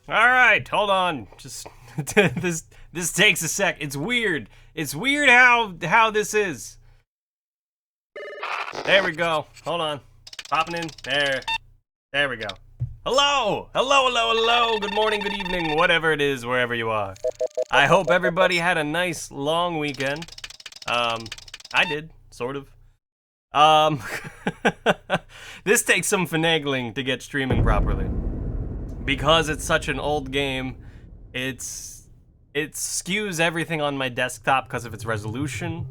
Alright, hold on. Just this takes a sec. It's weird. It's weird how this is. There we go. Hold on. Popping in. There we go. Hello! Hello! Good morning, good evening, whatever it is, wherever you are. I hope everybody had a nice long weekend. I did, sort of. This takes some finagling to get streaming properly. Because it's such an old game, it skews everything on my desktop because of its resolution.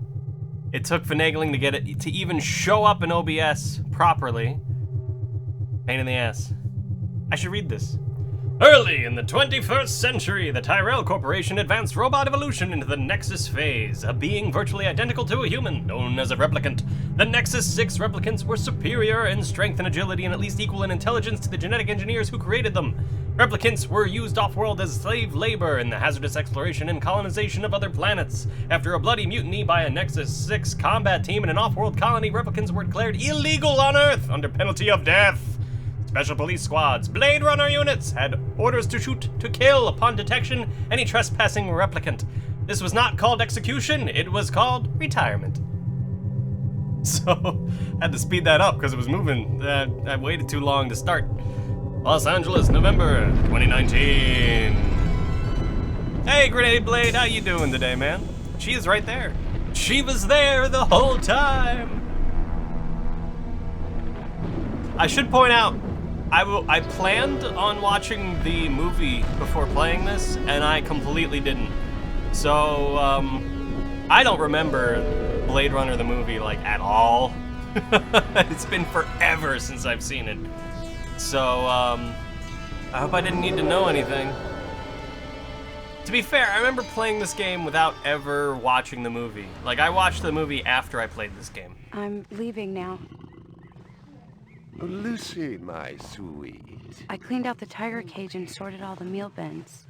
It took finagling to get it to even show up in OBS properly. Pain in the ass. I should read this. Early in the 21st century, the Tyrell Corporation advanced robot evolution into the Nexus phase, a being virtually identical to a human, known as a replicant. The Nexus 6 replicants were superior in strength and agility and at least equal in intelligence to the genetic engineers who created them. Replicants were used off-world as slave labor in the hazardous exploration and colonization of other planets. After a bloody mutiny by a Nexus 6 combat team in an off-world colony, replicants were declared illegal on Earth under penalty of death. Special police squads, Blade Runner units had orders to shoot to kill upon detection any trespassing replicant. This was not called execution, it was called retirement. So, I had to speed that up because it was moving. I waited too long to start. Los Angeles, November 2019. Hey, Grenade Blade, how you doing today, man? She is right there. She was there the whole time. I should point out, I planned on watching the movie before playing this, and I completely didn't. So, I don't remember Blade Runner the movie, like, at all. It's been forever since I've seen it. So, I hope I didn't need to know anything. To be fair, I remember playing this game without ever watching the movie. Like, I watched the movie after I played this game. I'm leaving now. Lucy, my sweet. I cleaned out the tiger cage and sorted all the meal bins.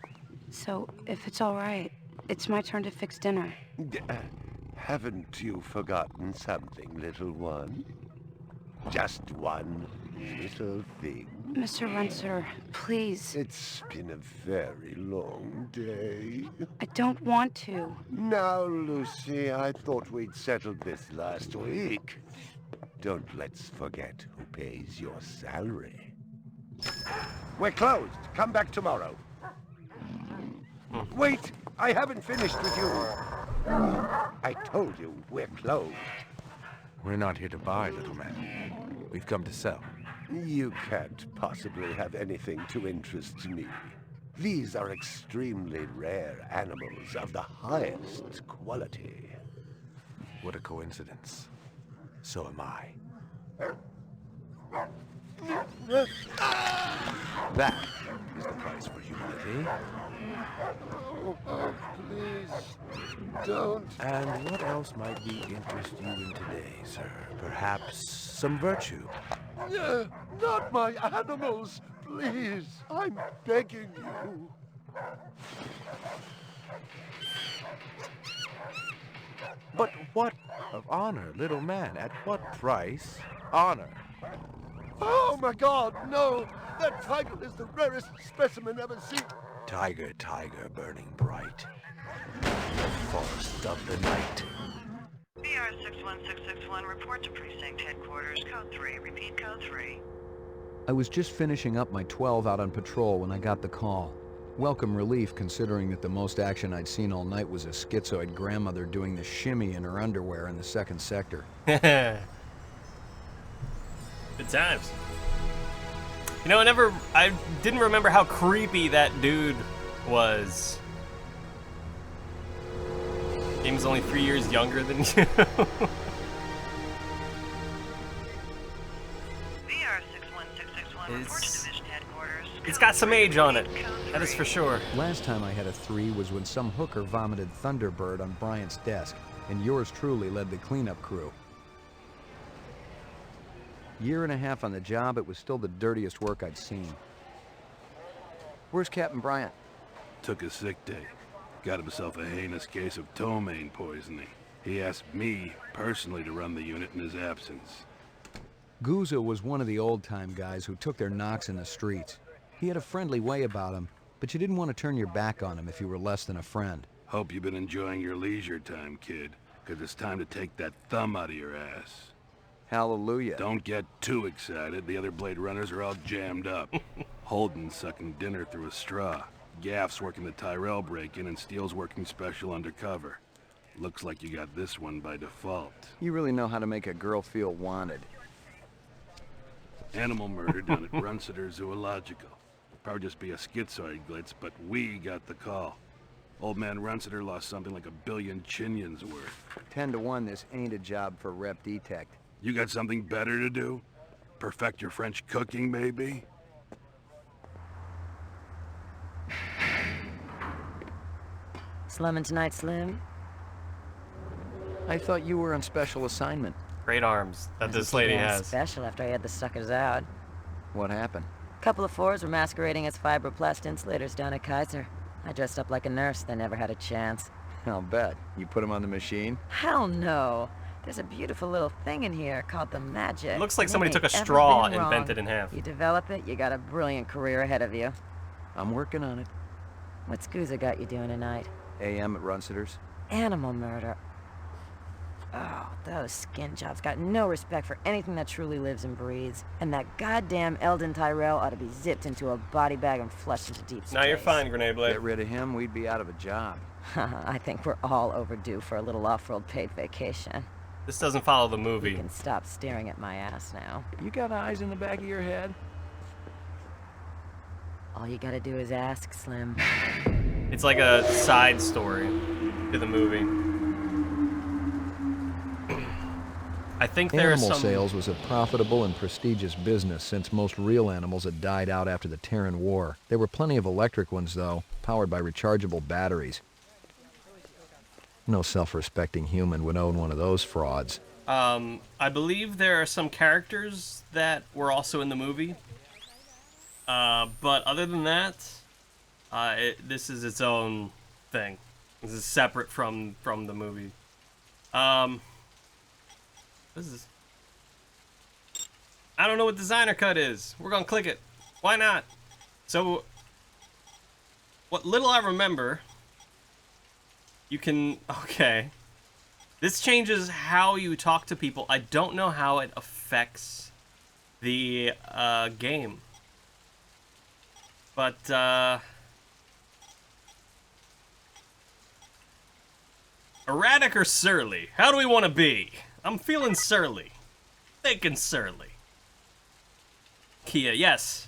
So, if it's all right, it's my turn to fix dinner. Haven't you forgotten something, little one? Just one little thing. Mr. Runcer, please. It's been a very long day. I don't want to. Now, Lucy, I thought we'd settled this last week. Don't let's forget who pays your salary. We're closed. Come back tomorrow. Wait, I haven't finished with you. I told you we're closed. We're not here to buy, little man. We've come to sell. You can't possibly have anything to interest me. These are extremely rare animals of the highest quality. What a coincidence. So am I. That is the price for humility. Oh, please, don't. And what else might we interest you in today, sir? Perhaps some virtue? Not my animals, please. I'm begging you. But what of honor, little man? At what price? Honor. Oh my God, no! That tiger is the rarest specimen ever seen. Tiger, tiger, burning bright. The forest of the night. BR 61661, report to precinct headquarters, code 3. Repeat code 3. I was just finishing up my 12 out on patrol when I got the call. Welcome relief, considering that the most action I'd seen all night was a schizoid grandmother doing the shimmy in her underwear in the second sector. Good times. You know, I didn't remember how creepy that dude was. Game's only 3 years younger than you. BR 61661, report to division headquarters. It's got some age on it. That is for sure. Last time I had a 3 was when some hooker vomited Thunderbird on Bryant's desk, and yours truly led the cleanup crew. Year and a half on the job, it was still the dirtiest work I'd seen. Where's Captain Bryant? Took a sick day. Got himself a heinous case of ptomaine poisoning. He asked me personally to run the unit in his absence. Gouza was one of the old-time guys who took their knocks in the streets. He had a friendly way about him, but you didn't want to turn your back on him if you were less than a friend. Hope you've been enjoying your leisure time, kid, because it's time to take that thumb out of your ass. Hallelujah. Don't get too excited. The other Blade Runners are all jammed up. Holden's sucking dinner through a straw. Gaff's working the Tyrell break-in, and Steele's working special undercover. Looks like you got this one by default. You really know how to make a girl feel wanted. Animal murder down at Runciter Zoological. Probably just be a schizoid glitz, but we got the call. Old man Runciter lost something like 1 billion chinions worth. 10 to 1, this ain't a job for Rep Detect. You got something better to do? Perfect your French cooking, maybe? Slumming tonight, Slim? I thought you were on special assignment. Great arms that this lady has. Special after I had the suckers out. What happened? Couple of fours were masquerading as fibroplast insulators down at Kaiser. I dressed up like a nurse. They never had a chance. I'll bet. You put him on the machine? Hell no. There's a beautiful little thing in here called the Magic. It looks like And somebody it took a ain't ever straw been and wrong. bent it in half. You develop it, you got a brilliant career ahead of you. I'm working on it. What's Scusa got you doing tonight? AM at Runciter's. Animal murder. Oh, those skin jobs got no respect for anything that truly lives and breathes. And that goddamn Eldon Tyrell ought to be zipped into a body bag and flushed into deep space. Now you're fine, Grenade Blade. Get rid of him, we'd be out of a job. I think we're all overdue for a little off-world paid vacation. This doesn't follow the You movie. can stop staring at my ass now. You got eyes in the back of your head? All you gotta do is ask, Slim. It's like a side story to the movie. I think there's Animal some... sales was a profitable and prestigious business since most real animals had died out after the Terran War. There were plenty of electric ones, though, powered by rechargeable batteries. No self-respecting human would own one of those frauds. I believe there are some characters that were also in the movie. But other than that, this is its own thing. This is separate from the movie. This is... I don't know what designer cut is. We're gonna click it. Why not? So, what little I remember, you can... Okay. This changes how you talk to people. I don't know how it affects the game. But, erratic or surly? How do we want to be? I'm feeling surly. Thinking surly. Kia, yes.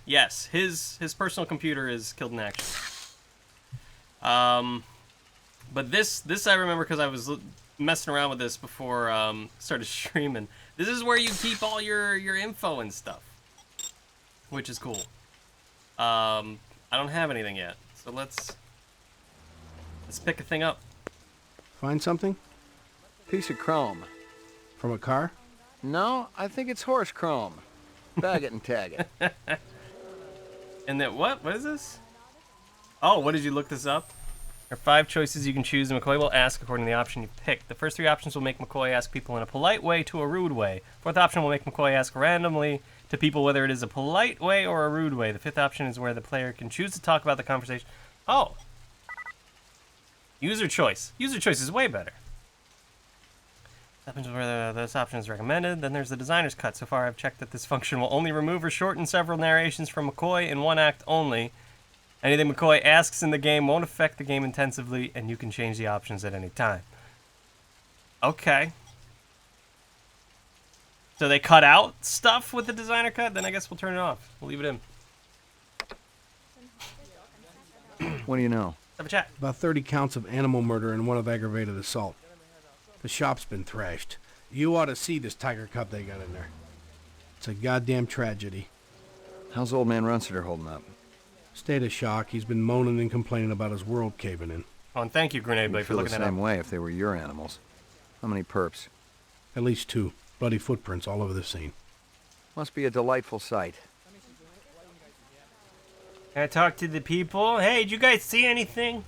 His personal computer is killed in action. But this I remember because I was messing around with this before started streaming. This is where you keep all your info and stuff, which is cool. I don't have anything yet, so let's pick a thing up. Find something? Piece of chrome. From a car? No, I think it's horse chrome. Bag it and tag it. And then what? What is this? Oh, what did you look this up? There are 5 choices you can choose, and McCoy will ask according to the option you pick. The first 3 options will make McCoy ask people in a polite way to a rude way. 4th option will make McCoy ask randomly to people whether it is a polite way or a rude way. The 5th option is where the player can choose to talk about the conversation. Oh. User choice. User choice is way better. Happens where this option is recommended. Then there's the designer's cut. So far, I've checked that this function will only remove or shorten several narrations from McCoy in one act only. Anything McCoy asks in the game won't affect the game intensively, and you can change the options at any time. Okay. So they cut out stuff with the designer cut? Then I guess we'll turn it off. We'll leave it in. What do you know? Have a chat. About 30 counts of animal murder and 1 of aggravated assault. The shop's been thrashed. You ought to see this tiger cub they got in there. It's a goddamn tragedy. How's old man Runciter holding up? State of shock. He's been moaning and complaining about his world caving in. Oh, and thank you, Grenade Blade, for Feel the looking that up. same way if they were your animals. How many perps? At least 2. Bloody footprints all over the scene. Must be a delightful sight. Can I talk to the people? Hey, did you guys see anything?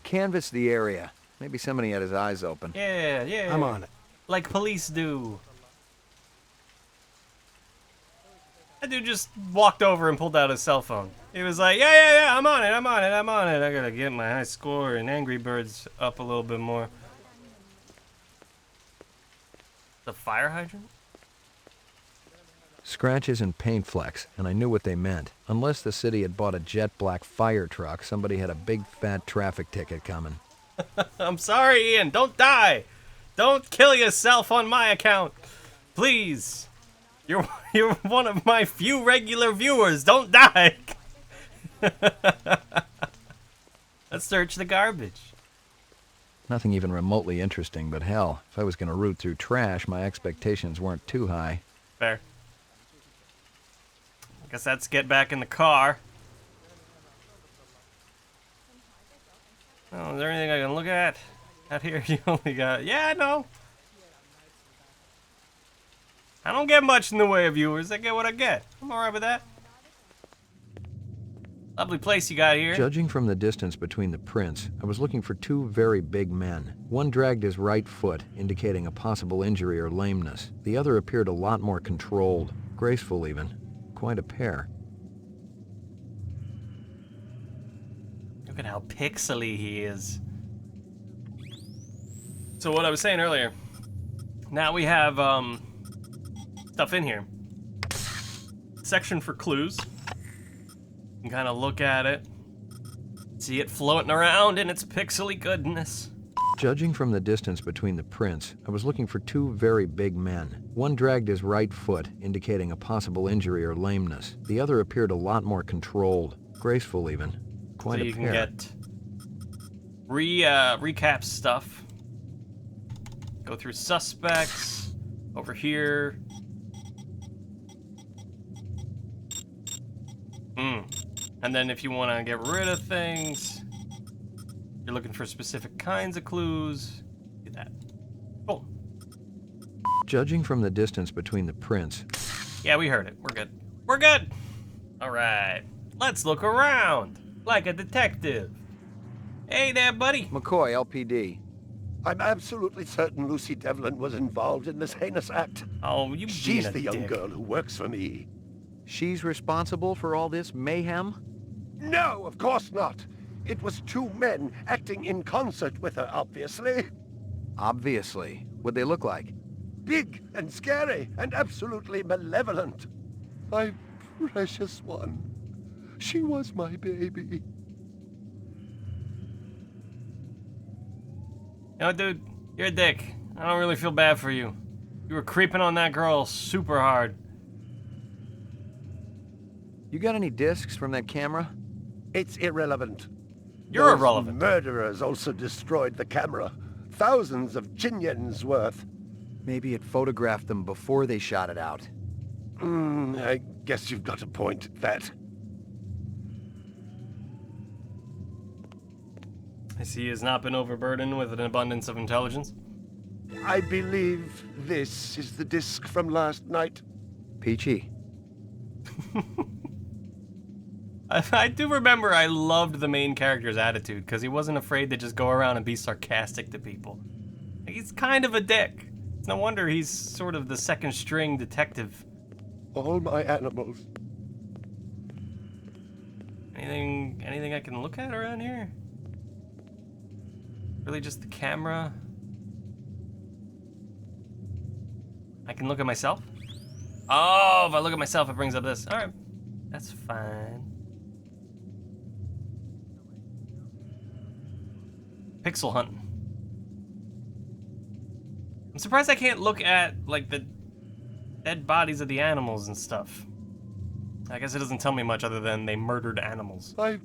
Canvass the area. Maybe somebody had his eyes open. Yeah. I'm on it. Like police do. That dude just walked over and pulled out his cell phone. He was like, yeah, I'm on it. I gotta get my high score in Angry Birds up a little bit more. The fire hydrant? Scratches and paint flecks, and I knew what they meant. Unless the city had bought a jet black fire truck, somebody had a big fat traffic ticket coming. I'm sorry, Ian. Don't die. Don't kill yourself on my account. Please. You're one of my few regular viewers. Don't die. Let's search the garbage. Nothing even remotely interesting, but hell, if I was going to root through trash, my expectations weren't too high. Fair. I guess let's get back in the car. Oh, is there anything I can look at? Out here, you only got... Yeah, no. I don't get much in the way of viewers. I get what I get. I'm alright with that. Lovely place you got here. Judging from the distance between the prints, I was looking for two very big men. One dragged his right foot, indicating a possible injury or lameness. The other appeared a lot more controlled, graceful even. Quite a pair. Look at how pixely he is. So what I was saying earlier, now we have stuff in here. Section for clues. You can kind of look at it, see it floating around in its pixely goodness. Judging from the distance between the prints, I was looking for two very big men. One dragged his right foot, indicating a possible injury or lameness. The other appeared a lot more controlled, graceful even. Quite so a you pair. can get recap stuff. Go through suspects over here. And then if you want to get rid of things, you're looking for specific kinds of clues. Do that. Cool. Judging from the distance between the prints. Yeah, we heard it. We're good. We're good. All right. Let's look around like a detective. Hey there, buddy. McCoy, LPD. I'm absolutely certain Lucy Devlin was involved in this heinous act. Oh, you She's being a the young dick. girl who works for me. She's responsible for all this mayhem? No, of course not. It was two men acting in concert with her, obviously. Obviously. What'd they look like? Big and scary and absolutely malevolent. My precious one. She was my baby. You know, dude, you're a dick. I don't really feel bad for you. You were creeping on that girl super hard. You got any discs from that camera? It's irrelevant. You're Those irrelevant. Murderers also destroyed the camera. Thousands of Jinyens worth. Maybe it photographed them before they shot it out. I guess you've got a point at that. I see he has not been overburdened with an abundance of intelligence. I believe this is the disc from last night. Peachy. I do remember I loved the main character's attitude, because he wasn't afraid to just go around and be sarcastic to people. He's kind of a dick. It's no wonder he's sort of the second string detective. All my animals. Anything I can look at around here? Really just the camera? I can look at myself? Oh, if I look at myself, it brings up this. All right, that's fine. Pixel hunting. I'm surprised I can't look at, like, the dead bodies of the animals and stuff. I guess it doesn't tell me much other than they murdered animals. My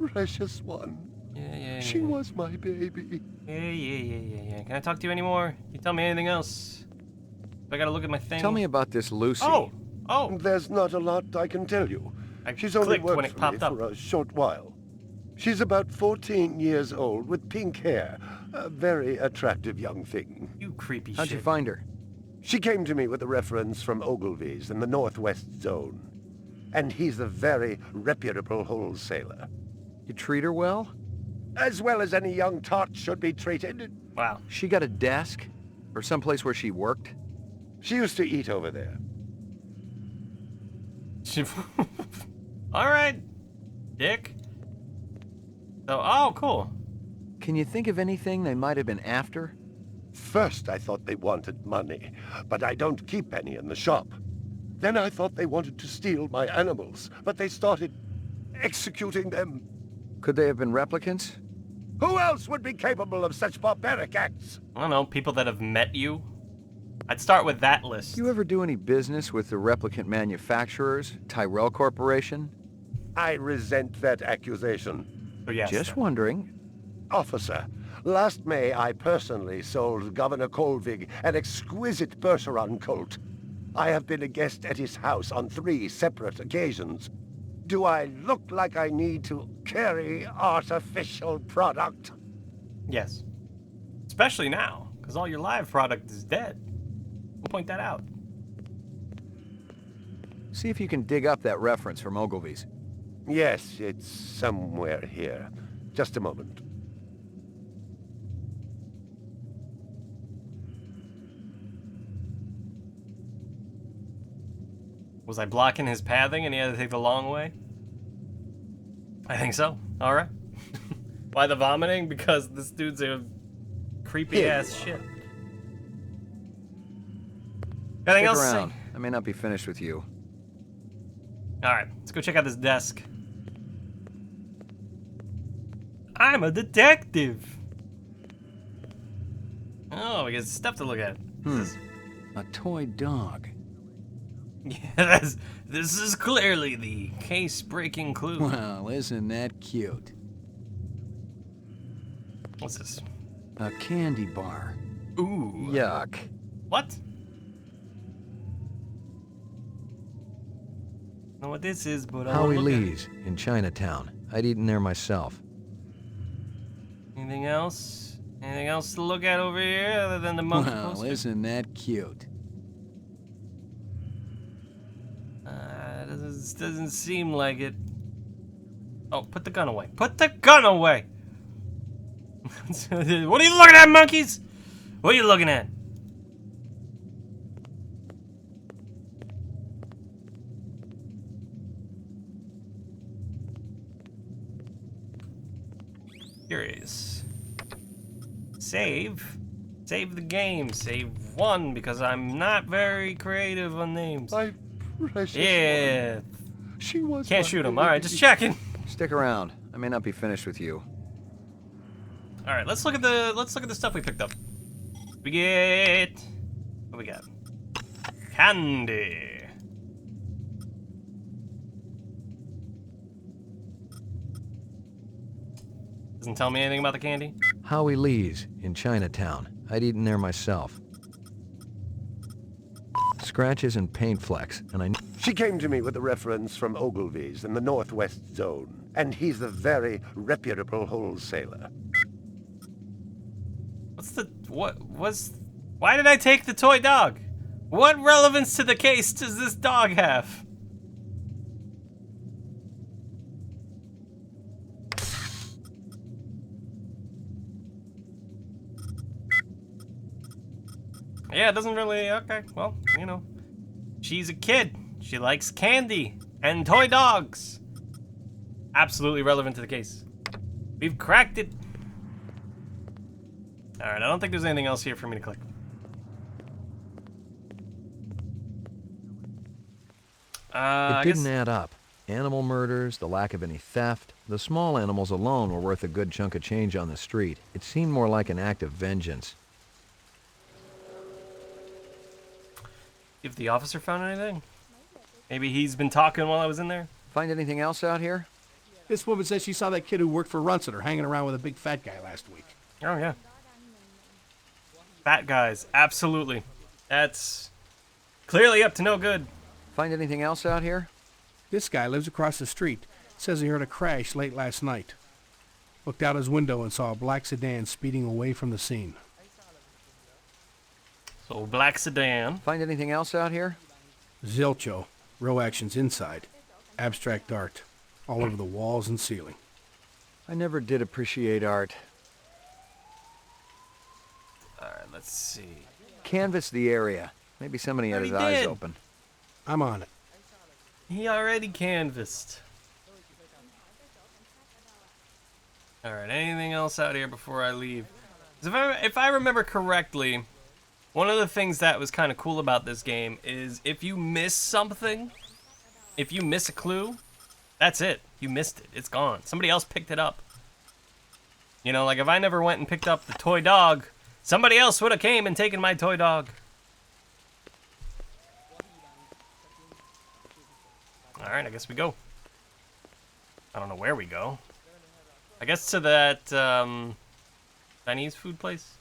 precious one. Yeah. She was my baby. Yeah. Can I talk to you anymore? You tell me anything else? I gotta look at my thing. Tell me about this Lucy. Oh. There's not a lot I can tell you. I She's only clicked when worked it for me popped up. for a short while. She's about 14 years old with pink hair. A very attractive young thing. You creepy How'd shit. you find her? She came to me with a reference from Ogilvy's in the Northwest Zone. And he's a very reputable wholesaler. You treat her well? As well as any young tot should be treated. Wow. She got a desk? Or someplace where she worked? She used to eat over there. All right. Dick? So, oh, cool. Can you think of anything they might have been after? First, I thought they wanted money, but I don't keep any in the shop. Then I thought they wanted to steal my animals, but they started executing them. Could they have been replicants? Who else would be capable of such barbaric acts? I don't know, people that have met you. I'd start with that list. You ever do any business with the replicant manufacturers, Tyrell Corporation? I resent that accusation. Oh, yes. Just wondering. Officer, last May I personally sold Governor Kolvig an exquisite Bergeron colt. I have been a guest at his house on 3 separate occasions. Do I look like I need to carry artificial product? Yes. Especially now, because all your live product is dead. We'll point that out. See if you can dig up that reference from Ogilvy's. Yes, it's somewhere here. Just a moment. Was I blocking his pathing and he had to take the long way? I think so. Alright. Why the vomiting? Because this dude's a creepy ass shit. Anything Stick else? around. I may not be finished with you. Alright, let's go check out this desk. I'm a detective! Oh, we got stuff to look at. A toy dog. Yeah, this is clearly the case-breaking clue. Well, isn't that cute? What's this? A candy bar. Ooh. Yuck. What? I don't know what this is, but I'll Howie look at it. Lee's in Chinatown. I'd eaten there myself. Anything else? Anything else to look at over here other than the monkey Well, poster? isn't that cute? Doesn't seem like it. Oh, put the gun away. Put the gun away! What are you looking at, monkeys? What are you looking at? Curious. Save. Save the game. Save 1 because I'm not very creative on names. My precious Yeah. one. She was Can't my shoot him. baby. Alright, just checking. Stick around. I may not be finished with you. Alright, let's look at the stuff we picked up. We get what we got? Candy. Doesn't tell me anything about the candy. Howie Lee's in Chinatown. I'd eaten there myself. Scratches and paint flecks, and I knew... She came to me with a reference from Ogilvy's in the Northwest Zone, and he's a very reputable wholesaler. Why did I take the toy dog? What relevance to the case does this dog have? Yeah, it doesn't really, okay, well, you know. She's a kid. She likes candy and toy dogs. Absolutely relevant to the case. We've cracked it. Alright, I don't think there's anything else here for me to click. It didn't add up. Animal murders, the lack of any theft. The small animals alone were worth a good chunk of change on the street. It seemed more like an act of vengeance. If the officer found anything? Maybe he's been talking while I was in there? Find anything else out here? This woman says she saw that kid who worked for Runseter hanging around with a big fat guy last week. Oh, yeah. Fat guys, absolutely. That's clearly up to no good. Find anything else out here? This guy lives across the street. Says he heard a crash late last night. Looked out his window and saw a black sedan speeding away from the scene. So, black sedan. Find anything else out here? Zilcho. Row actions inside. Abstract art. All over the walls and ceiling. I never did appreciate art. Alright, let's see. Canvass the area. Maybe somebody had his Already eyes did. open. I'm on it. He already canvassed. All right, anything else out here before I leave? 'Cause if I remember correctly, one of the things that was kind of cool about this game is if you miss something, if you miss a clue, that's it. You missed it. It's gone. Somebody else picked it up. You know, like if I never went and picked up the toy dog, somebody else would have came and taken my toy dog. All right, I guess we go. I don't know where we go. I guess to that Chinese food place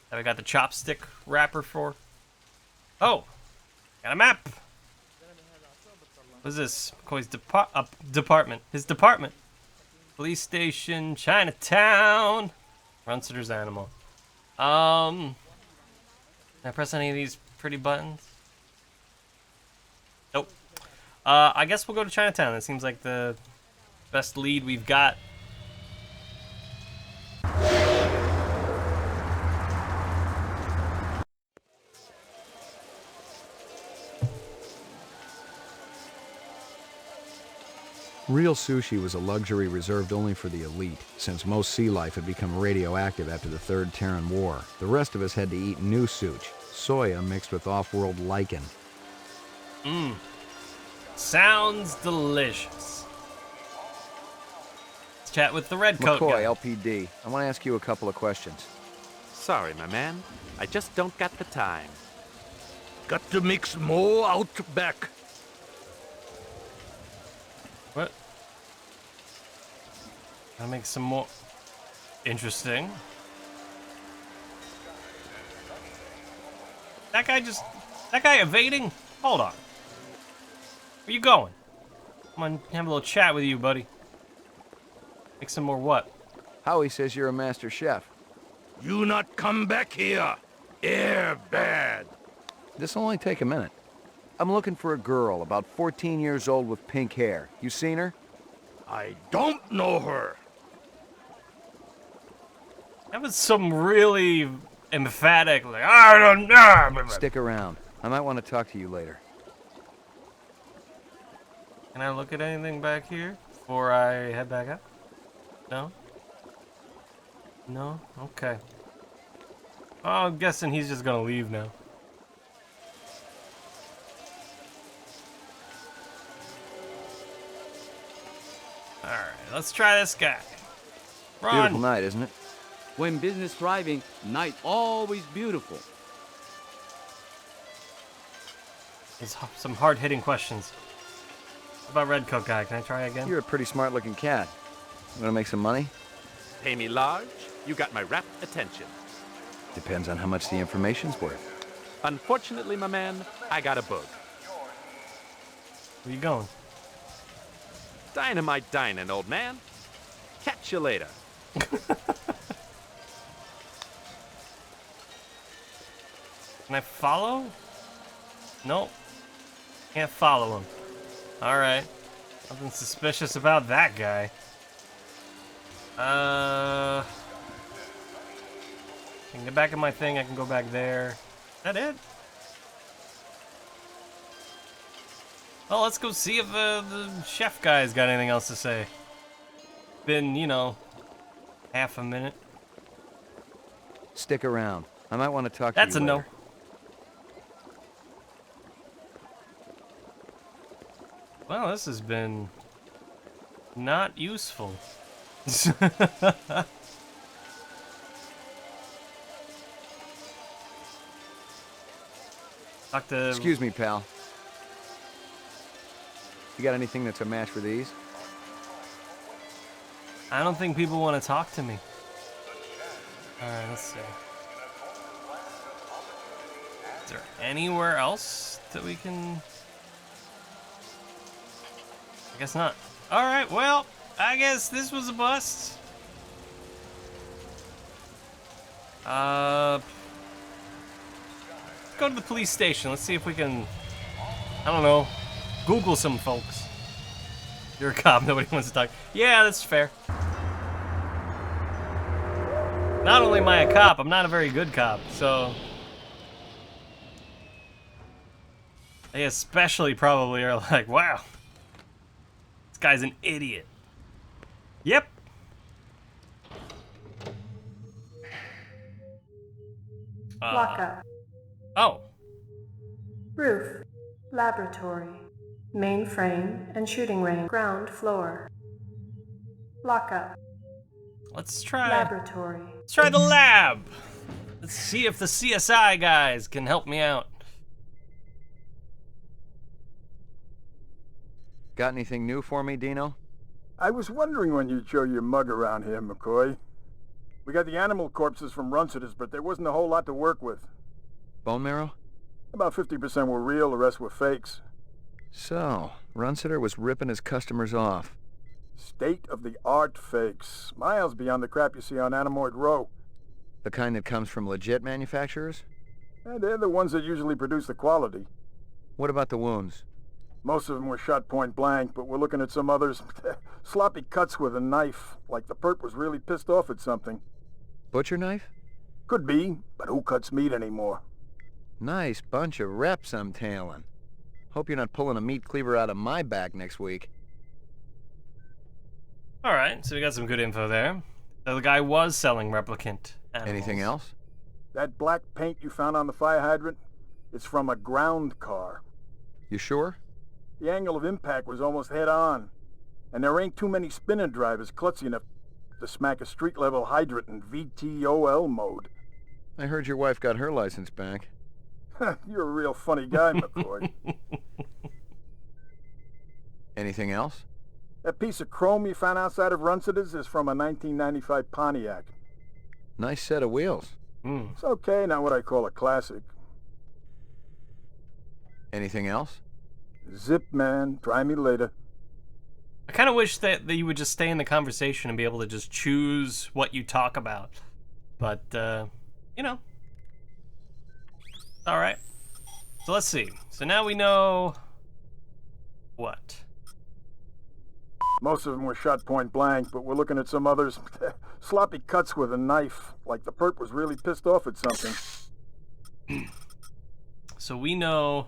that I got the chopstick wrapper for. Oh, got a map. What is this? McCoy's department. His department. Police station, Chinatown. Runsitter's animal. Can I press any of these pretty buttons? Nope. I guess we'll go to Chinatown. It seems like the best lead we've got. Real sushi was a luxury reserved only for the elite, since most sea life had become radioactive after the Third Terran War. The rest of us had to eat new sushi, soya mixed with off-world lichen. Mmm. Sounds delicious. Let's chat with the red coat McCoy, guy. LPD. I want to ask you a couple of questions. Sorry, my man. I just don't got the time. Got to mix more out back. What? Gotta make some more. Interesting. That guy evading? Hold on. Where you going? Come on, have a little chat with you, buddy. Make some more what? Howie says you're a master chef. You not come back here. Air bad. This'll only take a minute. I'm looking for a girl, about 14 years old with pink hair. You seen her? I don't know her. That was some really emphatic, like, I don't know. Stick around. I might want to talk to you later. Can I look at anything back here before I head back up? No? No? Okay. Oh, I'm guessing he's just gonna leave now. Alright, let's try this guy. Run! Beautiful night, isn't it? When business thriving, night always beautiful. There's some hard-hitting questions. What about red coat guy? Can I try again? You're a pretty smart-looking cat. You want to make some money? Pay me large, you got my rapt attention. Depends on how much the information's worth. Unfortunately, my man, I got a bug. Where you going? Dynamite dining, old man. Catch you later. Can I follow? Nope. Can't follow him. Alright. Nothing suspicious about that guy. I can get back in my thing, I can go back there. Is that it? Well, let's go see if the chef guy's got anything else to say. Been, you know, half a minute. Stick around. I might want to talk to you That's a no. later. Well, this has been not useful. Talk to... Excuse me, pal. You got anything that's a match for these? I don't think people want to talk to me. Alright, let's see. Is there anywhere else that we can... I guess not. Alright, well, I guess this was a bust. Let's go to the police station. Let's see if we can, I don't know, Google some folks. You're a cop, nobody wants to talk. Yeah, that's fair. Not only am I a cop, I'm not a very good cop, so... They especially probably are like, wow, this guy's an idiot. Yep. Lockup. Oh. Roof. Laboratory. Mainframe and shooting range. Ground floor. Lockup. Let's try. Laboratory. Let's try the lab. Let's see if the CSI guys can help me out. Got anything new for me, Dino? I was wondering when you'd show your mug around here, McCoy. We got the animal corpses from Runcitus, but there wasn't a whole lot to work with. Bone marrow? About 50% were real, the rest were fakes. So, Runciter was ripping his customers off. State-of-the-art fakes. Miles beyond the crap you see on Animoid Row. The kind that comes from legit manufacturers? And they're the ones that usually produce the quality. What about the wounds? Most of them were shot point blank, but we're looking at some others. Sloppy cuts with a knife, like the perp was really pissed off at something. Butcher knife? Could be, but who cuts meat anymore? Nice bunch of reps I'm tailing. Hope you're not pulling a meat cleaver out of my back next week. Alright, so we got some good info there. So the guy was selling replicant animals. Anything else? That black paint you found on the fire hydrant? It's from a ground car. You sure? The angle of impact was almost head-on. And there ain't too many spinner drivers klutzy enough to smack a street-level hydrant in VTOL mode. I heard your wife got her license back. You're a real funny guy, McCoy. Anything else? That piece of chrome you found outside of Runcitus is from a 1995 Pontiac. Nice set of wheels. It's okay, not what I call a classic. Anything else? Zip, man. Try me later. I kind of wish that you would just stay in the conversation and be able to just choose what you talk about. But, you know. Alright. So let's see. So now we know... what? Most of them were shot point blank, but we're looking at some others. Sloppy cuts with a knife, like the perp was really pissed off at something. So we know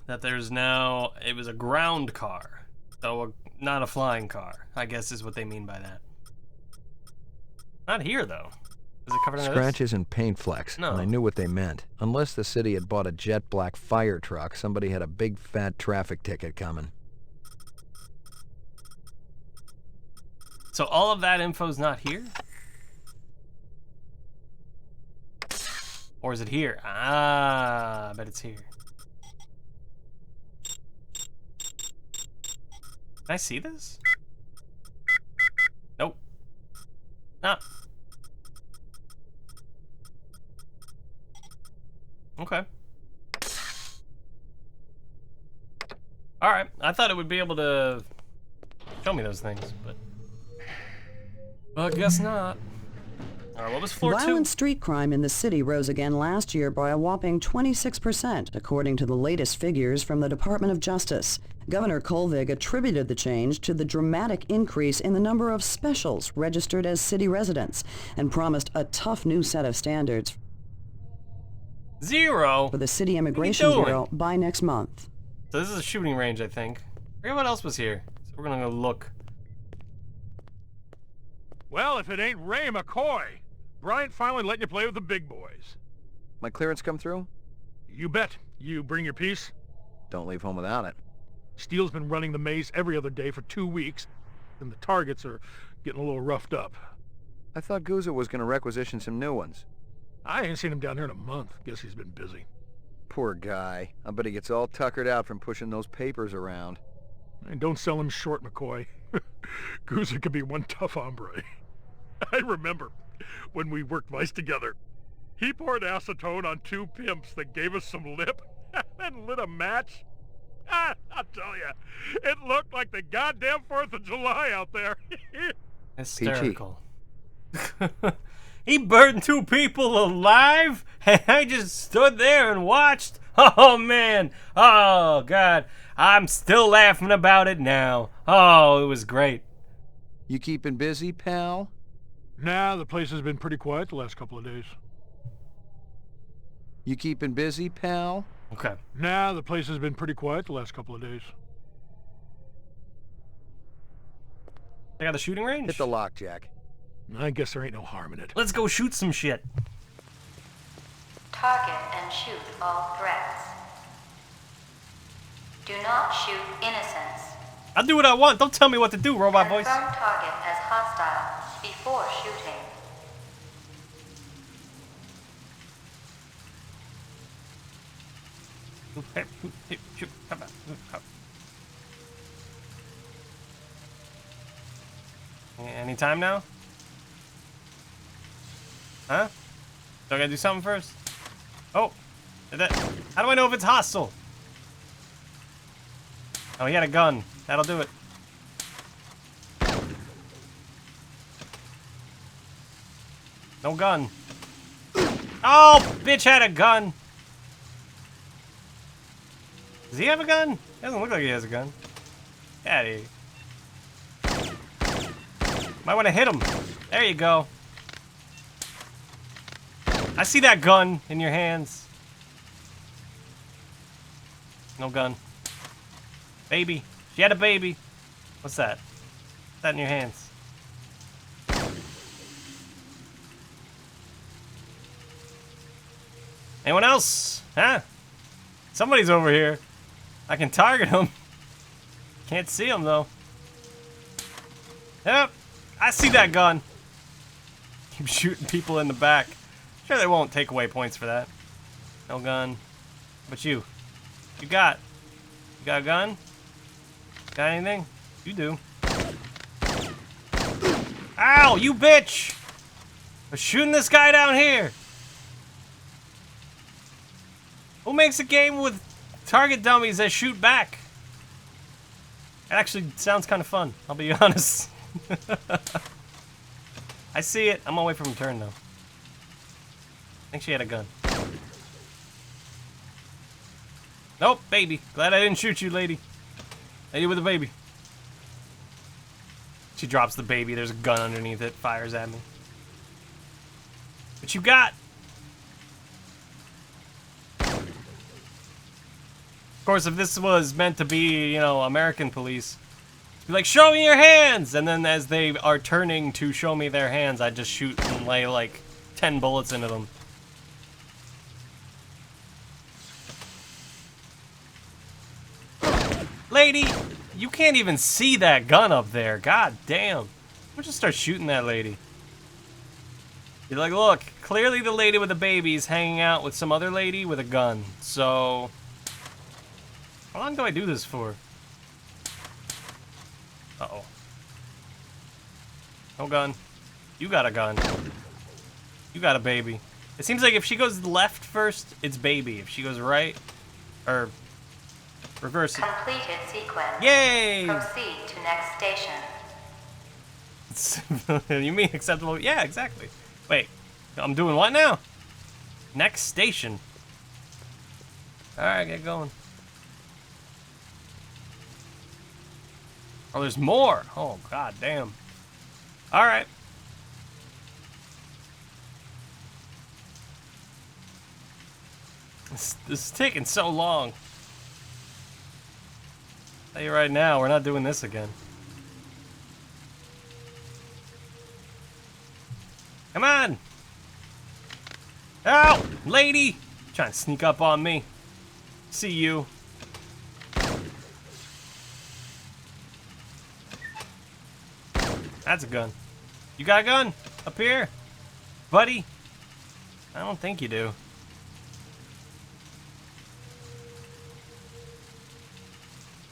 that there's now... it was a ground car. So not a flying car, I guess is what they mean by that. Not here, though. Is it covered in Scratches and paint flecks. No. And I knew what they meant. Unless the city had bought a jet black fire truck, somebody had a big fat traffic ticket coming. So all of that info's not here? Or is it here? Ah, I bet it's here. Can I see this? Nope. Nah. Okay. Alright, I thought it would be able to show me those things, but I guess not. Alright, what was floor 2? Violent street crime in the city rose again last year by a whopping 26%, according to the latest figures from the Department of Justice. Governor Kolvig attributed the change to the dramatic increase in the number of specials registered as city residents and promised a tough new set of standards 0 for the City Immigration Bureau by next month. So this is a shooting range, I think. I forget what else was here. So we're gonna go look. Well, if it ain't Ray McCoy, Bryant finally letting you play with the big boys. My clearance come through? You bet. You bring your piece? Don't leave home without it. Steele's been running the maze every other day for 2 weeks, and the targets are getting a little roughed up. I thought Gouza was going to requisition some new ones. I ain't seen him down here in a month. Guess he's been busy. Poor guy. I bet he gets all tuckered out from pushing those papers around. And don't sell him short, McCoy. Gouza could be one tough hombre. I remember when we worked Vice together. He poured acetone on 2 pimps that gave us some lip and lit a match. I'll tell you, it looked like the goddamn 4th of July out there. Hysterical. He burned 2 people alive, and I just stood there and watched. Oh, man. Oh, God. I'm still laughing about it now. Oh, it was great. You keeping busy, pal? Nah, the place has been pretty quiet the last couple of days. You keeping busy, pal? Okay. Nah, the place has been pretty quiet the last couple of days. They got the shooting range? Hit the lock, Jack. I guess there ain't no harm in it. Let's go shoot some shit. Target and shoot all threats. Do not shoot innocents. I'll do what I want. Don't tell me what to do, robot voice. Confirm target as hostile before shooting. Any time now? Huh? Do I gotta do something first? Oh, how do I know if it's hostile? Oh, he had a gun. That'll do it. No gun. Oh, bitch had a gun. Does he have a gun? He doesn't look like he has a gun. Get out of here. Might want to hit him. There you go. I see that gun in your hands. No gun. Baby. She had a baby. What's that? What's that in your hands? Anyone else? Huh? Somebody's over here. I can target him. Can't see him though. Yep. I see that gun. Keep shooting people in the back. Sure they won't take away points for that. No gun. But you. You got a gun? Got anything? You do. Ow, you bitch! I'm shooting this guy down here. Who makes a game with target dummies that shoot back? It actually sounds kind of fun, I'll be honest. I see it. I'm away from a turn though. I think she had a gun. Nope, baby. Glad I didn't shoot you, lady. Lady with a baby. She drops the baby. There's a gun underneath it. Fires at me. What you got? Of course, if this was meant to be, you know, American police, be like, show me your hands! And then as they are turning to show me their hands, I just shoot and lay like 10 bullets into them. Lady, you can't even see that gun up there. God damn. We'll just start shooting that lady. You're like, look, clearly the lady with the baby's hanging out with some other lady with a gun. So, how long do I do this for? Uh-oh. No gun. You got a gun. You got a baby. It seems like if she goes left first, it's baby. If she goes right, or reverse it. Completed sequence. Yay! Proceed to next station. You mean acceptable? Yeah, exactly. Wait, I'm doing what now? Next station. Alright, get going. Oh, there's more. Oh, god damn. Alright. This is taking so long. I'll tell you right now, we're not doing this again. Come on! Ow! Lady! Trying to sneak up on me. See you. That's a gun. You got a gun? Up here? Buddy? I don't think you do.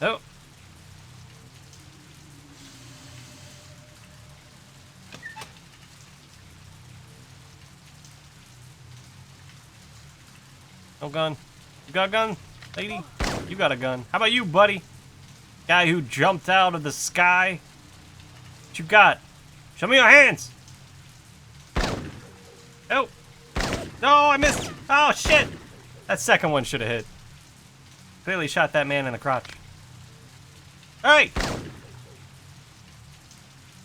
Oh. No gun. You got a gun, lady? You got a gun. How about you, buddy? Guy who jumped out of the sky? What you got? Show me your hands! Oh! No, I missed! Oh, shit! That second one should have hit. Clearly shot that man in the crotch. Hey!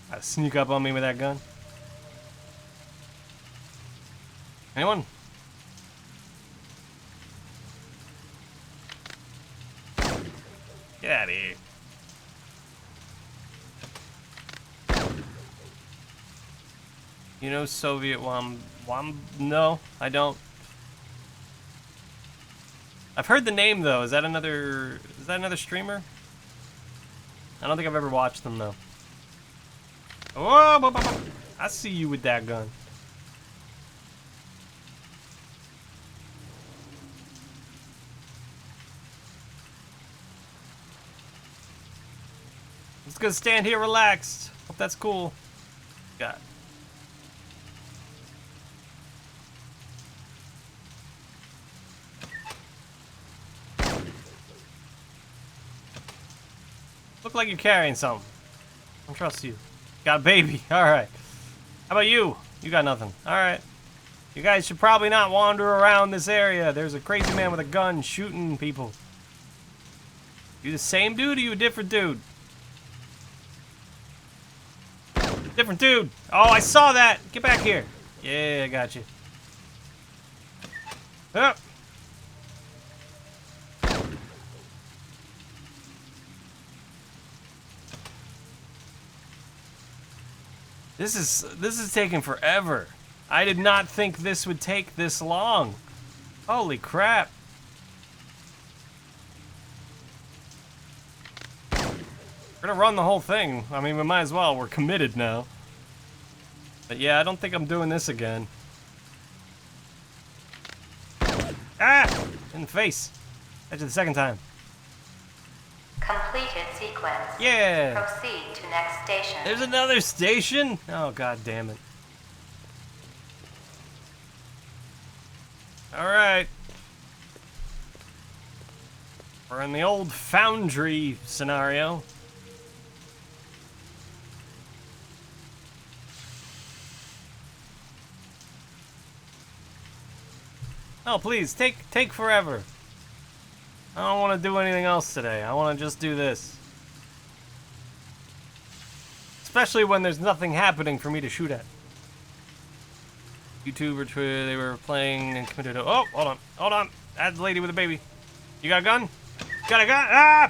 Gotta sneak up on me with that gun. Anyone? Get out of here. You know Soviet No, I don't. I've heard the name though. Is that another streamer? I don't think I've ever watched them though. Whoa, I see you with that gun. I'm just gonna stand here relaxed. Hope that's cool. God. Look like you're carrying something. I don't trust you. Got a baby. Alright. How about you? You got nothing. Alright. You guys should probably not wander around this area. There's a crazy man with a gun shooting people. You the same dude or you a different dude? Different dude. Oh, I saw that. Get back here. Yeah, I got you. Up. This is taking forever. I did not think this would take this long. Holy crap. We're gonna run the whole thing. I mean, we might as well. We're committed now. But yeah, I don't think I'm doing this again. Ah! In the face. That's the second time. Completed sequence. Yeah. Proceed to next station. There's another station? Oh, god damn it. Alright. We're in the old foundry scenario. Oh, please, take forever. I don't want to do anything else today. I want to just do this. Especially when there's nothing happening for me to shoot at. YouTuber, they were playing and committed to... Oh, hold on. That's the lady with a baby. You got a gun? Got a gun? Ah!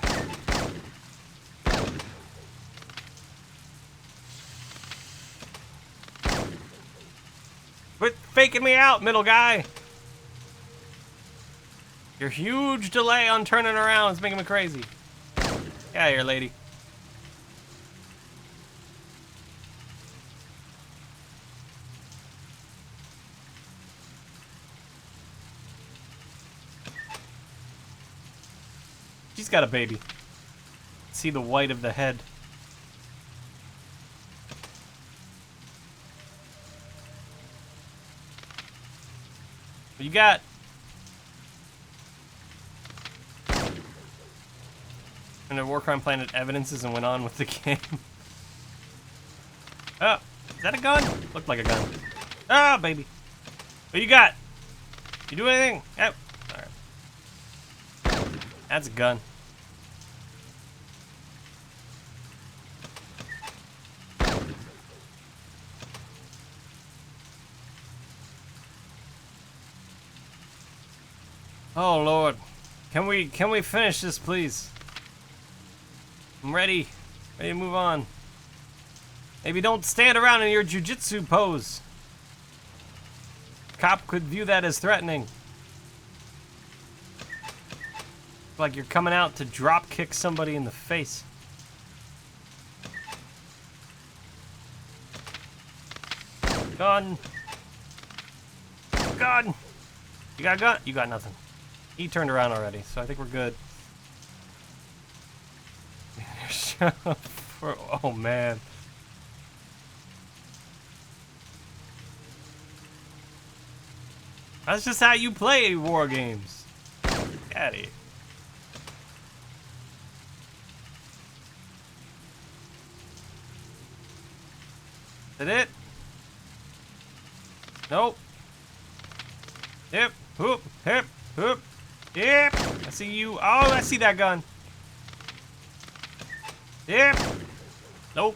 Quit faking me out, middle guy. Your huge delay on turning around is making me crazy. Get out of here, lady. She's got a baby. See the white of the head. What you got? And the War Crime Planet evidences and went on with the game. Oh, is that a gun? Looked like a gun. Ah, baby. What you got? You do anything? Oh, alright. That's a gun. Oh Lord. Can we finish this, please? I'm ready. Ready to move on. Maybe don't stand around in your jujitsu pose. Cop could view that as threatening. Like you're coming out to drop kick somebody in the face. Gun. Gun. You got a gun? You got nothing. He turned around already, so I think we're good. Oh man. That's just how you play war games. Get out of here. Is that it? Nope. Yep. Hoop. Hip. Hoop. Yep. I see you. Oh, I see that gun. Yep. Nope.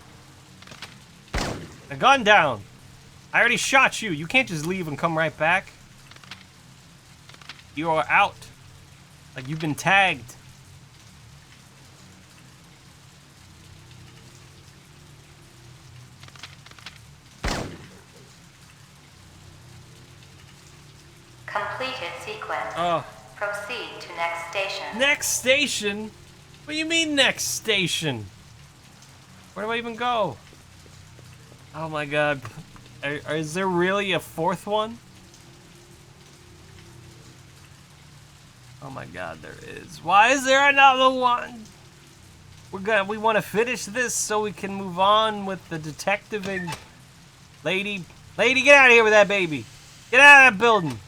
The gun down. I already shot you. You can't just leave and come right back. You are out. Like you've been tagged. Completed sequence. Oh. Proceed to next station. Next station? What do you mean next station? Where do I even go? Oh my god. Is there really a fourth one? Oh my god, there is. Why is there another one? We want to finish this so we can move on with the detectiving. Lady, get out of here with that baby. Get out of that building.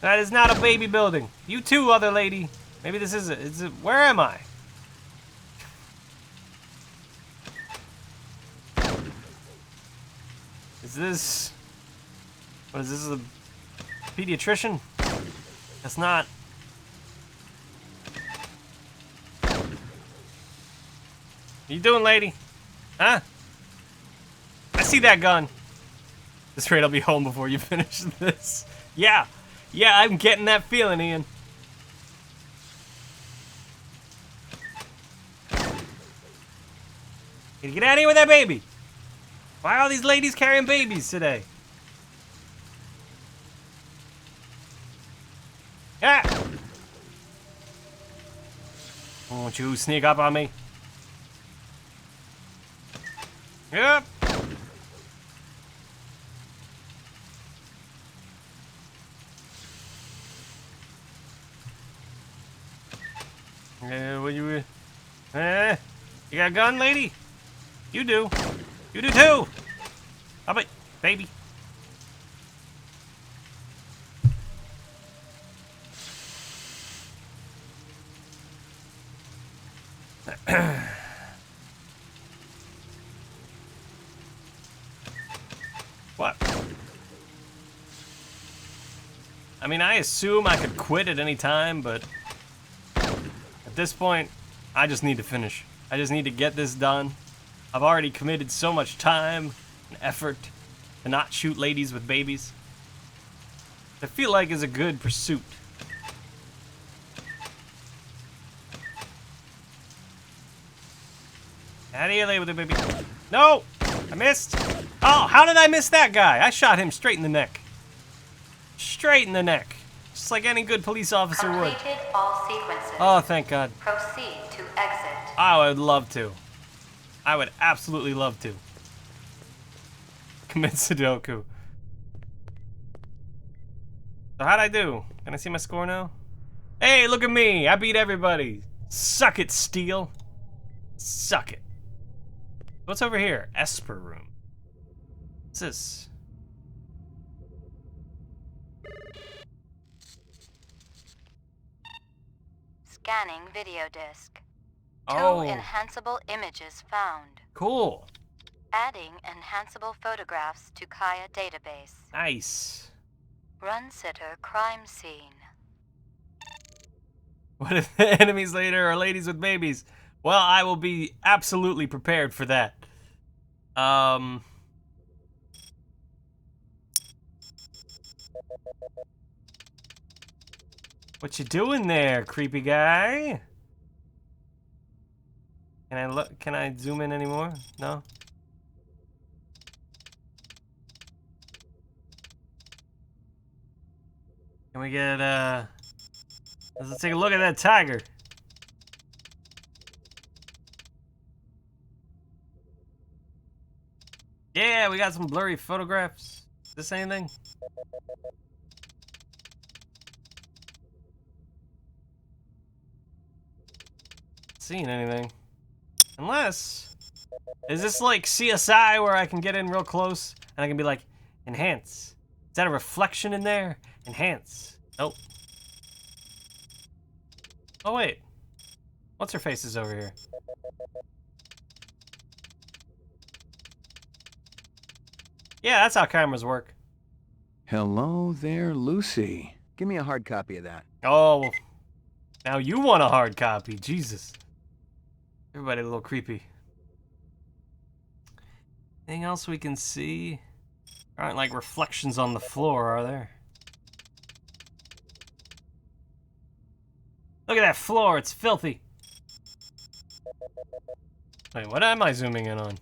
That is not a baby building. You too, other lady. Maybe this is it. Where am I? Is this... What is this, a pediatrician? That's not. What you doing, lady? Huh? I see that gun. This rate I'll be home before you finish this. Yeah, I'm getting that feeling, Ian. Get out of here with that baby. Why are all these ladies carrying babies today? Yeah. Won't you sneak up on me? Yep. What you got a gun, lady? You do. You do too. How about baby? What? I mean, I assume I could quit at any time, but at this point, I just need to finish. I just need to get this done. I've already committed so much time and effort to not shoot ladies with babies. I feel like it's a good pursuit. Out of here, lady with the baby. No! I missed! Oh, how did I miss that guy? I shot him straight in the neck. Straight in the neck. Just like any good police officer would. Completed all sequences. Oh, thank God. Proceed to exit. I would love to. I would absolutely love to. Commit Sudoku. So how'd I do? Can I see my score now? Hey, look at me! I beat everybody! Suck it, Steel! Suck it. What's over here? Esper room. What's this? Scanning video disc. Oh. 2 enhanceable images found. Cool. Adding enhanceable photographs to Kaya database. Nice. Run sitter crime scene. What if the enemies later are ladies with babies? Well, I will be absolutely prepared for that. What you doing there, creepy guy? Can I look? Can I zoom in anymore? No. Can we get let's take a look at that tiger. Yeah, we got some blurry photographs. Is this anything? Seeing anything? Unless, is this like CSI where I can get in real close and I can be like, enhance? Is that a reflection in there? Enhance. Nope. Oh wait. What's her face is over here? Yeah, that's how cameras work. Hello there, Lucy. Give me a hard copy of that. Oh, now you want a hard copy. Jesus. Everybody a little creepy. Anything else we can see? There aren't like reflections on the floor, are there? Look at that floor, it's filthy. Wait, what am I zooming in on?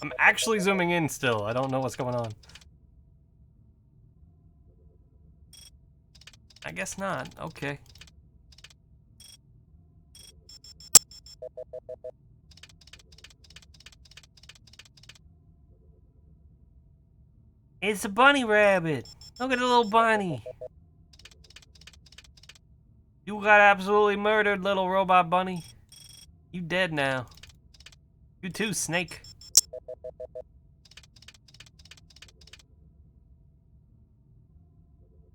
I'm actually zooming in still. I don't know what's going on. I guess not. Okay. It's a bunny rabbit. Look at the little bunny. You got absolutely murdered, little robot bunny. You dead now. You too, Snake.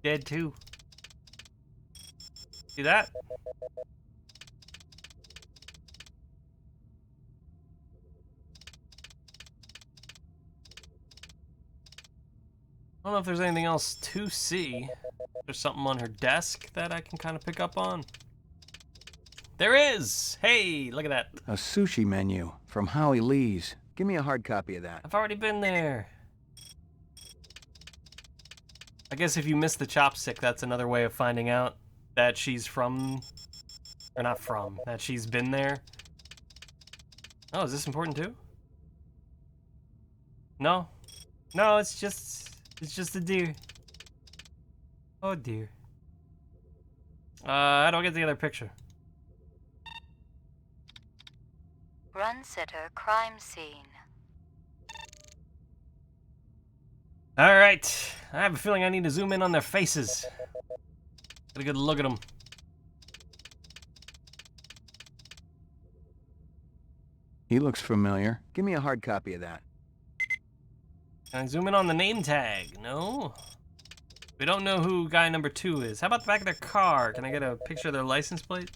Dead too. See that? I don't know if there's anything else to see. There's something on her desk that I can kind of pick up on. There is! Hey, look at that. A sushi menu from Howie Lee's. Give me a hard copy of that. I've already been there. I guess if you missed the chopstick, that's another way of finding out that she's from... Or not from, that she's been there. Oh, is this important too? No? No, it's just a deer. Oh dear. How do I get the other picture? Run sitter crime scene. Alright. I have a feeling I need to zoom in on their faces. Get a good look at them. He looks familiar. Give me a hard copy of that. Can I zoom in on the name tag? No? We don't know who guy number 2 is. How about the back of their car? Can I get a picture of their license plate?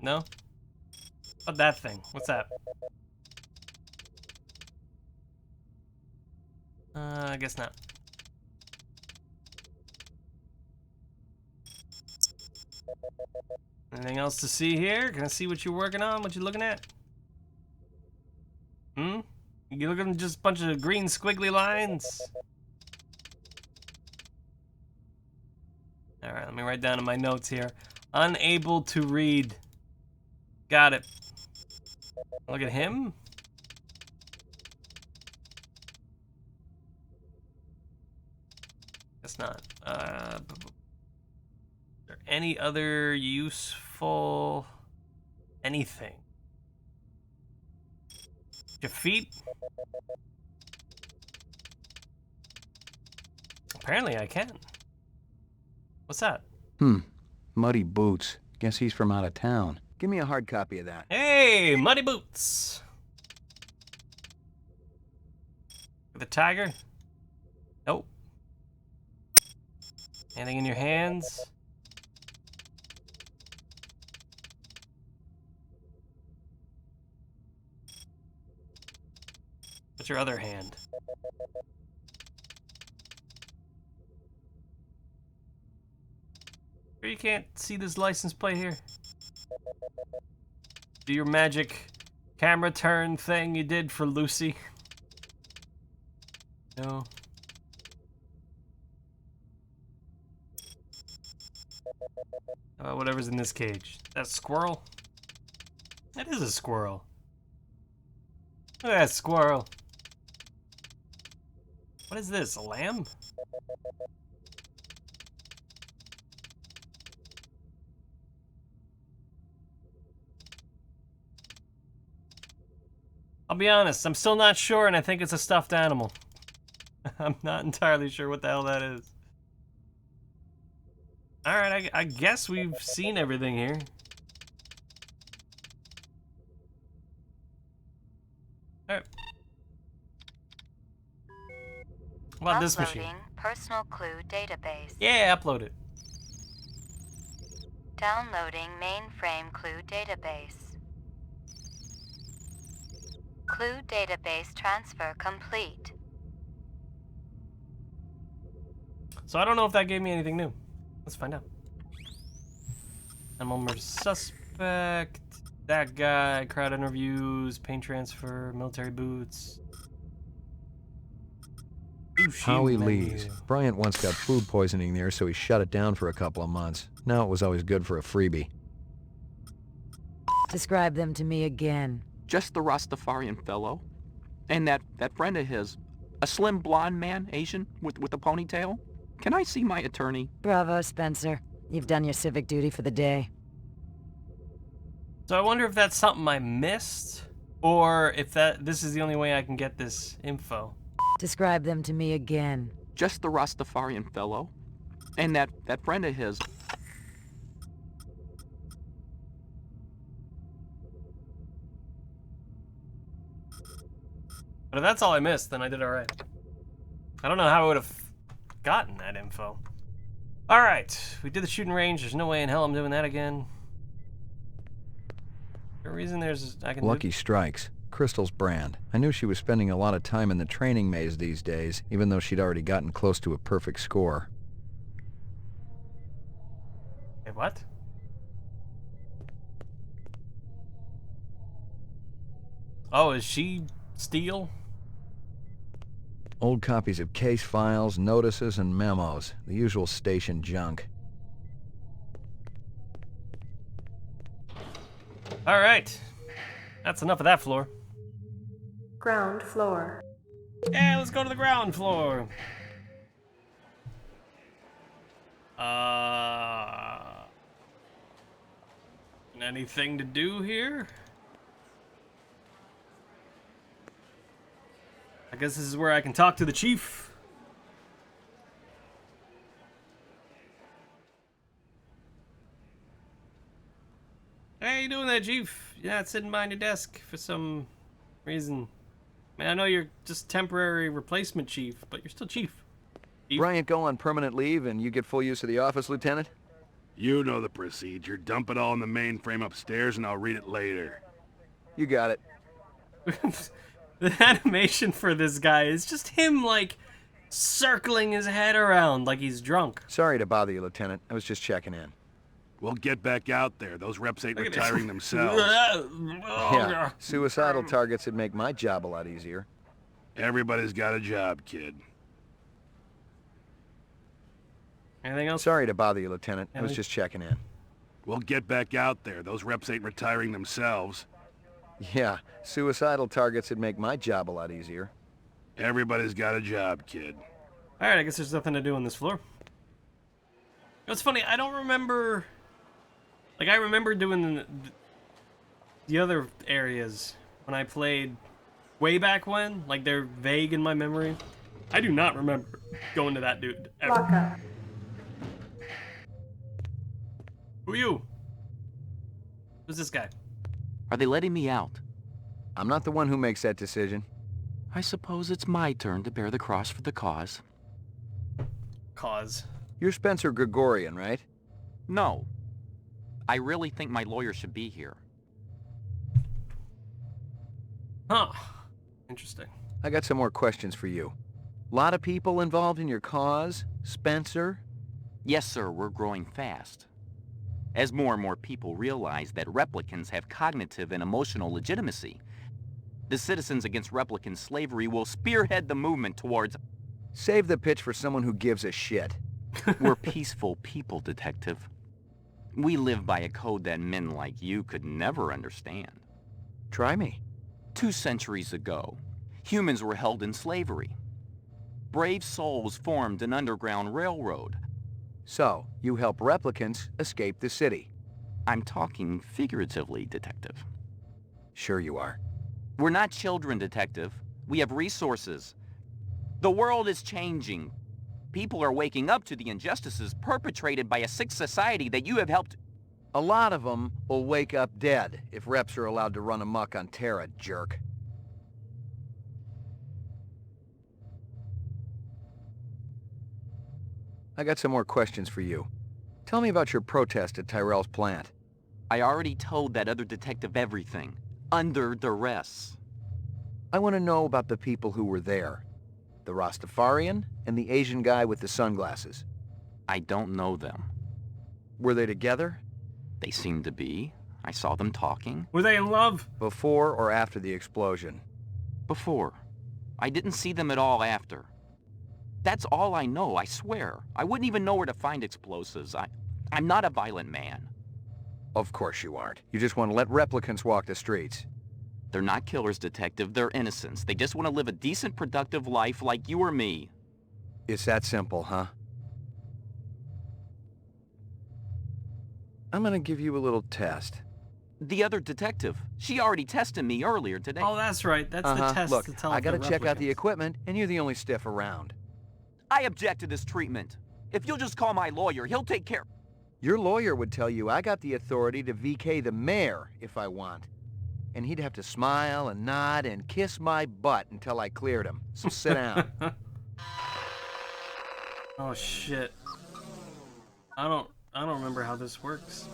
No? What that thing? What's that? I guess not. Anything else to see here? Can I see what you're working on? What you looking at? You looking at just a bunch of green squiggly lines? Alright, let me write down in my notes here. Unable to read. Got it. Look at him. Guess not. Is there any other useful anything? Your feet? Apparently I can. What's that? Muddy boots. Guess he's from out of town. Give me a hard copy of that. Hey, Muddy Boots. The tiger? Nope. Anything in your hands? What's your other hand? You can't see this license plate here. Do your magic camera turn thing you did for Lucy. No. How about whatever's in this cage? That squirrel? That is a squirrel. Look at that squirrel. What is this, a lamb? I'll be honest, I'm still not sure, and I think it's a stuffed animal. I'm not entirely sure what the hell that is. Alright, I guess we've seen everything here. Alright. What about this machine? Uploading personal clue database. Yeah, upload it. Downloading mainframe clue database. Clue database transfer complete. So I don't know if that gave me anything new. Let's find out. Animal murder suspect. That guy. Crowd interviews. Paint transfer. Military boots. Howie Lee's. Bryant once got food poisoning there, so he shut it down for a couple of months. Now it was always good for a freebie. Describe them to me again. Just the Rastafarian fellow. And that friend of his, a slim blonde man, Asian, with a ponytail? Can I see my attorney? Bravo, Spencer. You've done your civic duty for the day. So I wonder if that's something I missed, or if this is the only way I can get this info. Describe them to me again. Just the Rastafarian fellow. And that friend of his. But if that's all I missed, then I did all right. I don't know how I would have gotten that info. All right, we did the shooting range. There's no way in hell I'm doing that again. The reason I can Lucky Strikes. Crystal's brand. I knew she was spending a lot of time in the training maze these days, even though she'd already gotten close to a perfect score. Hey, what? Oh, is she Steel? Old copies of case files, notices, and memos. The usual station junk. All right. That's enough of that floor. Ground floor. Yeah, let's go to the ground floor. Anything to do here? I guess this is where I can talk to the chief. Hey, you doing there, chief? You're not sitting behind your desk for some reason. I mean, I know you're just temporary replacement chief, but you're still chief. Bryant go on permanent leave and you get full use of the office, Lieutenant? You know the procedure. Dump it all in the mainframe upstairs and I'll read it later. You got it. The animation for this guy is just him, like, circling his head around like he's drunk. Sorry to bother you, Lieutenant. I was just checking in. We'll get back out there. Those reps ain't retiring themselves. Yeah, suicidal targets would make my job a lot easier. Everybody's got a job, kid. Anything else? Sorry to bother you, Lieutenant. I was just checking in. We'll get back out there. Those reps ain't retiring themselves. Yeah, suicidal targets would make my job a lot easier. Everybody's got a job, kid. All right, I guess there's nothing to do on this floor. It's funny, I don't remember... Like, I remember doing the other areas when I played way back when. Like, they're vague in my memory. I do not remember going to that dude ever. Lock up. Who are you? Who's this guy? Are they letting me out? I'm not the one who makes that decision. I suppose it's my turn to bear the cross for the cause. Cause? You're Spencer Gregorian, right? No. I really think my lawyer should be here. Huh. Interesting. I got some more questions for you. Lot of people involved in your cause, Spencer? Yes, sir, we're growing fast. As more and more people realize that replicants have cognitive and emotional legitimacy, the Citizens Against Replicant Slavery will spearhead the movement towards... Save the pitch for someone who gives a shit. We're peaceful people, Detective. We live by a code that men like you could never understand. Try me. 2 centuries ago, humans were held in slavery. Brave souls formed an underground railroad. So, you help replicants escape the city. I'm talking figuratively, Detective. Sure you are. We're not children, Detective. We have resources. The world is changing. People are waking up to the injustices perpetrated by a sick society that you have helped... A lot of them will wake up dead if reps are allowed to run amok on Terra, jerk. I got some more questions for you. Tell me about your protest at Tyrell's plant. I already told that other detective everything. Under duress. I want to know about the people who were there. The Rastafarian and the Asian guy with the sunglasses. I don't know them. Were they together? They seemed to be. I saw them talking. Were they in love? Before or after the explosion? Before. I didn't see them at all after. That's all I know, I swear. I wouldn't even know where to find explosives. I'm not a violent man. Of course you aren't. You just want to let replicants walk the streets. They're not killers, Detective. They're innocents. They just want to live a decent, productive life like you or me. It's that simple, huh? I'm gonna give you a little test. The other detective, she already tested me earlier today. Oh, that's right. That's the test Look, to tell I if gotta they're check out the replicants. equipment, and you're the only stiff around. I object to this treatment. If you'll just call my lawyer, he'll take care. Your lawyer would tell you I got the authority to VK the mayor if I want. And he'd have to smile and nod and kiss my butt until I cleared him. So sit down. Oh shit. I don't remember how this works.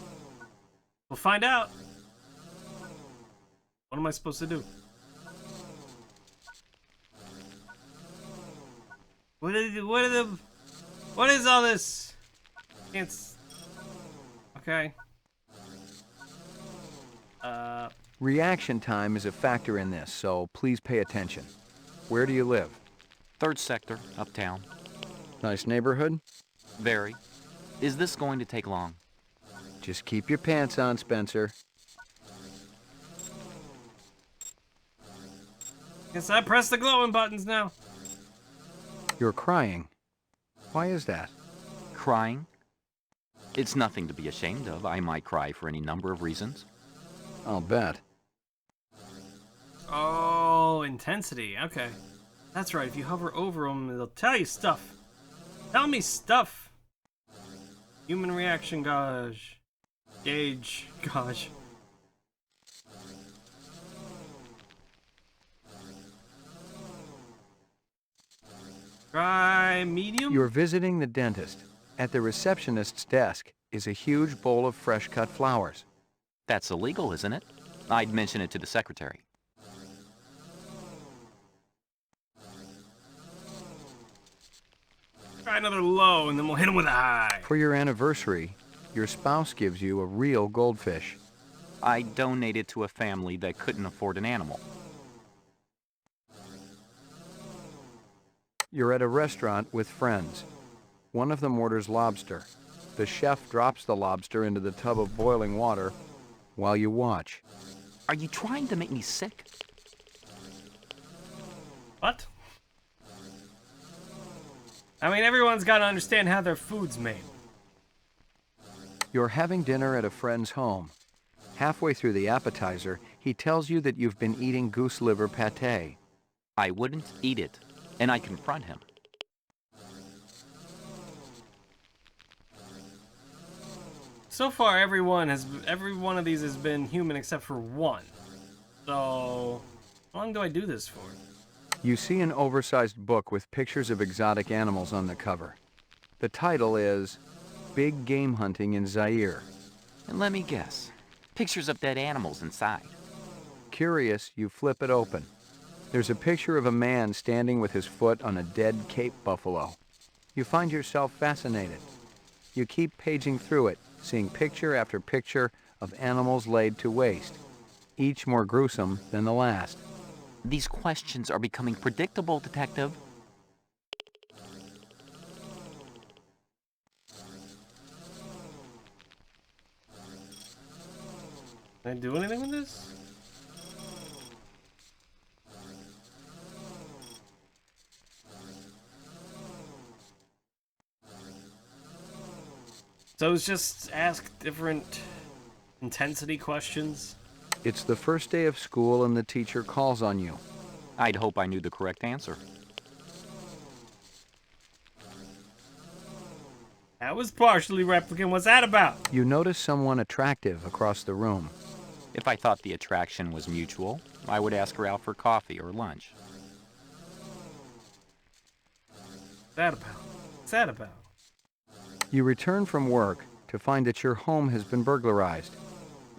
We'll find out. What am I supposed to do? What is all this? It's okay. Reaction time is a factor in this, so please pay attention. Where do you live? 3rd sector, uptown. Nice neighborhood? Very. Is this going to take long? Just keep your pants on, Spencer. Guess I press the glowing buttons now. You're crying. Why is that? Crying? It's nothing to be ashamed of. I might cry for any number of reasons. I'll bet. Oh, intensity. Okay. That's right. If you hover over them, they'll tell you stuff. Tell me stuff. Human reaction gauge. Gauge. Try medium? You're visiting the dentist. At the receptionist's desk is a huge bowl of fresh-cut flowers. That's illegal, isn't it? I'd mention it to the secretary. Try another low, and then we'll hit him with a high. For your anniversary, your spouse gives you a real goldfish. I donated to a family that couldn't afford an animal. You're at a restaurant with friends. One of them orders lobster. The chef drops the lobster into the tub of boiling water while you watch. Are you trying to make me sick? What? I mean, everyone's got to understand how their food's made. You're having dinner at a friend's home. Halfway through the appetizer, he tells you that you've been eating goose liver pâté. I wouldn't eat it, and I confront him. So far, every one of these has been human except for one. So, how long do I do this for? You see an oversized book with pictures of exotic animals on the cover. The title is Big Game Hunting in Zaire. And let me guess, pictures of dead animals inside. Curious, you flip it open. There's a picture of a man standing with his foot on a dead Cape buffalo. You find yourself fascinated. You keep paging through it, seeing picture after picture of animals laid to waste, each more gruesome than the last. These questions are becoming predictable, Detective. Can I do anything with this? So it's just ask different intensity questions? It's the first day of school and the teacher calls on you. I'd hope I knew the correct answer. That was partially replicant. What's that about? You notice someone attractive across the room. If I thought the attraction was mutual, I would ask her out for coffee or lunch. What's that about? What's that about? You return from work to find that your home has been burglarized.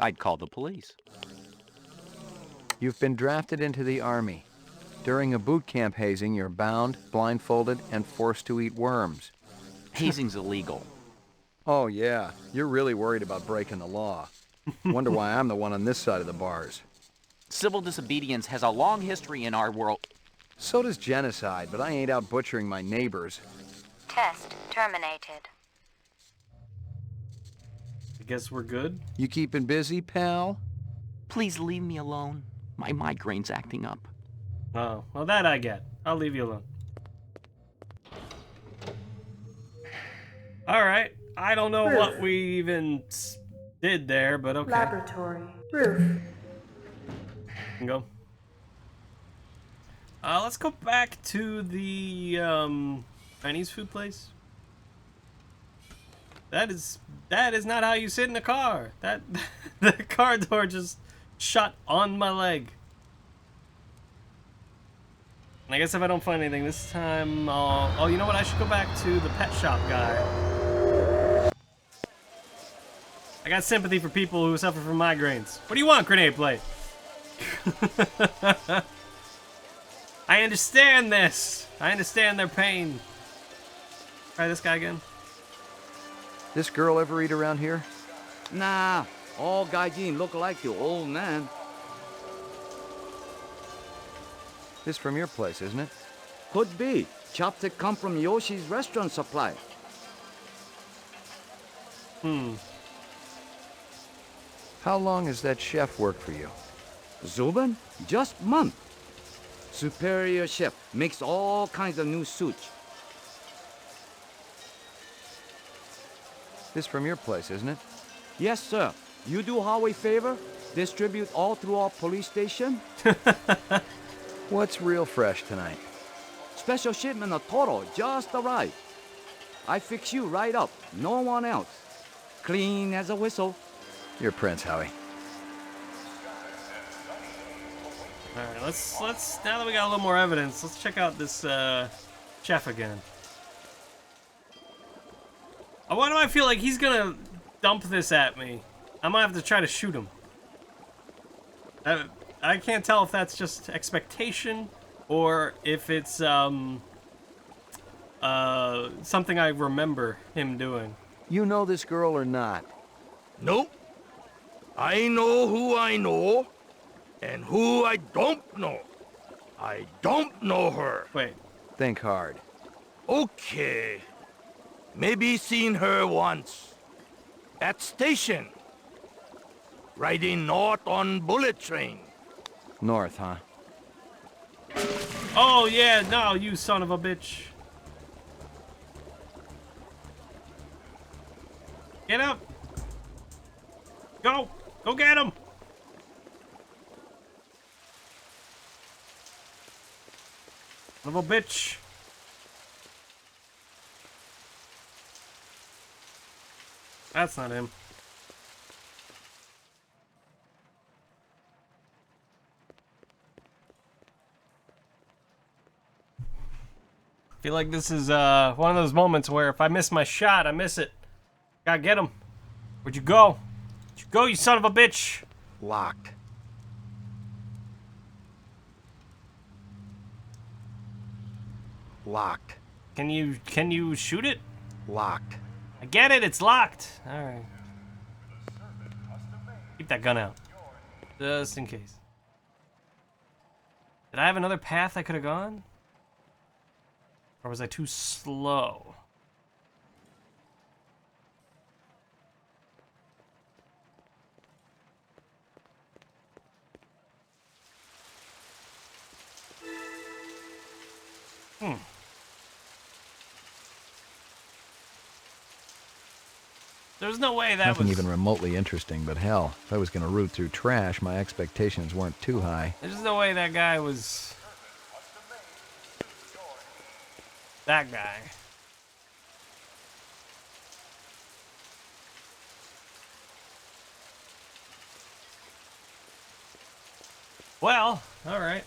I'd call the police. You've been drafted into the Army. During a boot camp hazing, you're bound, blindfolded, and forced to eat worms. Hazing's illegal. Oh, yeah. You're really worried about breaking the law. Wonder why I'm the one on this side of the bars. Civil disobedience has a long history in our world. So does genocide, but I ain't out butchering my neighbors. Test terminated. I guess we're good. You keeping busy, pal? Please leave me alone. My migraine's acting up. Oh, well, that I get. I'll leave you alone. Alright. I don't know Roof. what we even did there, but okay. Laboratory. Roof. Can go. Let's go back to the Chinese food place. That is not how you sit in a car. That the car door just shut on my leg. And I guess if I don't find anything this time, oh, you know what? I should go back to the pet shop guy. I got sympathy for people who suffer from migraines. What do you want, grenade plate? I understand this. I understand their pain. Try this guy again. This girl ever eat around here? Nah, all gaijin look like the old man. This from your place, isn't it? Could be. Chopstick come from Yoshi's restaurant supply. How long has that chef worked for you? Zubin? Just month. Superior chef makes all kinds of new sushi. This from your place, isn't it? Yes, sir. You do Huawei favor? Distribute all through our police station? What's real fresh tonight? Special shipment of Toro just arrived. I fix you right up. No one else. Clean as a whistle. You're Prince, Howie. Alright, let's now that we got a little more evidence, let's check out this chef again. Why do I feel like he's gonna dump this at me? I might have to try to shoot him. I can't tell if that's just expectation or if it's something I remember him doing. You know this girl or not? Nope. I know who I know, and who I don't know. I don't know her. Wait. Think hard. Okay. Maybe seen her once. At station. Riding north on bullet train. North, huh? Oh yeah, no, you son of a bitch. Get up. Go. Go get him. Son of a bitch. That's not him. I feel like this is one of those moments where if I miss my shot, I miss it. Gotta get him. Where'd you go? Where'd you go, you son of a bitch? Locked. Locked. Can you shoot it? Locked. I get it, it's locked. Alright. Keep that gun out. Just in case. Did I have another path I could have gone? Or was I too slow? There's no way that Nothing was... even remotely interesting, but hell, if I was going to root through trash, my expectations weren't too high. There's no way that guy was... that guy. Well, alright.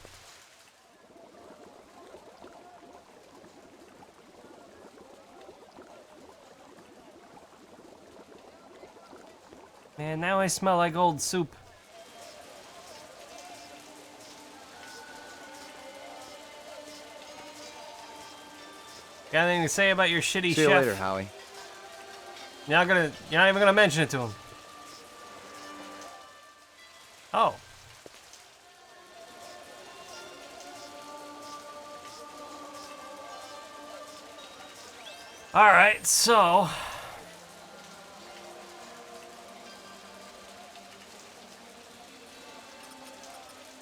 Man, now I smell like old soup. Got anything to say about your shitty chef? See you later, Howie. You're not even gonna mention it to him. Oh. Alright, so...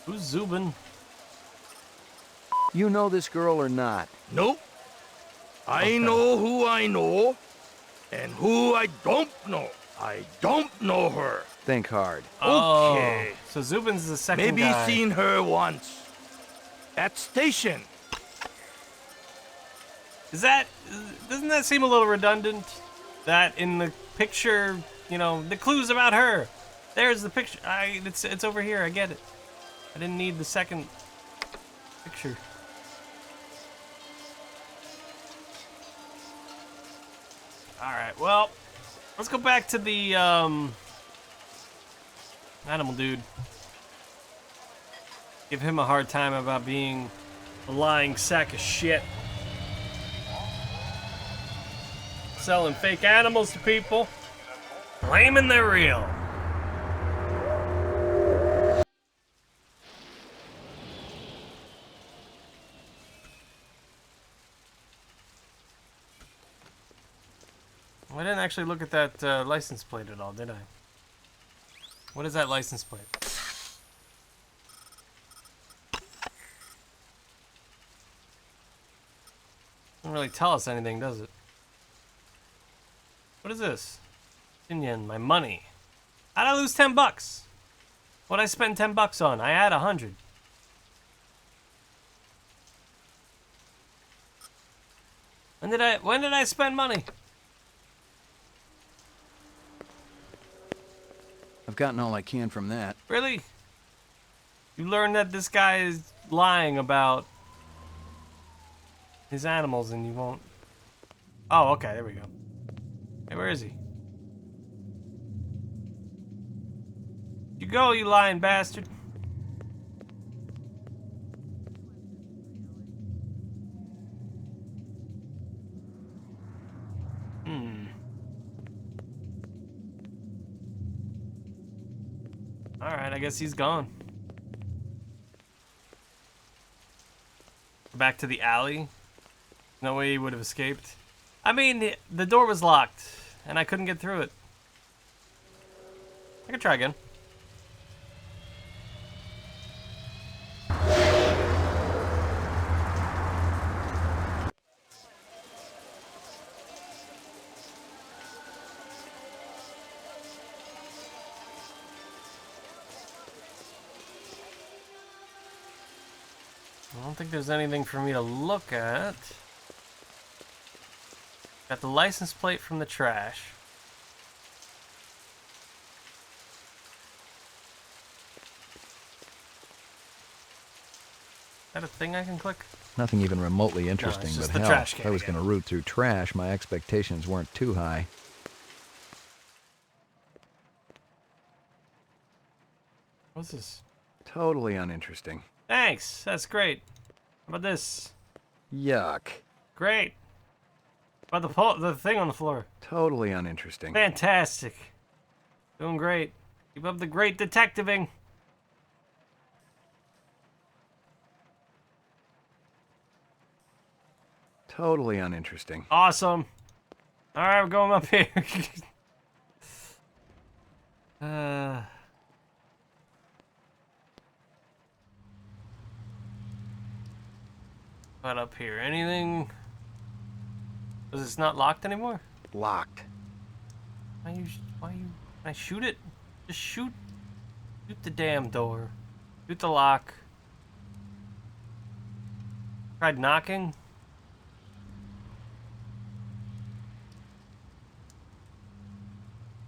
Who's Zubin? You know this girl or not? Nope. I know who I know, and who I don't know. I don't know her. Think hard. Okay. Oh, so Zubin's the second Maybe guy. seen her once. At station. Doesn't that seem a little redundant? That in the picture, you know, the clues about her. There's the picture. It's over here. I get it. I didn't need the second picture. All right. Well, let's go back to the animal dude. Give him a hard time about being a lying sack of shit. Selling fake animals to people, claiming they're real. I didn't actually look at that license plate at all, did I? What is that license plate? Doesn't really tell us anything, does it? What is this? Yin, my money. How'd I lose 10 bucks? What'd I spend 10 bucks on? I had 100. When did I spend money? I've gotten all I can from that. Really? You learned that this guy is lying about his animals and you won't... Oh, okay, there we go. Hey, where is he? You go, you lying bastard. Alright, I guess he's gone. Back to the alley. No way he would have escaped. I mean, the door was locked, and I couldn't get through it. I could try again. I don't think there's anything for me to look at. Got the license plate from the trash. Is that a thing I can click? Nothing even remotely interesting, it's just but the hell, trash if can I was again. going to root through trash, my expectations weren't too high. What's this? Totally uninteresting. Thanks, that's great. How about this? Yuck. Great. How about the thing on the floor? Totally uninteresting. Fantastic. Doing great. Keep up the great detectiving. Totally uninteresting. Awesome. Alright, we're going up here. What up here? Anything? Is this not locked anymore? Locked. Why you? Can I shoot it? Just shoot. Shoot the damn door. Shoot the lock. Tried knocking.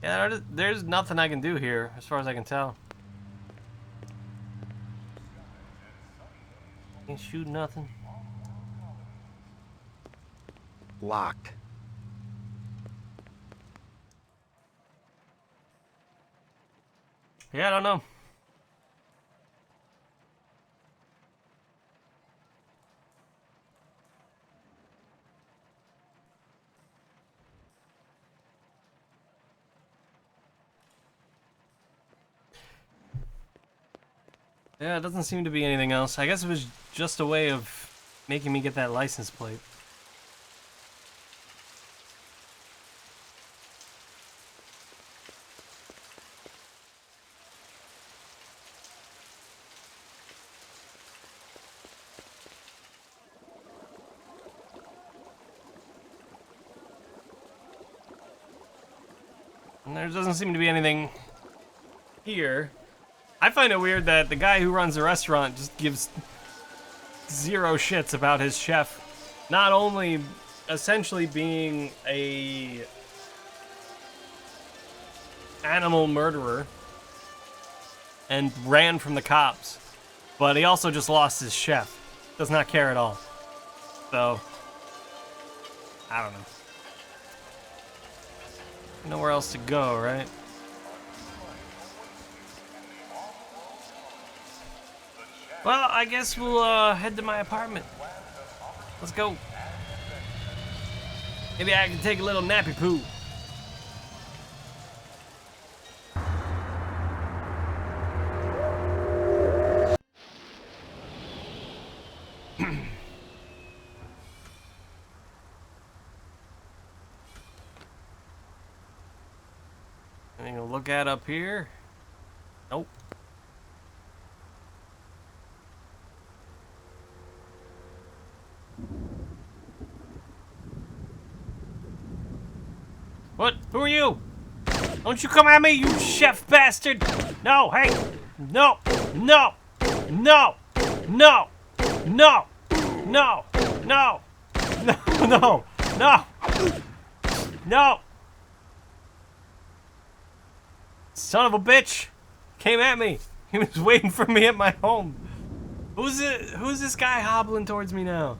Yeah, there's nothing I can do here, as far as I can tell. Can't shoot nothing. Locked. Yeah, I don't know. Yeah, it doesn't seem to be anything else. I guess it was just a way of making me get that license plate. And there doesn't seem to be anything here. I find it weird that the guy who runs the restaurant just gives zero shits about his chef. Not only essentially being a animal murderer and ran from the cops, but he also just lost his chef. Does not care at all. So, I don't know. Nowhere else to go, right? Well, I guess we'll head to my apartment. Let's go. Maybe I can take a little nappy poo. Anything to look at up here? Nope. What? Who are you? Don't you come at me, you chef bastard! No, hey! No! No! No! No! No! No! No! No! No! No! No! Son of a bitch! Came at me. He was waiting for me at my home. Who's this guy hobbling towards me now?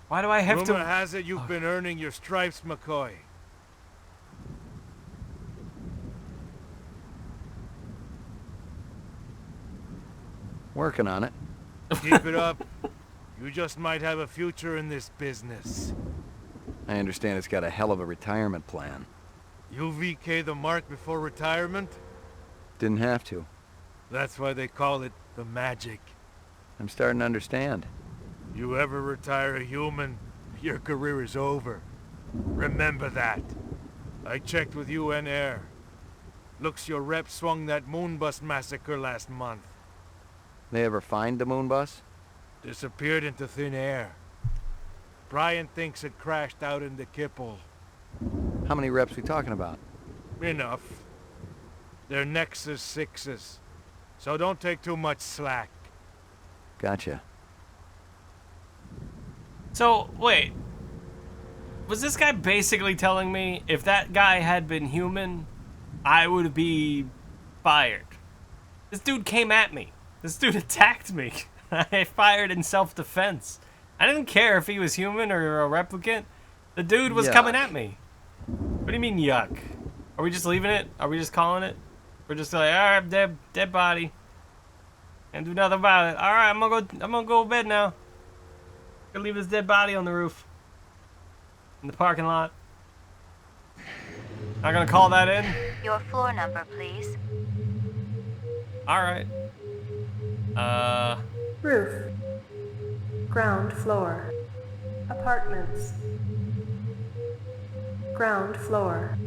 Why do I have to... Rumor has it you've been earning your stripes, McCoy. Working on it. Keep it up. You just might have a future in this business. I understand it's got a hell of a retirement plan. You VK the mark before retirement? Didn't have to. That's why they call it the magic. I'm starting to understand. You ever retire a human, your career is over. Remember that. I checked with UN Air. Looks your rep swung that Moonbus massacre last month. They ever find the moon bus? Disappeared into thin air. Brian thinks it crashed out in the Kipple. How many reps we talking about? Enough. They're Nexus 6s. So don't take too much slack. Gotcha. So, wait. Was this guy basically telling me if that guy had been human, I would be fired? This dude came at me. This dude attacked me. I fired in self-defense. I didn't care if he was human or a replicant. The dude was coming at me. What do you mean, yuck? Are we just leaving it? Are we just calling it? We're just like, all right, dead body. Can't do nothing about it. All right, I'm gonna go to bed now. Gonna leave this dead body on the roof. In the parking lot. Not gonna call that in? Your floor number, please. Alright. Roof. Ground floor. Apartments. Ground floor.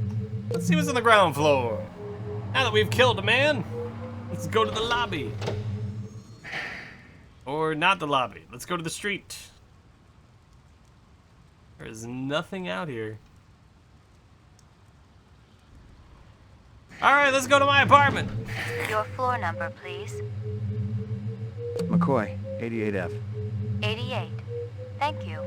Let's see what's on the ground floor. Now that we've killed a man, let's go to the lobby. Or not the lobby. Let's go to the street. There's nothing out here. Alright, let's go to my apartment. Your floor number, please. McCoy, 88F. 88. Thank you.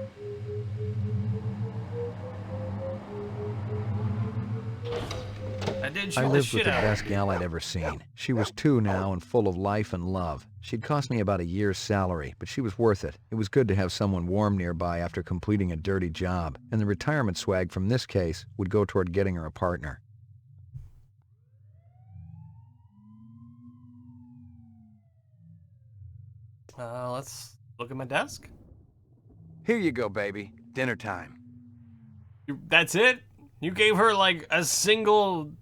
I did shoot I the lived shit with the out of her. best gal I'd ever seen. She was 2 now and full of life and love. She'd cost me about a year's salary, but she was worth it. It was good to have someone warm nearby after completing a dirty job, and the retirement swag from this case would go toward getting her a partner. Let's look at my desk. Here you go, baby. Dinner time. That's it? You gave her like a single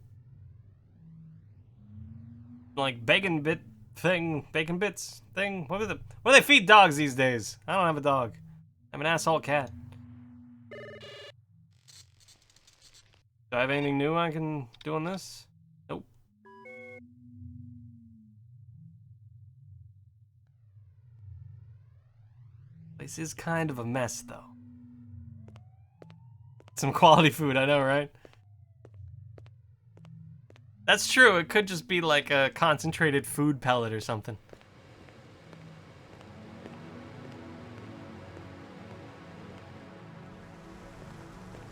like bacon bits thing? What do they feed dogs these days? I don't have a dog. I'm an asshole cat. Do I have anything new I can do on this? Nope. This is kind of a mess though. some quality food, I know, right? That's true, it could just be like a concentrated food pellet or something.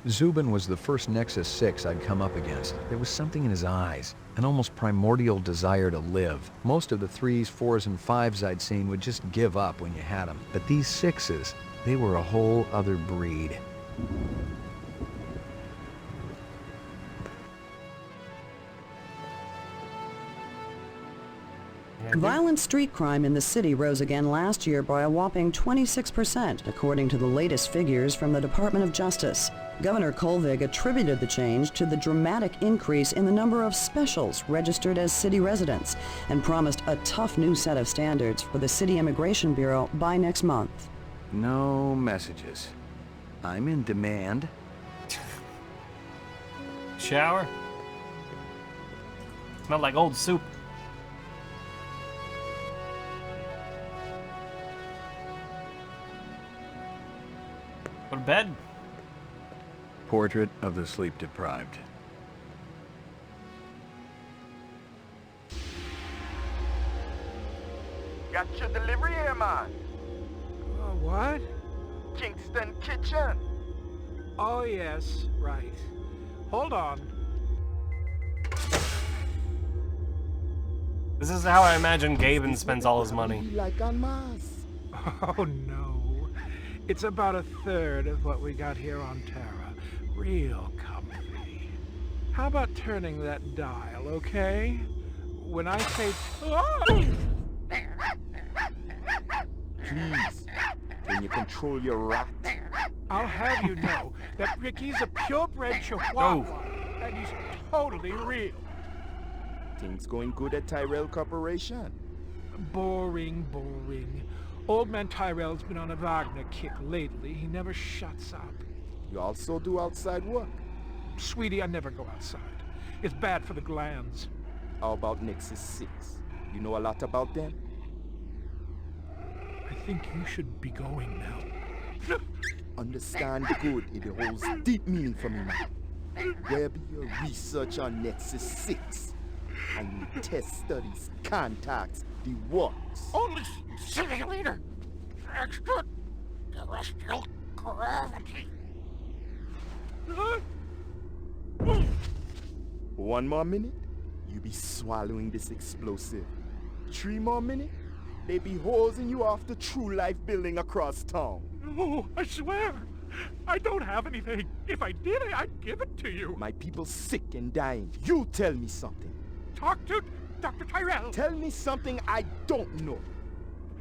Zubin was the first Nexus 6 I'd come up against. There was something in his eyes, an almost primordial desire to live. Most of the 3s, 4s, and 5s I'd seen would just give up when you had them. But these 6s, they were a whole other breed. Violent street crime in the city rose again last year by a whopping 26%, according to the latest figures from the Department of Justice. Governor Kolvig attributed the change to the dramatic increase in the number of specials registered as city residents and promised a tough new set of standards for the City Immigration Bureau by next month. No messages. I'm in demand. Shower? Smelled like old soup. Go to bed. Portrait of the sleep-deprived. Got your delivery here, man. What? Kingston Kitchen. Oh, yes, right. Hold on. This is how I imagine Gaben spends all his money. Like en masse. Oh, no. It's about a third of what we got here on Terra. Real comfy. How about turning that dial, okay? When I say... Please, can you control your rat? I'll have you know that Ricky's a purebred Chihuahua, and he's totally real. Things going good at Tyrell Corporation? Boring, boring. Old man Tyrell's been on a Wagner kick lately. He never shuts up. You also do outside work? Sweetie, I never go outside. It's bad for the glands. How about Nexus 6? You know a lot about them? I think you should be going now. Understand the good, it holds deep meaning for me now. Where be your research on Nexus 6? And your test studies, contacts, the works? Only simulator. Extraterrestrial gravity. 1 more minute, you be swallowing this explosive. 3 more minutes, they be hosing you off the True Life building across town. No, I swear. I don't have anything. If I did, I'd give it to you. My people sick and dying. You tell me something. Talk to Dr. Tyrell. Tell me something I don't know.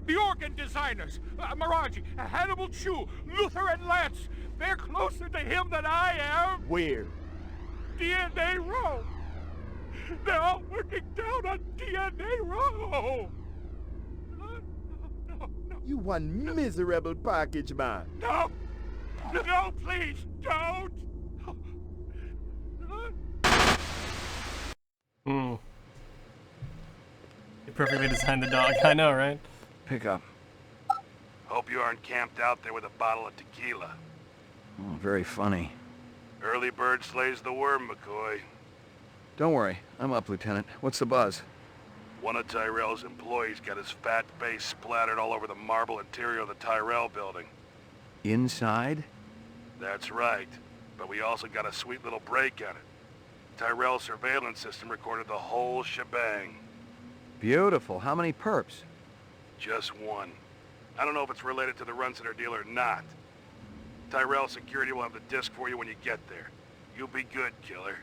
The organ designers, Miraji, Hannibal Chu, Luther and Lance, they're closer to him than I am. Where? DNA Row. They're all working down on DNA Row. No. You one miserable package, man. No, please, don't. You perfectly designed the dog. I know, right? Pick up. Hope you aren't camped out there with a bottle of tequila. Oh, very funny. Early bird slays the worm, McCoy. Don't worry, I'm up, Lieutenant. What's the buzz? One of Tyrell's employees got his fat face splattered all over the marble interior of the Tyrell building. Inside? That's right. But we also got a sweet little break on it. Tyrell's surveillance system recorded the whole shebang. Beautiful. How many perps? Just one. I don't know if it's related to the Runciter deal or not. Tyrell security will have the disc for you when you get there. You'll be good, killer.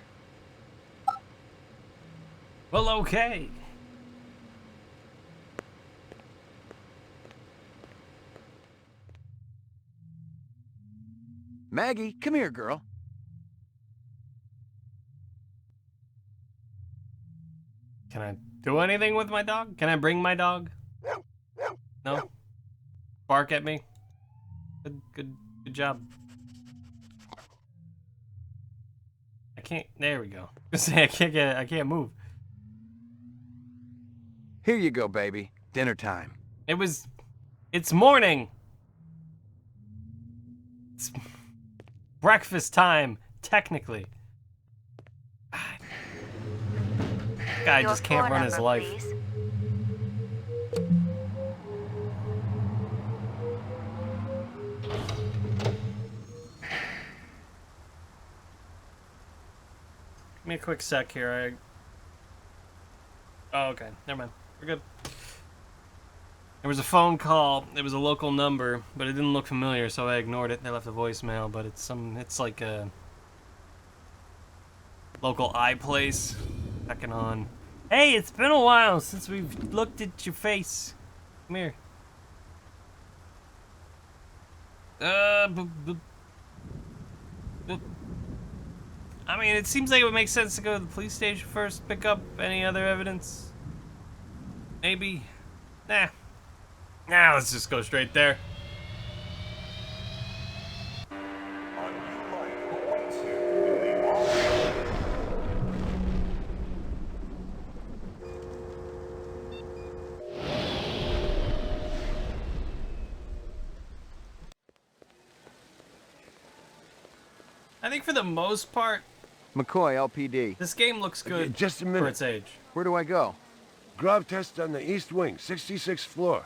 Well, okay. Maggie, come here, girl. Can I do anything with my dog? Can I bring my dog? No? Bark at me? Good job. I can't, there we go. I can't move. Here you go, baby. Dinner time. It's morning. It's breakfast time, technically. Guy just can't run his life. Please. Give me a quick sec here. Oh, okay. Never mind. We're good. There was a phone call. It was a local number, but it didn't look familiar, so I ignored it. They left a voicemail, but it's like a local iPlace. Checking on. Hey, it's been a while since we've looked at your face. Come here. I mean, it seems like it would make sense to go to the police station first, pick up any other evidence. Maybe. Nah, let's just go straight there. I think for the most part, McCoy, LPD. this game looks good Just a for minute. its age. Where do I go? Grav test on the east wing, 66th floor.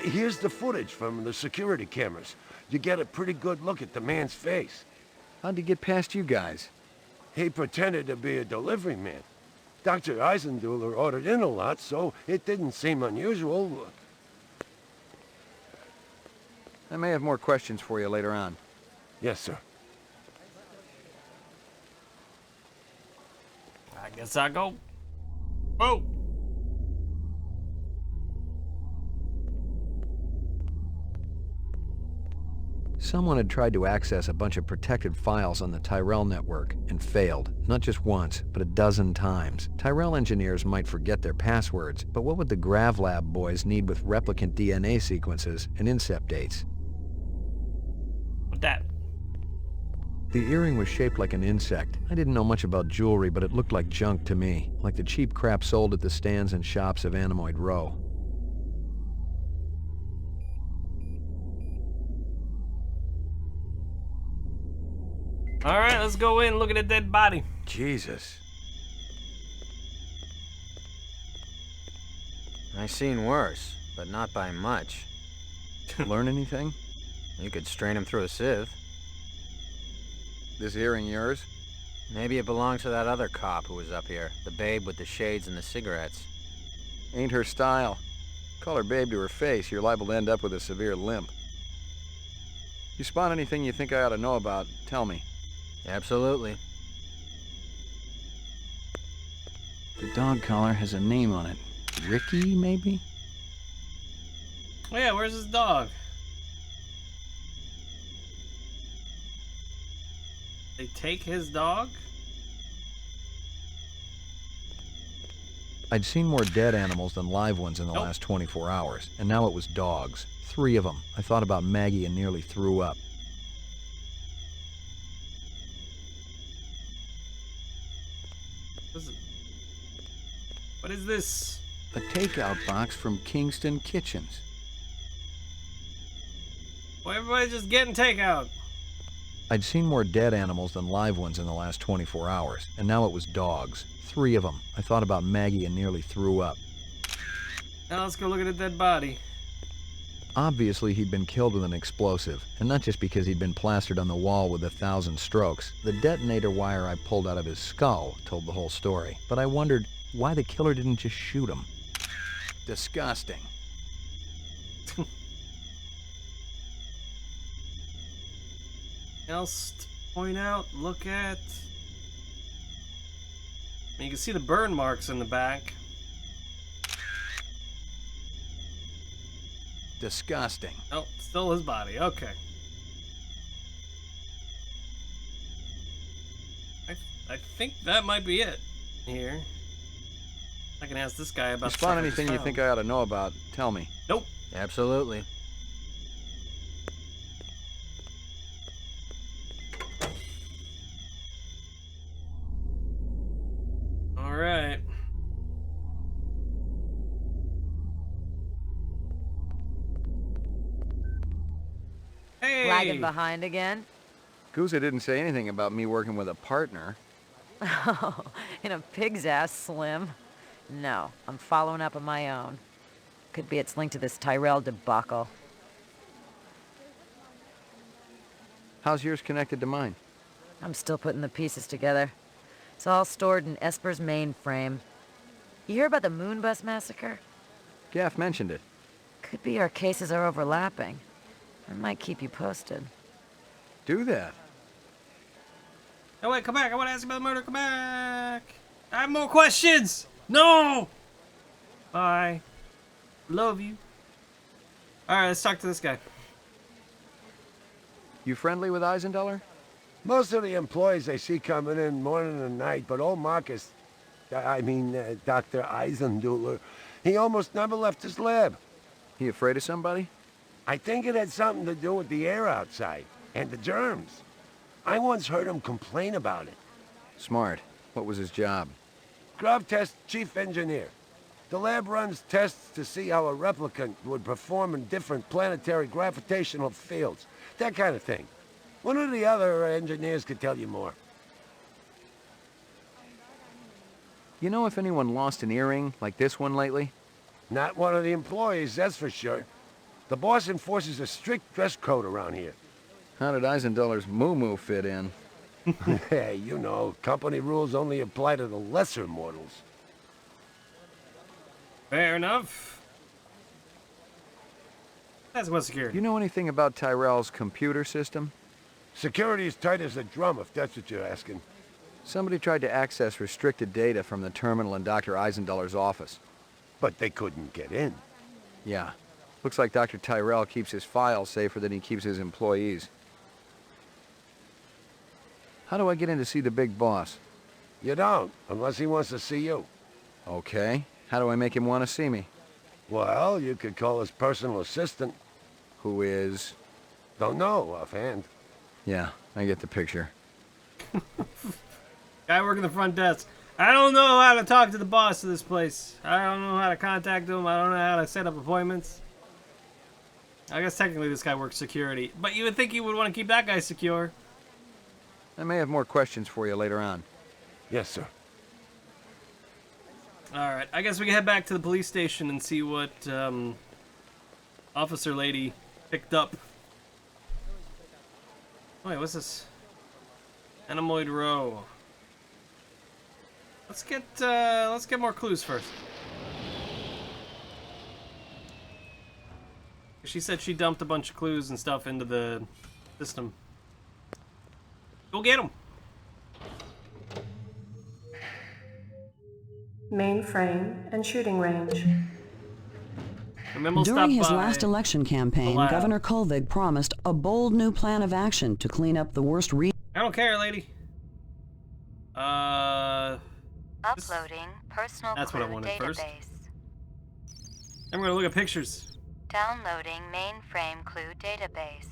Here's the footage from the security cameras. You get a pretty good look at the man's face. How'd he get past you guys? He pretended to be a delivery man. Dr. Eisenduller ordered in a lot, so it didn't seem unusual. I may have more questions for you later on. Yes, sir. I guess I'll go. Whoa! Someone had tried to access a bunch of protected files on the Tyrell network and failed, not just once, but a dozen times. Tyrell engineers might forget their passwords, but what would the GravLab boys need with replicant DNA sequences and incept dates? What that? The earring was shaped like an insect. I didn't know much about jewelry, but it looked like junk to me, like the cheap crap sold at the stands and shops of Animoid Row. Alright, let's go in and look at a dead body. Jesus. I seen worse, but not by much. Learn anything? You could strain him through a sieve. This earring yours? Maybe it belonged to that other cop who was up here. The babe with the shades and the cigarettes. Ain't her style. Call her babe to her face, you're liable to end up with a severe limp. You spot anything you think I ought to know about, tell me. Absolutely. The dog collar has a name on it. Ricky, maybe? Oh yeah, where's his dog? They take his dog? I'd seen more dead animals than live ones in the last 24 hours, and now it was dogs. 3 of them. I thought about Maggie and nearly threw up. What is this? A takeout box from Kingston Kitchens. Well, everybody's just getting takeout. I'd seen more dead animals than live ones in the last 24 hours, and now it was dogs. 3 of them. I thought about Maggie and nearly threw up. Now let's go look at a dead body. Obviously, he'd been killed with an explosive, and not just because he'd been plastered on the wall with 1,000 strokes. The detonator wire I pulled out of his skull told the whole story, but I wondered why the killer didn't just shoot him. Disgusting. Else to point out, look at. You can see the burn marks in the back. Disgusting. Oh, still his body. Okay. I think that might be it here. I can ask this guy about. You spot anything you think I ought to know about, tell me. Nope. Absolutely. All right. Hey. Lagging behind again? Guza didn't say anything about me working with a partner. Oh, in a pig's ass, Slim. No, I'm following up on my own. Could be it's linked to this Tyrell debacle. How's yours connected to mine? I'm still putting the pieces together. It's all stored in Esper's mainframe. You hear about the Moonbus massacre? Gaff mentioned it. Could be our cases are overlapping. I might keep you posted. Do that. Oh wait, come back. I want to ask you about the murder. Come back. I have more questions. No. Bye. Love you. All right, let's talk to this guy. You friendly with Eisendeller? Most of the employees I see coming in morning and night, but old Marcus, Dr. Eisendeller, he almost never left his lab. He afraid of somebody? I think it had something to do with the air outside, and the germs. I once heard him complain about it. Smart. What was his job? GravTest chief engineer. The lab runs tests to see how a replicant would perform in different planetary gravitational fields. That kind of thing. One of the other engineers could tell you more. You know if anyone lost an earring like this one lately? Not one of the employees, that's for sure. The boss enforces a strict dress code around here. How did Eisendeller's moo-moo fit in? Hey, you know, company rules only apply to the lesser mortals. Fair enough. That's what security. You know anything about Tyrell's computer system? Security is tight as a drum, if that's what you're asking. Somebody tried to access restricted data from the terminal in Dr. Eisendeller's office. But they couldn't get in. Yeah. Looks like Dr. Tyrell keeps his files safer than he keeps his employees. How do I get in to see the big boss? You don't, unless he wants to see you. Okay. How do I make him want to see me? Well, you could call his personal assistant. Who is? Don't know, offhand. Yeah, I get the picture. Guy working the front desk. I don't know how to talk to the boss of this place. I don't know how to contact him. I don't know how to set up appointments. I guess technically this guy works security. But you would think you would want to keep that guy secure. I may have more questions for you later on. Yes, sir. Alright, I guess we can head back to the police station and see what officer lady picked up. Wait, what's this? Anemoid Row. Let's get more clues first. She said she dumped a bunch of clues and stuff into the system. Go get them. Mainframe and shooting range. During his last election campaign, Governor Kolvig promised a bold new plan of action to clean up the worst I don't care, lady. Uploading personal That's clue what I wanted database. first. I'm gonna look at pictures. Downloading mainframe clue database.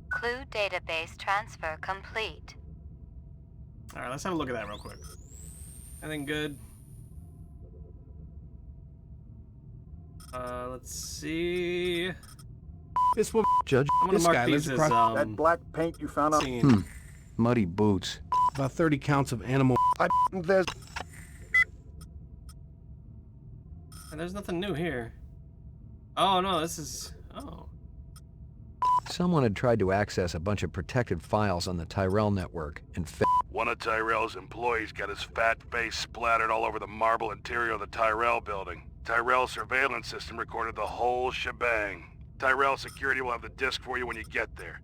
Clue database transfer complete. Alright, let's have a look at that real quick. Anything good? Let's see. This woman, Judge, I'm gonna this mark guy these lives as, across... That black paint you found on... Muddy boots. About 30 counts of animal... There's... And there's nothing new here. Oh no, this is... Oh. Someone had tried to access a bunch of protected files on the Tyrell network and One of Tyrell's employees got his fat face splattered all over the marble interior of the Tyrell building. Tyrell's surveillance system recorded the whole shebang. Tyrell security will have the disc for you when you get there.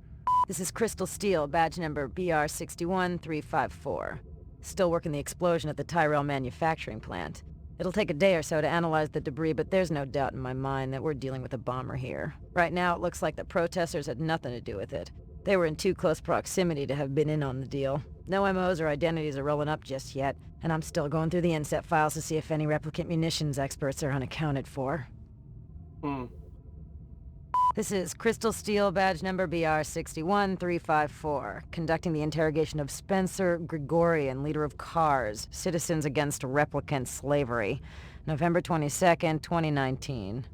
This is Crystal Steel, badge number BR61354. Still working the explosion at the Tyrell manufacturing plant. It'll take a day or so to analyze the debris, but there's no doubt in my mind that we're dealing with a bomber here. Right now, it looks like the protesters had nothing to do with it. They were in too close proximity to have been in on the deal. No MOs or identities are rolling up just yet, and I'm still going through the inset files to see if any replicant munitions experts are unaccounted for. This is Crystal Steel, badge number BR61354, conducting the interrogation of Spencer Gregorian, leader of CARS, Citizens Against Replicant Slavery, November 22nd, 2019.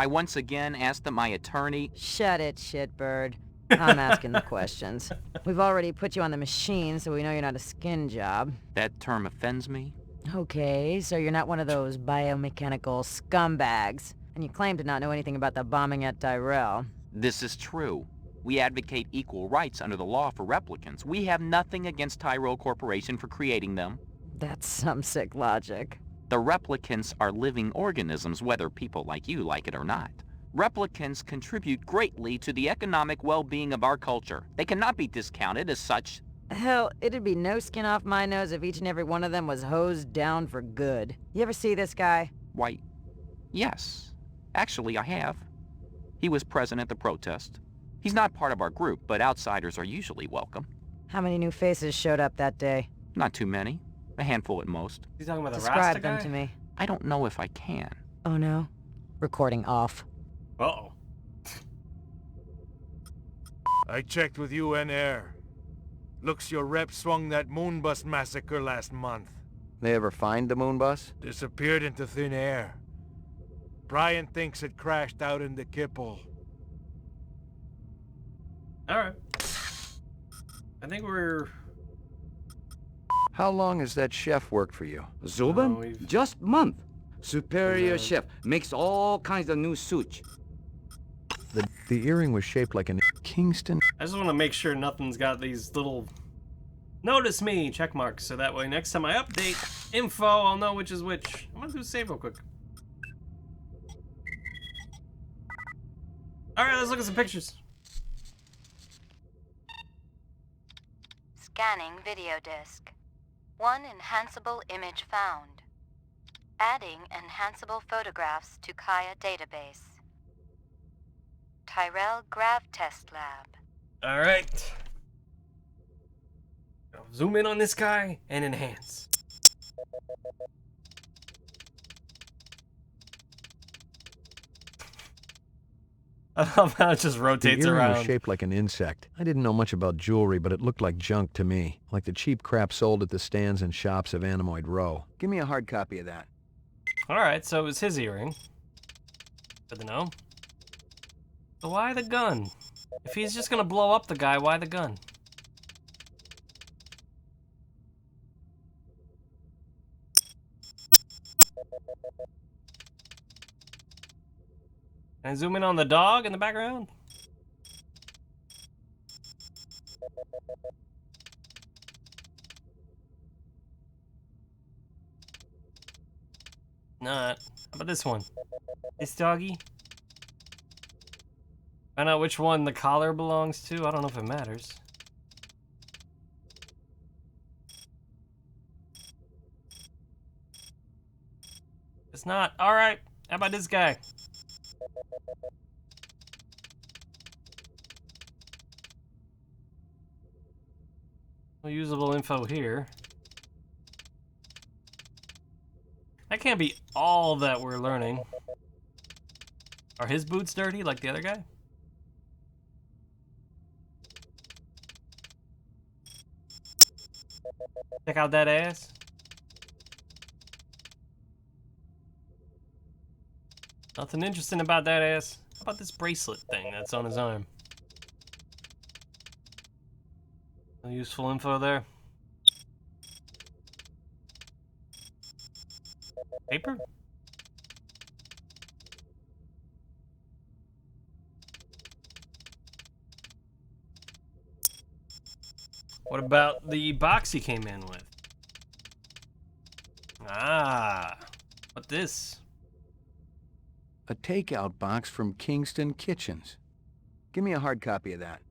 I once again asked that my attorney... Shut it, shitbird. I'm asking the questions. We've already put you on the machine, so we know you're not a skin job. That term offends me. Okay, so you're not one of those biomechanical scumbags, and you claim to not know anything about the bombing at Tyrell. This is true. We advocate equal rights under the law for replicants. We have nothing against Tyrell Corporation for creating them. That's some sick logic. The replicants are living organisms, whether people like you like it or not. Replicants contribute greatly to the economic well-being of our culture. They cannot be discounted as such. Hell, it'd be no skin off my nose if each and every one of them was hosed down for good. You ever see this guy? Why, yes. Actually, I have. He was present at the protest. He's not part of our group, but outsiders are usually welcome. How many new faces showed up that day? Not too many. A handful at most. He's talking about the Describe Rasta them guy? to me. I don't know if I can. Oh no. Recording off. Uh-oh. I checked with UN Air. Looks your rep swung that Moonbus massacre last month. They ever find the moon bus? Disappeared into thin air. Brian thinks it crashed out in the Kipple. Alright. I think we're... How long has that chef worked for you? Zubin? Just month. Superior chef. Makes all kinds of new suits. The earring was shaped like an Kingston. I just want to make sure nothing's got these little notice me check marks, so that way next time I update info, I'll know which is which. I'm gonna do a save real quick. Alright, let's look at some pictures. Scanning video disk. One enhanceable image found. Adding enhanceable photographs to Kaya database. Tyrell Grav Test Lab. Alright. Zoom in on this guy and enhance. I love how it just rotates The earring around. was shaped like an insect. I didn't know much about jewelry, but it looked like junk to me. Like the cheap crap sold at the stands and shops of Animoid Row. Give me a hard copy of that. Alright, so it was his earring. Good to know. So why the gun? If he's just gonna blow up the guy, why the gun? Can I zoom in on the dog in the background? Not. How about this one? This doggy? Find out which one the collar belongs to. I don't know if it matters. It's not. Alright. How about this guy? No usable info here. That can't be all that we're learning. Are his boots dirty like the other guy? Check out that ass. Nothing interesting about that ass. How about this bracelet thing that's on his arm? No useful info there. Paper? What about the box he came in with? Ah, what this? A takeout box from Kingston Kitchens. Give me a hard copy of that.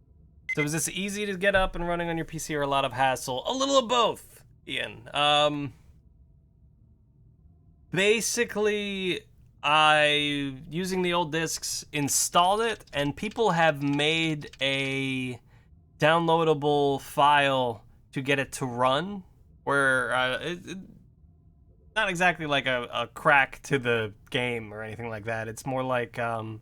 So is this easy to get up and running on your PC or a lot of hassle? A little of both, Ian. Basically, I, using the old discs, installed it, and people have made a downloadable file to get it to run, where not exactly like a crack to the game or anything like that. It's more like when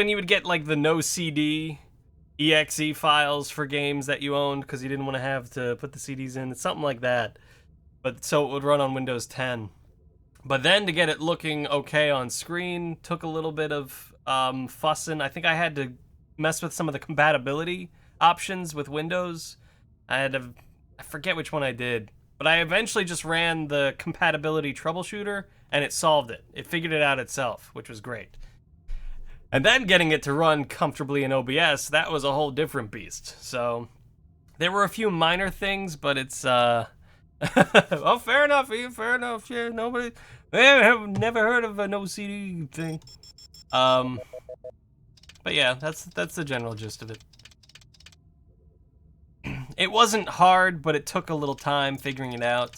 you would get like the no CD exe files for games that you owned because you didn't want to have to put the CDs in. It's something like that, but so it would run on Windows 10. But then to get it looking okay on screen took a little bit of fussing. I think I had to mess with some of the compatibility options with Windows. I forget which one I did, but I eventually just ran the compatibility troubleshooter and it solved it. It figured it out itself, which was great. And then getting it to run comfortably in OBS, that was a whole different beast. So there were a few minor things, but it's oh, fair enough, Ian, fair enough. Yeah, nobody, I have never heard of an OCD thing. But yeah, that's the general gist of it. It wasn't hard, but it took a little time figuring it out.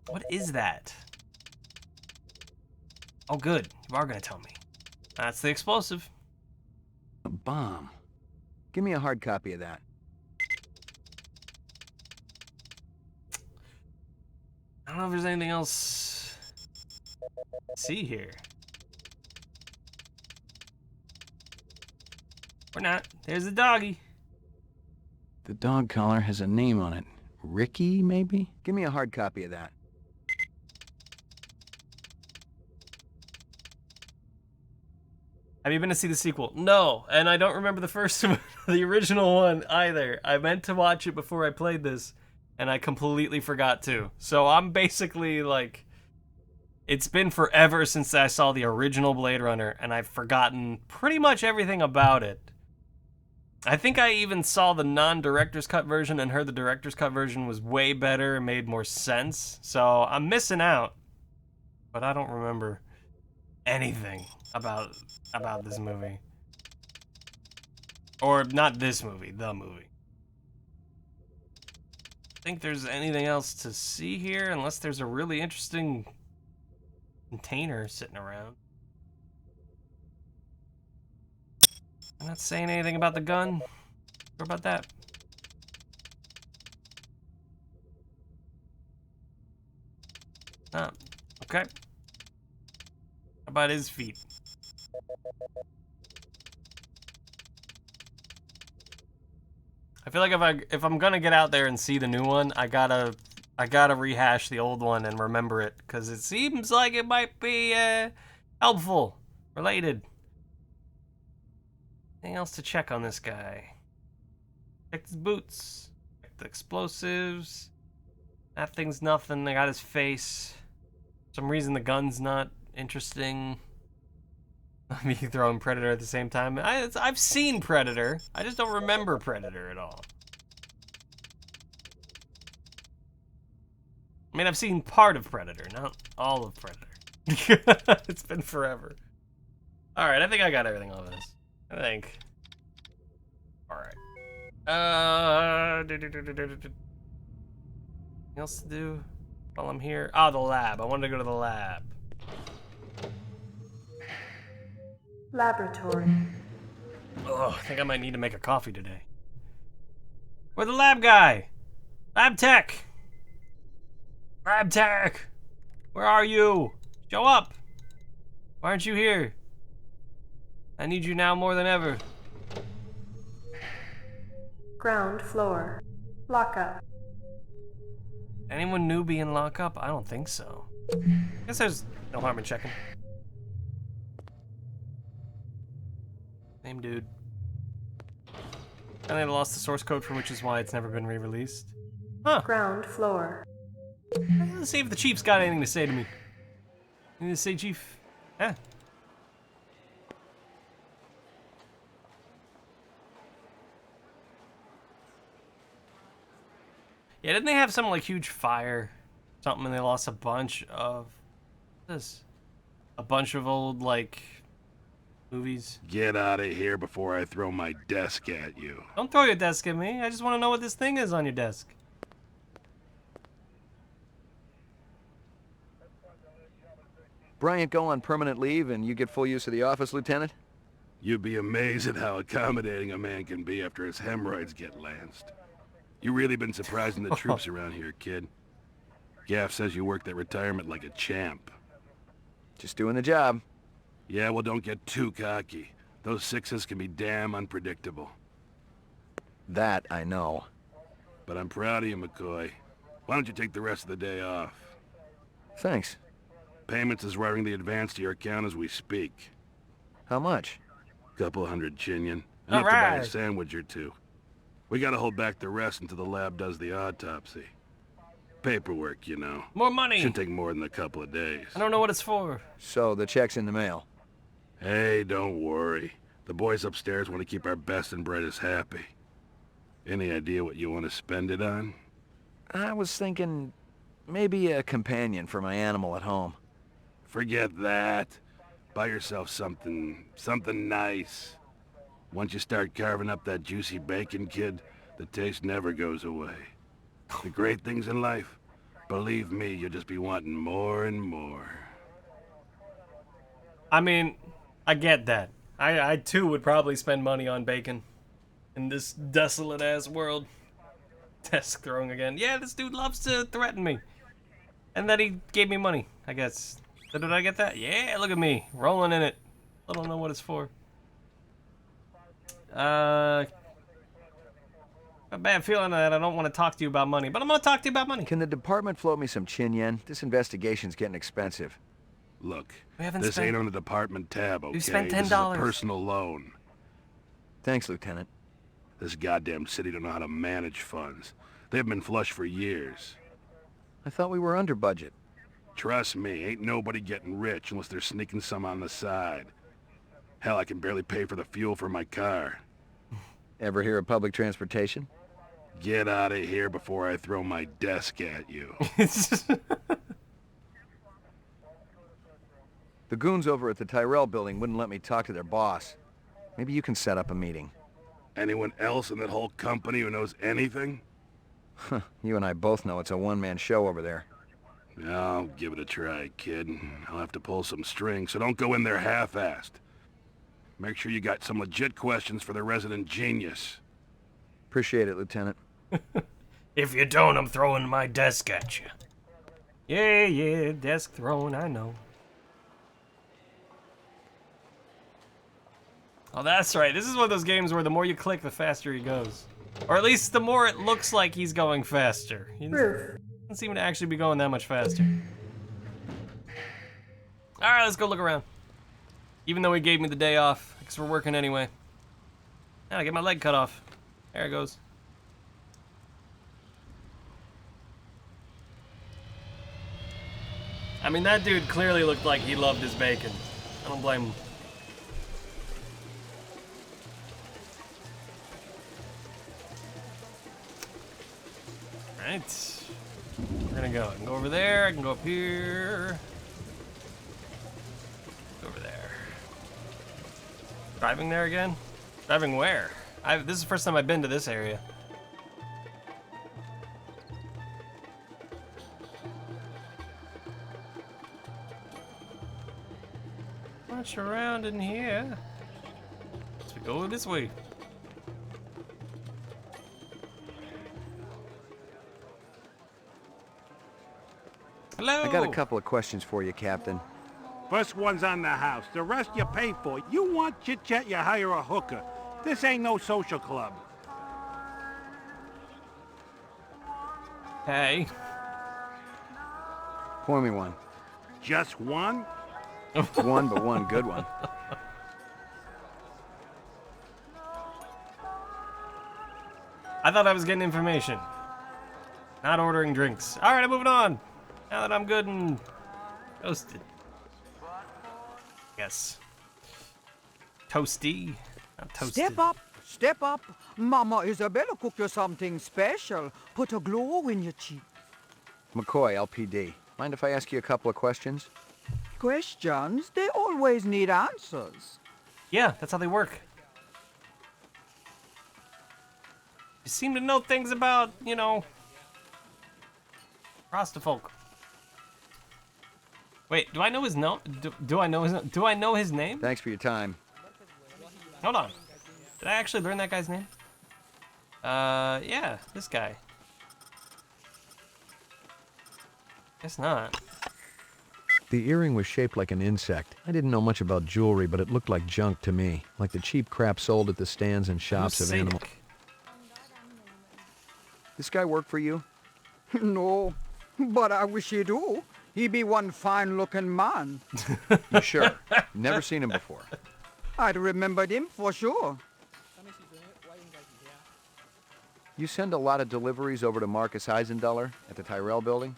What is that? Oh, good. You are gonna tell me. That's the explosive. A bomb. Give me a hard copy of that. I don't know if there's anything else to see here. Or not. There's the doggy. The dog collar has a name on it. Ricky, maybe? Give me a hard copy of that. Have you been to see the sequel? No, and I don't remember the first one, the original one either. I meant to watch it before I played this, and I completely forgot to. So I'm basically like, it's been forever since I saw the original Blade Runner, and I've forgotten pretty much everything about it. I think I even saw the non-director's cut version and heard the director's cut version was way better and made more sense. So I'm missing out, but I don't remember anything about this movie. Or not this movie, the movie. I think there's anything else to see here unless there's a really interesting container sitting around. I'm not saying anything about the gun. What about that? Ah, okay. How about his feet? I feel like if I'm gonna get out there and see the new one, I gotta rehash the old one and remember it, because it seems like it might be helpful, related. Anything else to check on this guy? Check his boots. Check the explosives. That thing's nothing. I got his face. For some reason the gun's not interesting. Me throwing Predator at the same time. I've seen Predator. I just don't remember Predator at all. I mean, I've seen part of Predator, not all of Predator. It's been forever. Alright, I think I got everything on this. I think. Alright. Anything else to do while I'm here? Oh, the lab. I wanted to go to the lab. Laboratory. Oh, I think I might need to make a coffee today. Where's the lab guy? Lab tech! Lab tech! Where are you? Show up! Why aren't you here? I need you now more than ever. Ground floor. Lockup. Anyone newbie in lockup? I don't think so. Guess there's no harm in checking. Same dude. And they lost the source code from which is why it's never been re-released. Huh. Ground floor. Let's see if the Chief's got anything to say to me. Anything to say, Chief? Yeah. Yeah, didn't they have some like huge fire? Something, and they lost a bunch of this. A bunch of old like movies. Get out of here before I throw my desk at you. Don't throw your desk at me. I just want to know what this thing is on your desk. Bryant go on permanent leave and you get full use of the office, Lieutenant? You'd be amazed at how accommodating a man can be after his hemorrhoids get lanced. You really been surprising the troops around here, kid. Gaff says you worked that retirement like a champ. Just doing the job. Yeah, well, don't get too cocky. Those sixes can be damn unpredictable. That I know. But I'm proud of you, McCoy. Why don't you take the rest of the day off? Thanks. Payments is wiring the advance to your account as we speak. How much? Couple hundred Chinian. Enough to buy a sandwich or two. We gotta hold back the rest until the lab does the autopsy. Paperwork, you know. More money! Shouldn't take more than a couple of days. I don't know what it's for. So, the check's in the mail. Hey, don't worry. The boys upstairs want to keep our best and brightest happy. Any idea what you want to spend it on? I was thinking maybe a companion for my animal at home. Forget that. Buy yourself something nice. Once you start carving up that juicy bacon, kid, the taste never goes away. The great things in life, believe me, you'll just be wanting more and more. I mean, I get that. I too would probably spend money on bacon in this desolate-ass world. Desk throwing again. Yeah, this dude loves to threaten me. And then he gave me money, I guess. So did I get that? Yeah, look at me, rolling in it. I don't know what it's for. A bad feeling that I don't want to talk to you about money, but I'm going to talk to you about money. Can the department float me some chin yen? This investigation's getting expensive. Look, this ain't on the department tab, okay? We've spent $10. This is a personal loan. Thanks, Lieutenant. This goddamn city don't know how to manage funds. They've been flush for years. I thought we were under budget. Trust me, ain't nobody getting rich unless they're sneaking some on the side. Hell, I can barely pay for the fuel for my car. Ever hear of public transportation? Get out of here before I throw my desk at you. The goons over at the Tyrell building wouldn't let me talk to their boss. Maybe you can set up a meeting. Anyone else in that whole company who knows anything? You and I both know it's a one-man show over there. I'll give it a try, kid. I'll have to pull some strings, so don't go in there half-assed. Make sure you got some legit questions for the resident genius. Appreciate it, Lieutenant. If you don't, I'm throwing my desk at you. Yeah, desk thrown, I know. Oh, that's right. This is one of those games where the more you click, the faster he goes. Or at least the more it looks like he's going faster. He doesn't seem to actually be going that much faster. Alright, let's go look around. Even though he gave me the day off, because we're working anyway. Now I get my leg cut off. There it goes. I mean, that dude clearly looked like he loved his bacon. I don't blame him. Alright. We're gonna go. I can go over there, I can go up here. Go over there. Driving there again? Driving where? This is the first time I've been to this area. Much around in here. Let's go this way. Hello. I got a couple of questions for you, Captain. First one's on the house. The rest you pay for. You want chit-chat, you hire a hooker. This ain't no social club. Hey. Pour me one. Just one? One, but one good one. I thought I was getting information. Not ordering drinks. Alright, I'm moving on. Now that I'm good and toasted. Yes. Toasty. Not toasted. Step up. Mama Isabella cooked you something special. Put a glow in your cheek. McCoy, LPD. Mind if I ask you a couple of questions? Questions? They always need answers. Yeah, that's how they work. You seem to know things about, you know, Rasta folk. Wait, do I know his name? Do I know his name? Thanks for your time. Hold on. Did I actually learn that guy's name? Yeah, this guy. Guess not. The earring was shaped like an insect. I didn't know much about jewelry, but it looked like junk to me. Like the cheap crap sold at the stands and shops of animals. This guy work for you? No, but I wish he do. He be one fine-looking man. You sure? Never seen him before. I'd remembered him for sure. You send a lot of deliveries over to Marcus Eisendaller at the Tyrell building?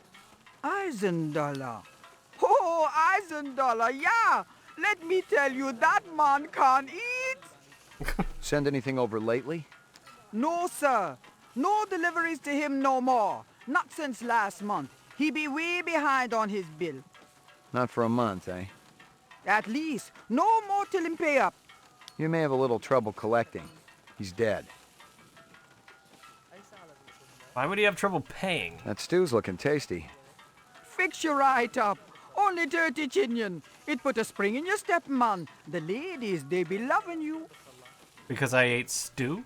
Eisendaller. Oh, Eisendaller, yeah. Let me tell you, that man can't eat. Send anything over lately? No, sir. No deliveries to him no more. Not since last month. He be way behind on his bill. Not for a month, eh? At least. No more till him pay up. You may have a little trouble collecting. He's dead. Why would he have trouble paying? That stew's looking tasty. Fix you right up. Only 30 chinion. It put a spring in your step, man. The ladies, they be loving you. Because I ate stew?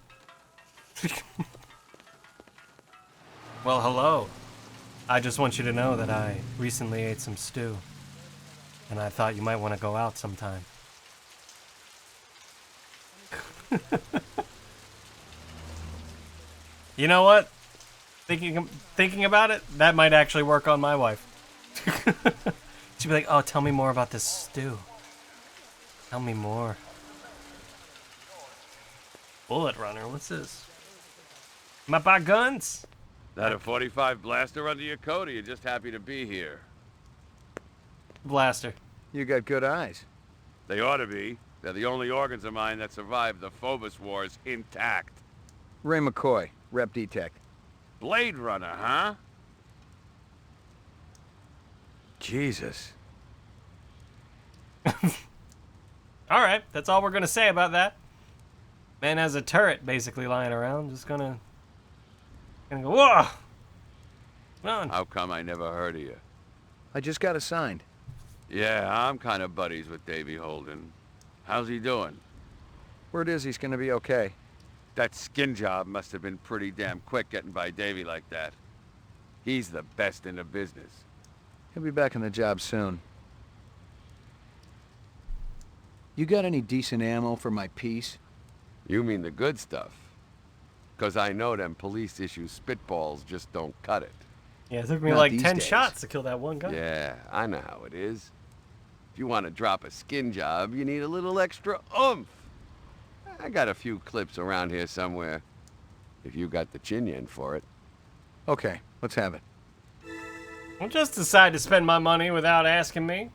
Well, hello. I just want you to know that I recently ate some stew. And I thought you might want to go out sometime. You know what? Thinking about it, that might actually work on my wife. She'd be like, oh, tell me more about this stew. Tell me more. Bullet runner, what's this? My buy guns? That a 45 blaster under your coat, or you just happy to be here? Blaster. You got good eyes. They ought to be. They're the only organs of mine that survived the Phobos Wars intact. Ray McCoy, Rep Detect. Blade Runner, huh? Jesus. Alright, that's all we're gonna say about that. Man has a turret basically lying around, just gonna go, whoa! Come on. How come I never heard of you? I just got assigned. Yeah, I'm kind of buddies with Davy Holden. How's he doing? Word is he's gonna be okay. That skin job must have been pretty damn quick getting by Davy like that. He's the best in the business. He'll be back on the job soon. You got any decent ammo for my piece? You mean the good stuff? 'Cause I know them police issue spitballs just don't cut it. Yeah, it took me Not like these 10 days. shots to kill that one guy. Yeah, I know how it is. If you want to drop a skin job, you need a little extra oomph. I got a few clips around here somewhere. If you got the chin yen for it. Okay, let's have it. Don't just decide to spend my money without asking me.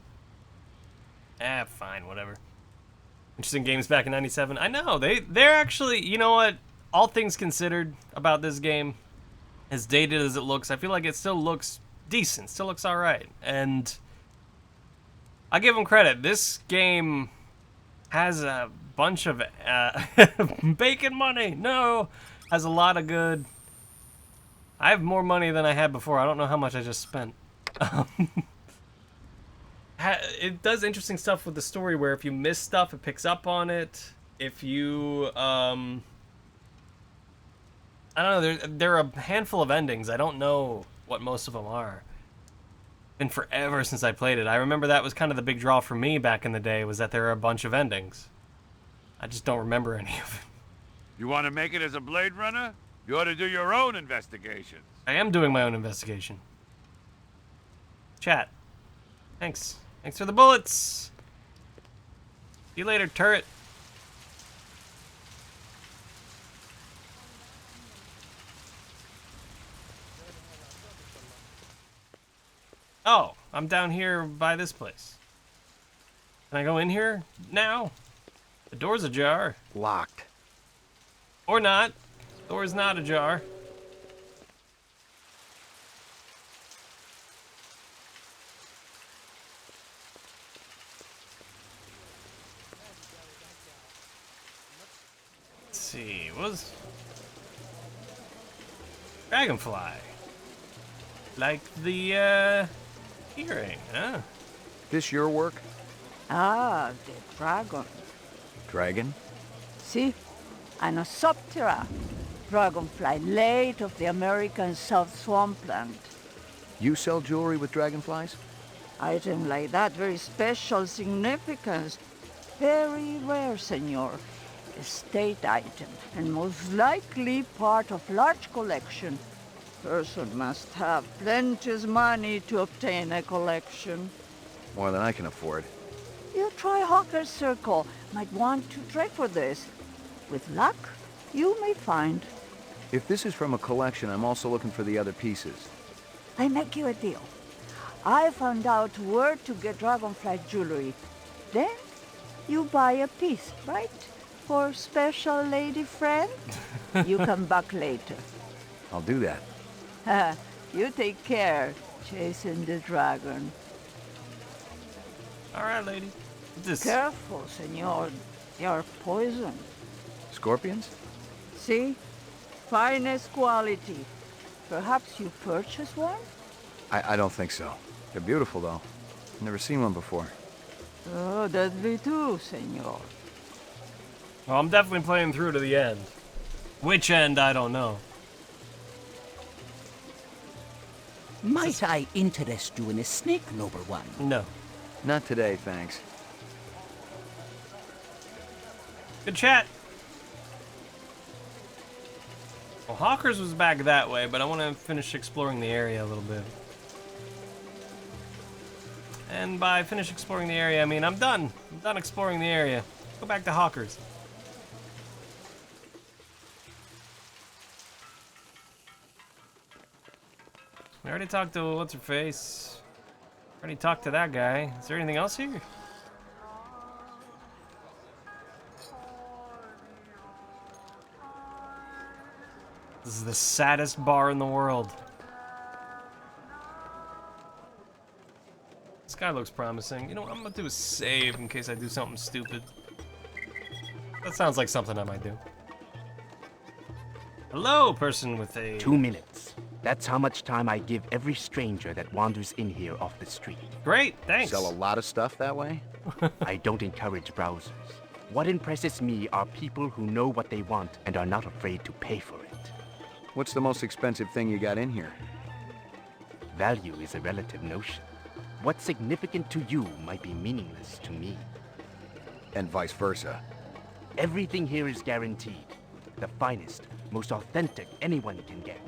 Fine, whatever. Interesting games back in '97. I know, they're actually, you know what? All things considered about this game, as dated as it looks, I feel like it still looks decent, still looks alright. And I give them credit. This game has a bunch of bacon money. No, has a lot of good. I have more money than I had before. I don't know how much I just spent. It does interesting stuff with the story where if you miss stuff, it picks up on it. If you, I don't know, there are a handful of endings. I don't know what most of them are. Been forever since I played it. I remember that was kind of the big draw for me back in the day, was that there are a bunch of endings. I just don't remember any of it. You want to make it as a Blade Runner? You ought to do your own investigations. I am doing my own investigation. Chat. Thanks. Thanks for the bullets. See you later, turret. Oh, I'm down here by this place. Can I go in here now? The door's ajar. Locked. Or not. Door's not ajar. Let's see, what was... Dragonfly. Like the, earring, huh? This your work? Ah, the dragon. Dragon? See? Anosoptera. Dragonfly late of the American South Swampland. You sell jewelry with dragonflies? Item like that, very special significance. Very rare, senor. Estate item, and most likely part of large collection. person must have plenty of money to obtain a collection. More than I can afford. You try Hawker's Circle. Might want to trade for this. With luck, you may find. If this is from a collection, I'm also looking for the other pieces. I make you a deal. I found out where to get Dragonflight jewelry. Then, you buy a piece, right? For special lady friend? You come back later. I'll do that. You take care, chasing the dragon. All right, lady. Careful, senor. You're poison. Scorpions? See? Finest quality. Perhaps you purchase one? I don't think so. They're beautiful, though. Never seen one before. Oh, deadly too, senor. Well, I'm definitely playing through to the end. Which end, I don't know. Might I interest you in a snake, noble one? No. Not today, thanks. Good chat. Well, Hawkers was back that way, but I want to finish exploring the area a little bit. And by finish exploring the area, I mean I'm done. I'm done exploring the area. Go back to Hawkers. We already talked to what's-her-face. Already talked to that guy. Is there anything else here? This is the saddest bar in the world. This guy looks promising. You know what? I'm gonna do a save in case I do something stupid. That sounds like something I might do. Hello, person with a... 2 minutes. That's how much time I give every stranger that wanders in here off the street. Great, thanks. Sell a lot of stuff that way? I don't encourage browsers. What impresses me are people who know what they want and are not afraid to pay for it. What's the most expensive thing you got in here? Value is a relative notion. What's significant to you might be meaningless to me. And vice versa. Everything here is guaranteed. The finest, most authentic anyone can get.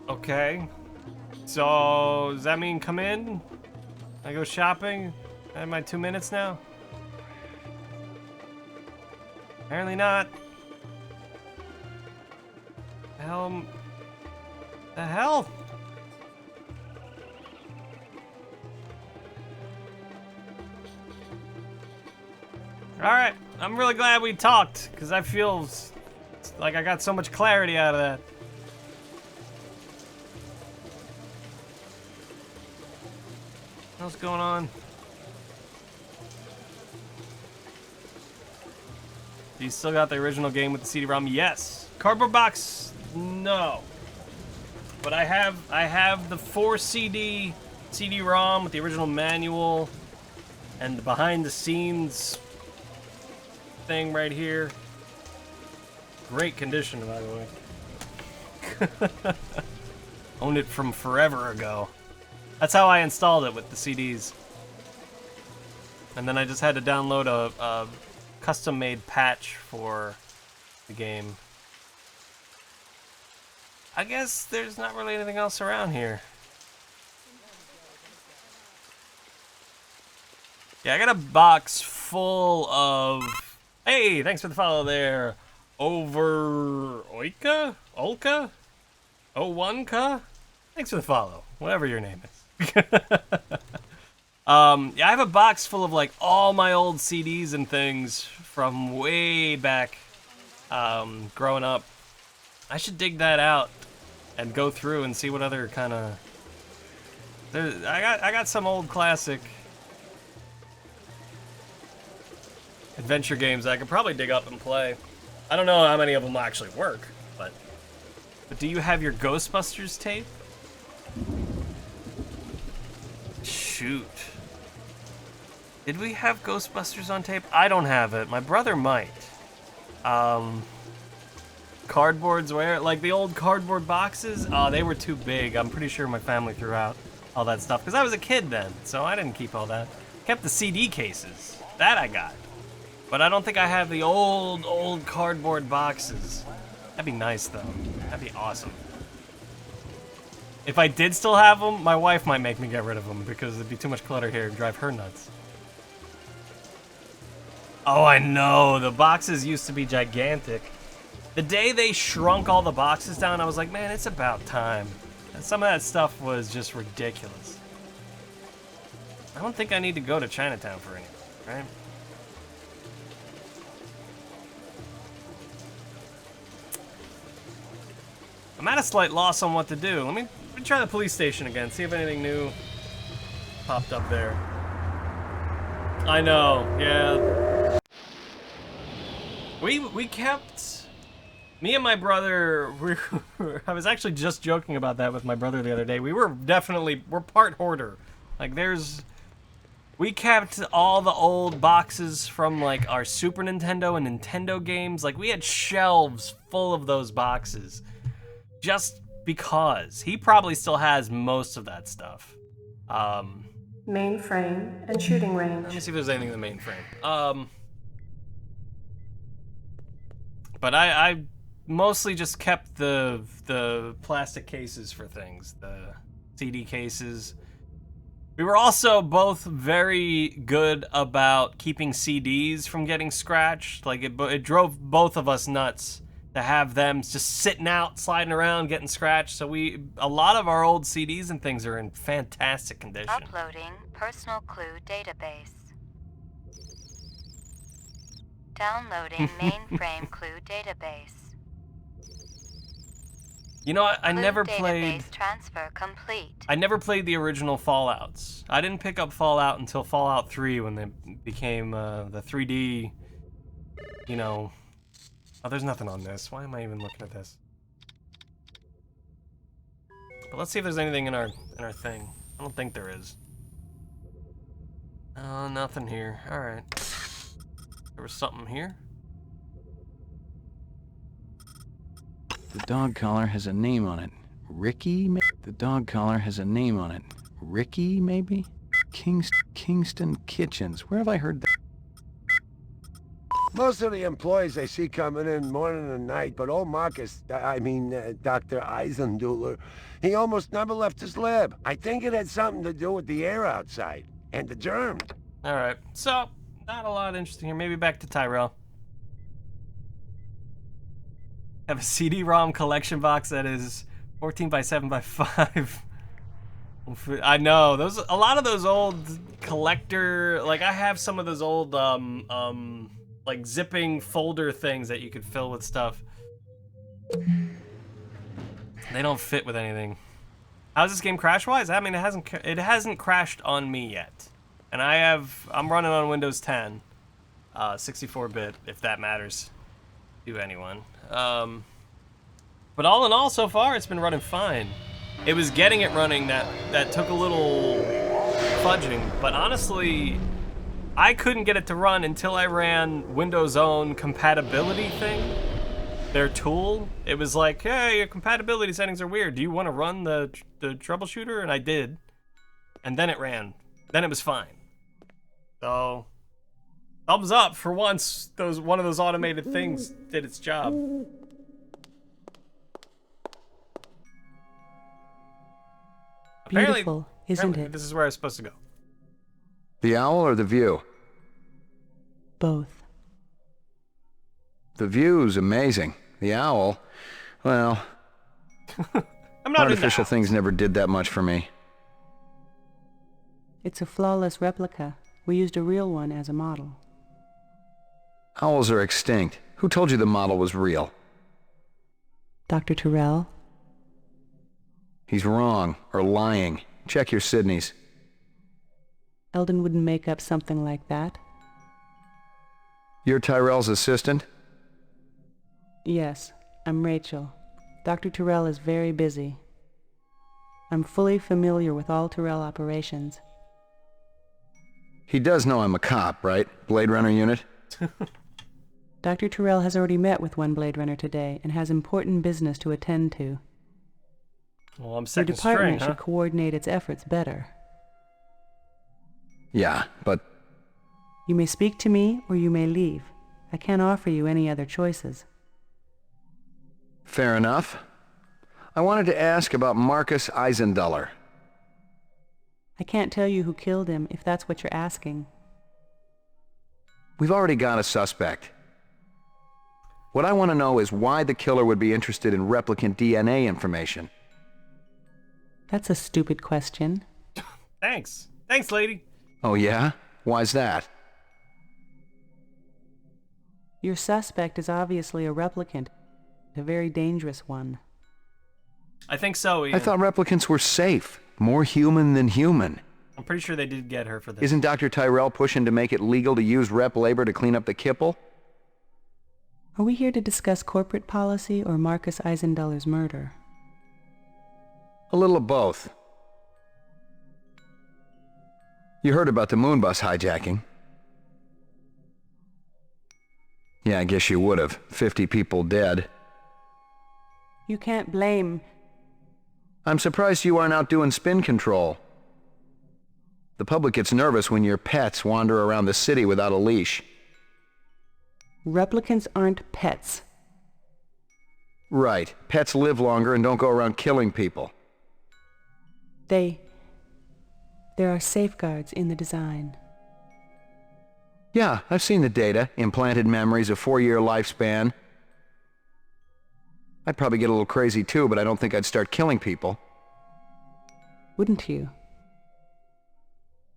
Okay. So, does that mean come in? I go shopping? I have my 2 minutes now? Apparently not. The hell? Alright, I'm really glad we talked, because I feel like I got so much clarity out of that. What's going on? You still got the original game with the CD-ROM? Yes. Cardboard box? No. But I have the 4 CD CD-ROM with the original manual and the behind-the-scenes thing right here. Great condition, by the way. Owned it from forever ago. That's how I installed it with the CDs. And then I just had to download a custom-made patch for the game. I guess there's not really anything else around here. Yeah, I got a box full of... Hey, thanks for the follow there. Over... Oika? Olka? O1ka? Thanks for the follow, whatever your name is. Yeah, I have a box full of like all my old CDs and things from way back growing up. I should dig that out and go through and see what other kind of... I got some old classic adventure games I could probably dig up and play. I don't know how many of them will actually work, but do you have your Ghostbusters tape? Shoot. Did we have Ghostbusters on tape? I don't have it. My brother might. Cardboards where? Like the old cardboard boxes? Oh, they were too big. I'm pretty sure my family threw out all that stuff. Because I was a kid then, so I didn't keep all that. Kept the CD cases. That I got. But I don't think I have the old cardboard boxes. That'd be nice, though. That'd be awesome. If I did still have them, my wife might make me get rid of them because it'd be too much clutter here and drive her nuts. Oh, I know. The boxes used to be gigantic. The day they shrunk all the boxes down, I was like, man, it's about time. And some of that stuff was just ridiculous. I don't think I need to go to Chinatown for anything, right? I'm at a slight loss on what to do. Let me try the police station again, see if anything new popped up there. I know, yeah. We kept... Me and my brother, I was actually just joking about that with my brother the other day. We're part hoarder. Like, we kept all the old boxes from, like, our Super Nintendo and Nintendo games. Like, we had shelves full of those boxes. Just because. He probably still has most of that stuff. Mainframe and shooting range. Let me see if there's anything in the mainframe. But I mostly just kept the plastic cases for things, the CD cases. We were also both very good about keeping CDs from getting scratched. Like, it drove both of us nuts to have them just sitting out, sliding around, getting scratched. So a lot of our old CDs and things are in fantastic condition. Uploading personal clue database. Downloading mainframe clue database. You know, I Clue never database played... transfer complete. I never played the original Fallouts. I didn't pick up Fallout until Fallout 3 when they became the 3D, you know... Oh, there's nothing on this. Why am I even looking at this? But let's see if there's anything in our thing. I don't think there is. Nothing here. Alright. There was something here. The dog collar has a name on it. Ricky? The dog collar has a name on it. Ricky, maybe? Kingston Kitchens. Where have I heard that? Most of the employees I see coming in morning and night, but old Marcus, Dr. Eisenduller, he almost never left his lab. I think it had something to do with the air outside, and the germs. Alright, so, not a lot interesting here. Maybe back to Tyrell. Have a CD-ROM collection box that is 14 by 7 by 5. I know, a lot of those old collector, like I have some of those old, like zipping folder things that you could fill with stuff. They don't fit with anything. How's this game crash-wise? I mean, it hasn't crashed on me yet, and I'm running on Windows 10, 64-bit, if that matters to anyone. But all in all, so far, it's been running fine. It was getting it running that took a little fudging, but honestly, I couldn't get it to run until I ran Windows' own compatibility thing. Their tool. It was like, hey, your compatibility settings are weird. Do you want to run the troubleshooter? And I did. And then it ran. Then it was fine. So, thumbs up for once. One of those automated things did its job. Beautiful, isn't it? This is where I was supposed to go. The owl or the view? Both. The view's amazing. The owl, well... I'm not artificial things never did that much for me. It's a flawless replica. We used a real one as a model. Owls are extinct. Who told you the model was real? Dr. Tyrell? He's wrong, or lying. Check your Sydneys. Eldon wouldn't make up something like that. You're Tyrell's assistant? Yes, I'm Rachel. Dr. Tyrell is very busy. I'm fully familiar with all Tyrell operations. He does know I'm a cop, right? Blade Runner unit? Dr. Tyrell has already met with one Blade Runner today and has important business to attend to. Well, I'm Your second department string, should coordinate its efforts better. Yeah, but... You may speak to me or you may leave. I can't offer you any other choices. Fair enough. I wanted to ask about Marcus Eisenduller. I can't tell you who killed him, if that's what you're asking. We've already got a suspect. What I want to know is why the killer would be interested in replicant DNA information. That's a stupid question. Thanks. Thanks, lady. Oh yeah? Why's that? Your suspect is obviously a replicant, a very dangerous one. I think so, Ian. I thought replicants were safe, more human than human. I'm pretty sure they did get her for this. Isn't Dr. Tyrell pushing to make it legal to use rep labor to clean up the kipple? Are we here to discuss corporate policy or Marcus Eisenduller's murder? A little of both. You heard about the Moonbus hijacking. Yeah, I guess you would have. 50 people dead. You can't blame... I'm surprised you aren't out doing spin control. The public gets nervous when your pets wander around the city without a leash. Replicants aren't pets. Right. Pets live longer and don't go around killing people. There are safeguards in the design. Yeah, I've seen the data. Implanted memories, a 4-year lifespan. I'd probably get a little crazy too, but I don't think I'd start killing people. Wouldn't you?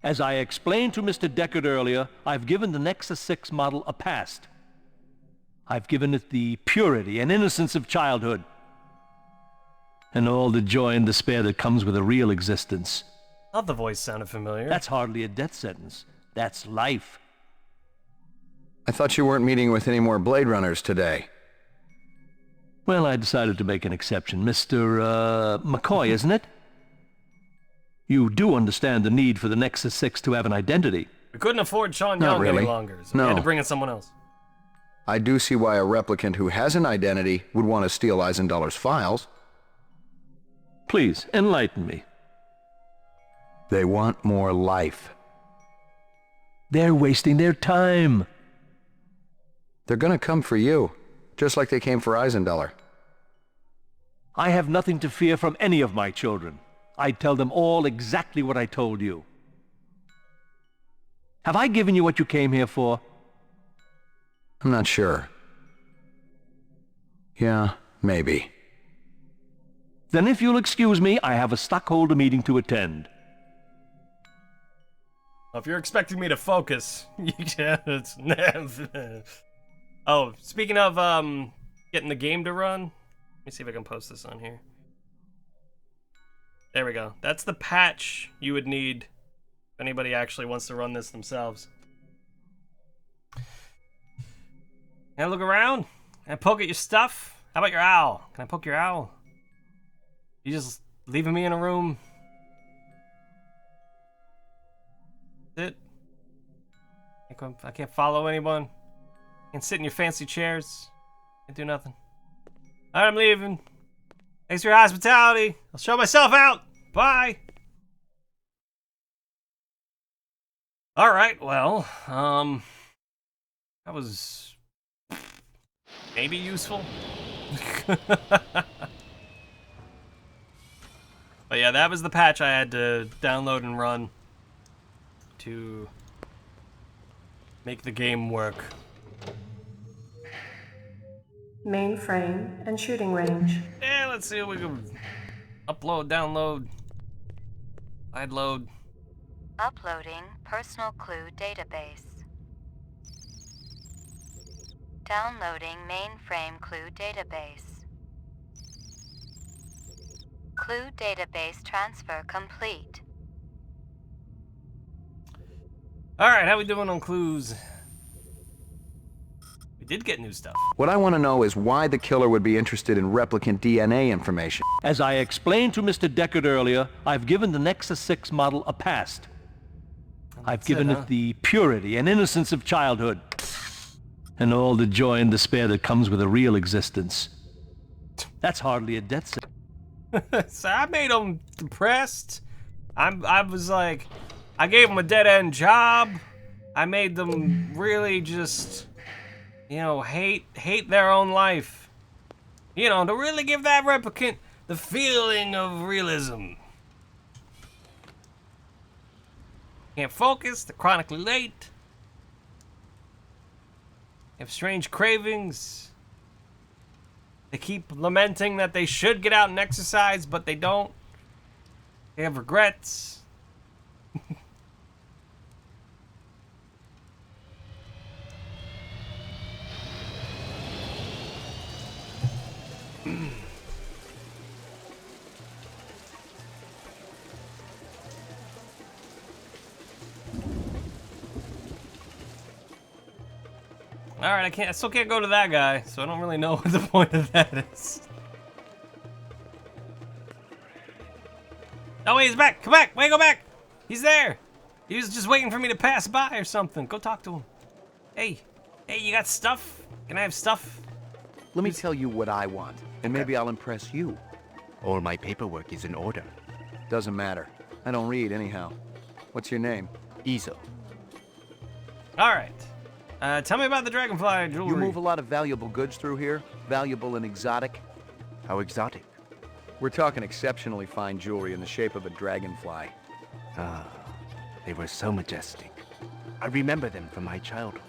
As I explained to Mr. Deckard earlier, I've given the Nexus 6 model a past. I've given it the purity and innocence of childhood. And all the joy and despair that comes with a real existence. Thought the voice sounded familiar. That's hardly a death sentence. That's life. I thought you weren't meeting with any more Blade Runners today. Well, I decided to make an exception. Mr. McCoy, isn't it? You do understand the need for the Nexus 6 to have an identity. We couldn't afford Sean Not Young really. any longer, so No. we had to bring in someone else. I do see why a replicant who has an identity would want to steal Eisenduller's files. Please, enlighten me. They want more life. They're wasting their time. They're gonna come for you, just like they came for Eisenduller. I have nothing to fear from any of my children. I tell them all exactly what I told you. Have I given you what you came here for? I'm not sure. Yeah, maybe. Then if you'll excuse me, I have a stockholder meeting to attend. Well, if you're expecting me to focus, you can. Oh, speaking of getting the game to run, let me see if I can post this on here. There we go. That's the patch you would need if anybody actually wants to run this themselves. Can I look around? Can I poke at your stuff? How about your owl? Can I poke your owl? You just leaving me in a room? That's it? I can't follow anyone. Can't sit in your fancy chairs. Can't do nothing. Alright, I'm leaving. Thanks for your hospitality. I'll show myself out. Bye. Alright, well, that was maybe useful. But yeah, that was the patch I had to download and run to make the game work. Mainframe and shooting range. Yeah, let's see what we can upload, download, I'd load. Uploading personal clue database. Downloading mainframe clue database. Clue database transfer complete. Alright, how we doing on clues? We did get new stuff. What I want to know is why the killer would be interested in replicant DNA information. As I explained to Mr. Deckard earlier, I've given the Nexus 6 model a past. I've given it the purity and innocence of childhood. And all the joy and despair that comes with a real existence. That's hardly a death sentence. So I made them depressed. I was like, I gave them a dead-end job. I made them really just, you know, hate their own life. You know, to really give that replicant the feeling of realism. Can't focus, they're chronically late. Have strange cravings. They keep lamenting that they should get out and exercise, but they don't. They have regrets. Alright, I still can't go to that guy, so I don't really know what the point of that is. Oh wait, he's back! Come back! Wait, go back! He's there! He was just waiting for me to pass by or something. Go talk to him. Hey, you got stuff? Can I have stuff? Let me tell you what I want, and maybe I'll impress you. All my paperwork is in order. Doesn't matter. I don't read anyhow. What's your name? Izo. Alright. Tell me about the Dragonfly jewelry. You move a lot of valuable goods through here? Valuable and exotic? How exotic? We're talking exceptionally fine jewelry in the shape of a dragonfly. Ah, they were so majestic. I remember them from my childhood,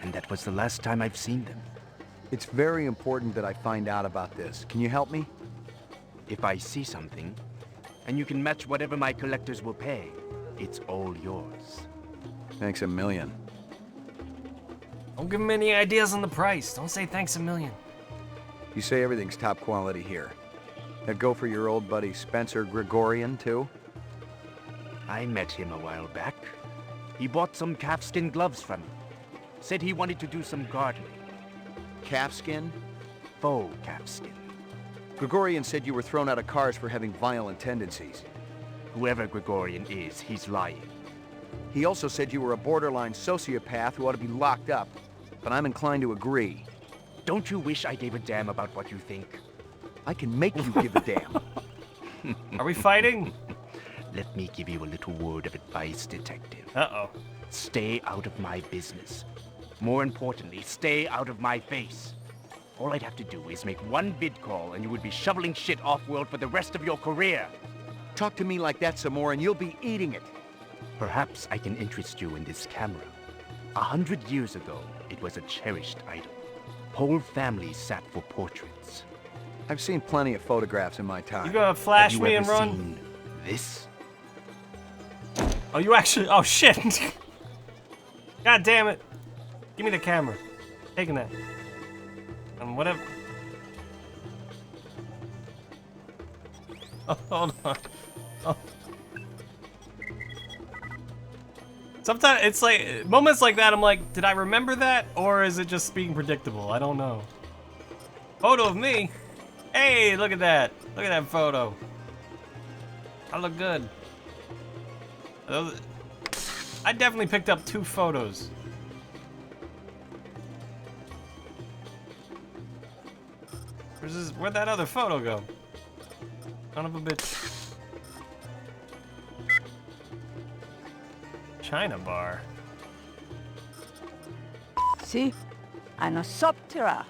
and that was the last time I've seen them. It's very important that I find out about this. Can you help me? If I see something, and you can match whatever my collectors will pay, it's all yours. Thanks a million. Don't give him any ideas on the price. Don't say thanks a million. You say everything's top quality here. Now go for your old buddy Spencer Gregorian, too? I met him a while back. He bought some calfskin gloves from me. Said he wanted to do some gardening. Calfskin? Faux calfskin. Gregorian said you were thrown out of cars for having violent tendencies. Whoever Gregorian is, he's lying. He also said you were a borderline sociopath who ought to be locked up, but I'm inclined to agree. Don't you wish I gave a damn about what you think? I can make you give a damn. Are we fighting? Let me give you a little word of advice, detective. Uh-oh. Stay out of my business. More importantly, stay out of my face. All I'd have to do is make one bid call and you would be shoveling shit off-world for the rest of your career. Talk to me like that some more and you'll be eating it. Perhaps I can interest you in this camera. 100 years ago, it was a cherished item. Whole families sat for portraits. I've seen plenty of photographs in my time. You gonna flash me and run? Seen this? Oh, you actually... Oh, shit. God damn it. Give me the camera. Taking that. And whatever... Oh, hold on. Oh. Sometimes it's like... Moments like that, I'm like, did I remember that? Or is it just being predictable? I don't know. Photo of me? Hey, look at that. Look at that photo. I look good. I definitely picked up 2 photos. Where'd that other photo go? Son of a bitch. China bar. See? Anosoptera.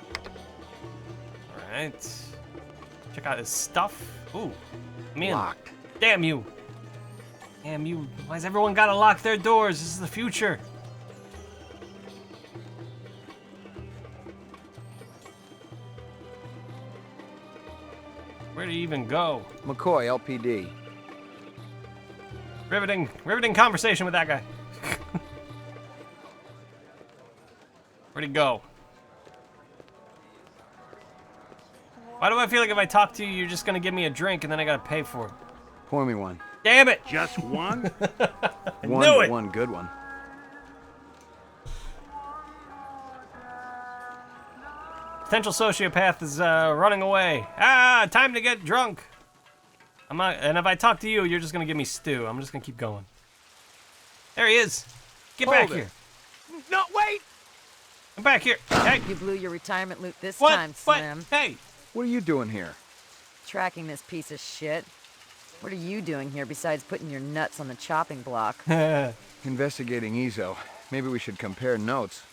Alright. Check out his stuff. Ooh. Man. Locked. Damn you. Damn you. Why's everyone gotta lock their doors? This is the future. Where do you even go? McCoy, LPD. Riveting conversation with that guy. Where'd he go? Why do I feel like if I talk to you, you're just gonna give me a drink and then I gotta pay for it? Pour me one. Damn it! Just one? One good one. Potential sociopath is running away. Ah, time to get drunk. I'm not, and if I talk to you, you're just gonna give me stew. I'm just gonna keep going. There he is. Get back here. No, wait! Come back here. Hey. You blew your retirement loot this What? time, Slim. Hey. What are you doing here? Tracking this piece of shit. What are you doing here besides putting your nuts on the chopping block? Investigating Izo. Maybe we should compare notes.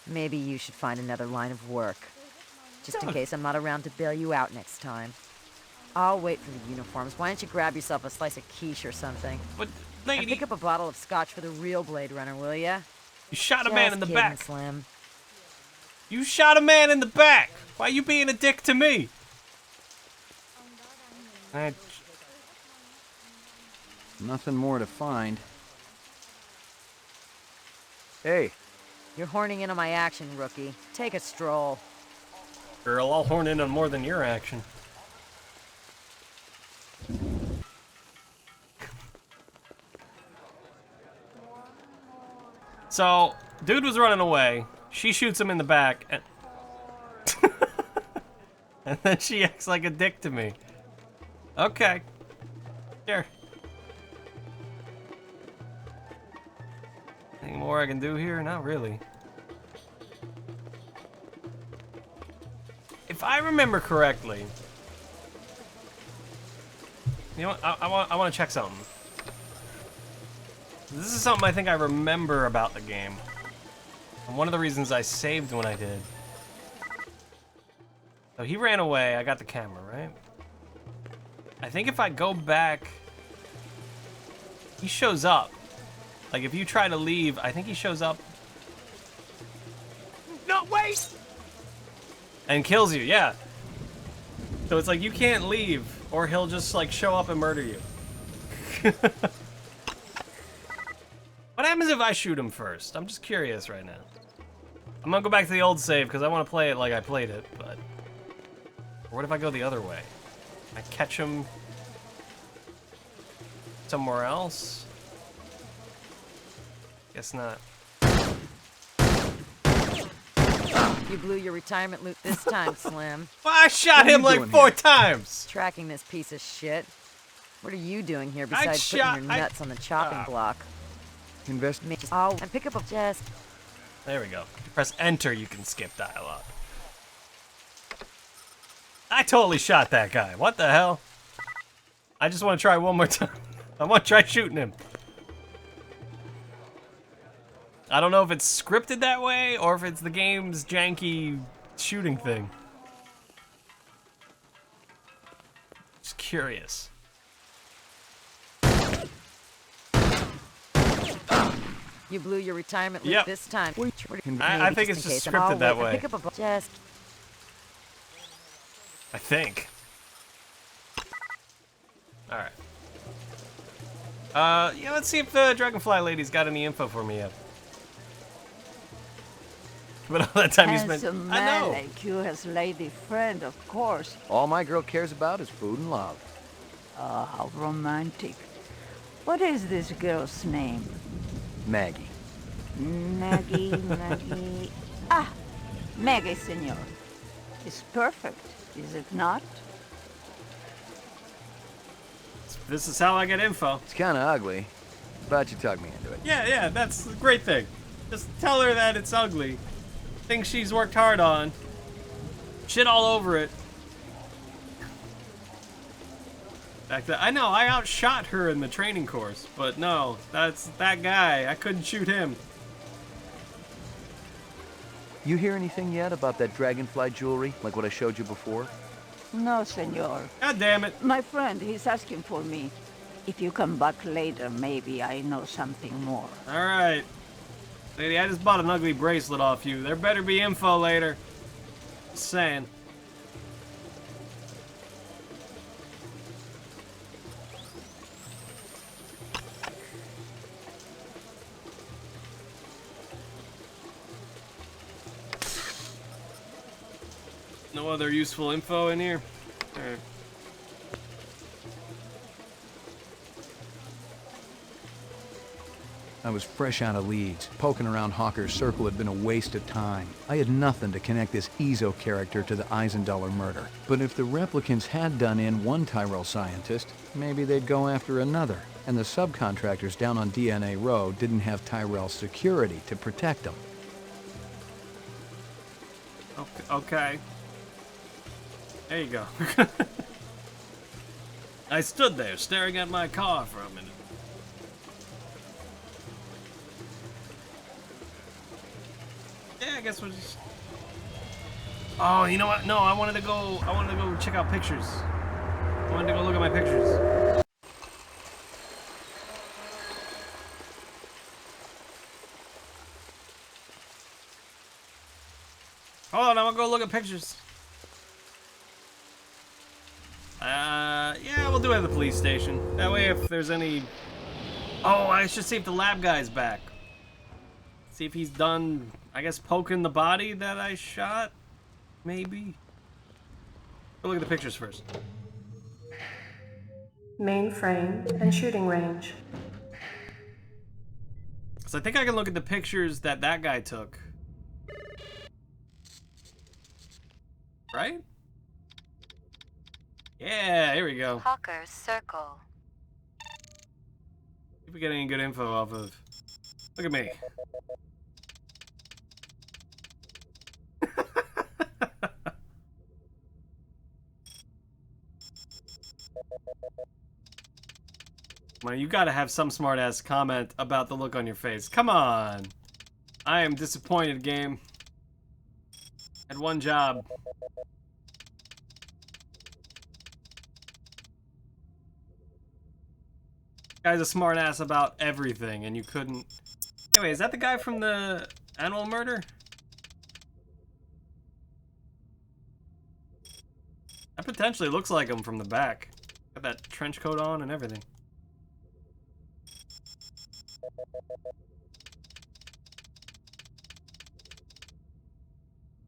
Maybe you should find another line of work. just in case I'm not around to bail you out next time. I'll wait for the uniforms. Why don't you grab yourself a slice of quiche or something? But, and lady... pick up a bottle of scotch for the real Blade Runner, will ya? You shot a man in the back. Slim. You shot a man in the back. Why are you being a dick to me? Nothing more to find. Hey. You're horning in on my action, rookie. Take a stroll. Girl, I'll horn in on more than your action. So, dude was running away. She shoots him in the back, and, and then she acts like a dick to me. Okay. Sure. Anything more I can do here? Not really. If I remember correctly, you know what? I want to check something. This is something I think I remember about the game. And one of the reasons I saved when I did. So he ran away, I got the camera, right? I think if I go back, he shows up. Like if you try to leave, I think he shows up. No, wait! And kills you, yeah. So it's like you can't leave, or he'll just like show up and murder you. What happens if I shoot him first? I'm just curious right now. I'm gonna go back to the old save because I want to play it like I played it, but... Or what if I go the other way? I catch him somewhere else? Guess not. You blew your retirement loot this time, Slim. Well, I shot him like 4 times! Tracking this piece of shit. What are you doing here besides putting your nuts on the chopping block? Invest. Oh, and pick up a chest. There we go. You press enter, you can skip dialogue. I totally shot that guy. What the hell? I just want to try one more time. I want to try shooting him. I don't know if it's scripted that way or if it's the game's janky shooting thing. Just curious. You blew your retirement loot this time. I think it's just scripted that way. Pick up a chest. I think. Alright. Yeah, let's see if the Dragonfly lady's got any info for me yet. But all that time you spent... Handsome man like you has lady friend, of course. All my girl cares about is food and love. Oh, how romantic. What is this girl's name? Maggie. Maggie, Maggie... Ah! Maggie, senor. It's perfect, is it not? This is how I get info. It's kind of ugly, but you talked me into it. Yeah, that's the great thing. Just tell her that it's ugly. Things she's worked hard on. Shit all over it. Back I know, I outshot her in the training course, but no, that's that guy. I couldn't shoot him. You hear anything yet about that Dragonfly jewelry, like what I showed you before? No, senor. God damn it. My friend, he's asking for me. If you come back later, maybe I know something more. Alright. Lady, I just bought an ugly bracelet off you. There better be info later. Just saying. No other useful info in here? Alright. I was fresh out of Leeds. Poking around Hawker's Circle had been a waste of time. I had nothing to connect this Ezo character to the Eisendaler murder. But if the replicants had done in one Tyrell scientist, maybe they'd go after another. And the subcontractors down on DNA Row didn't have Tyrell security to protect them. Okay. There you go. I stood there staring at my car for a minute. Yeah, I guess we'll just... Oh, you know what? No, I wanted to go check out pictures. I wanted to go look at my pictures. Hold on, I'm gonna go look at pictures. Yeah, we'll do it at the police station. That way, if there's any... Oh, I should see if the lab guy's back. See if he's done, I guess, poking the body that I shot? Maybe? Go look at the pictures first. Mainframe and shooting range. So I think I can look at the pictures that guy took. Right? Yeah, here we go. Hawker's Circle. If we get any good info off of... Look at me. Man, you gotta have some smart-ass comment about the look on your face. Come on! I am disappointed, game. Had one job. Guy's a smart-ass about everything, and you couldn't... Anyway, is that the guy from the Animal Murder? That potentially looks like him from the back. Got that trench coat on and everything.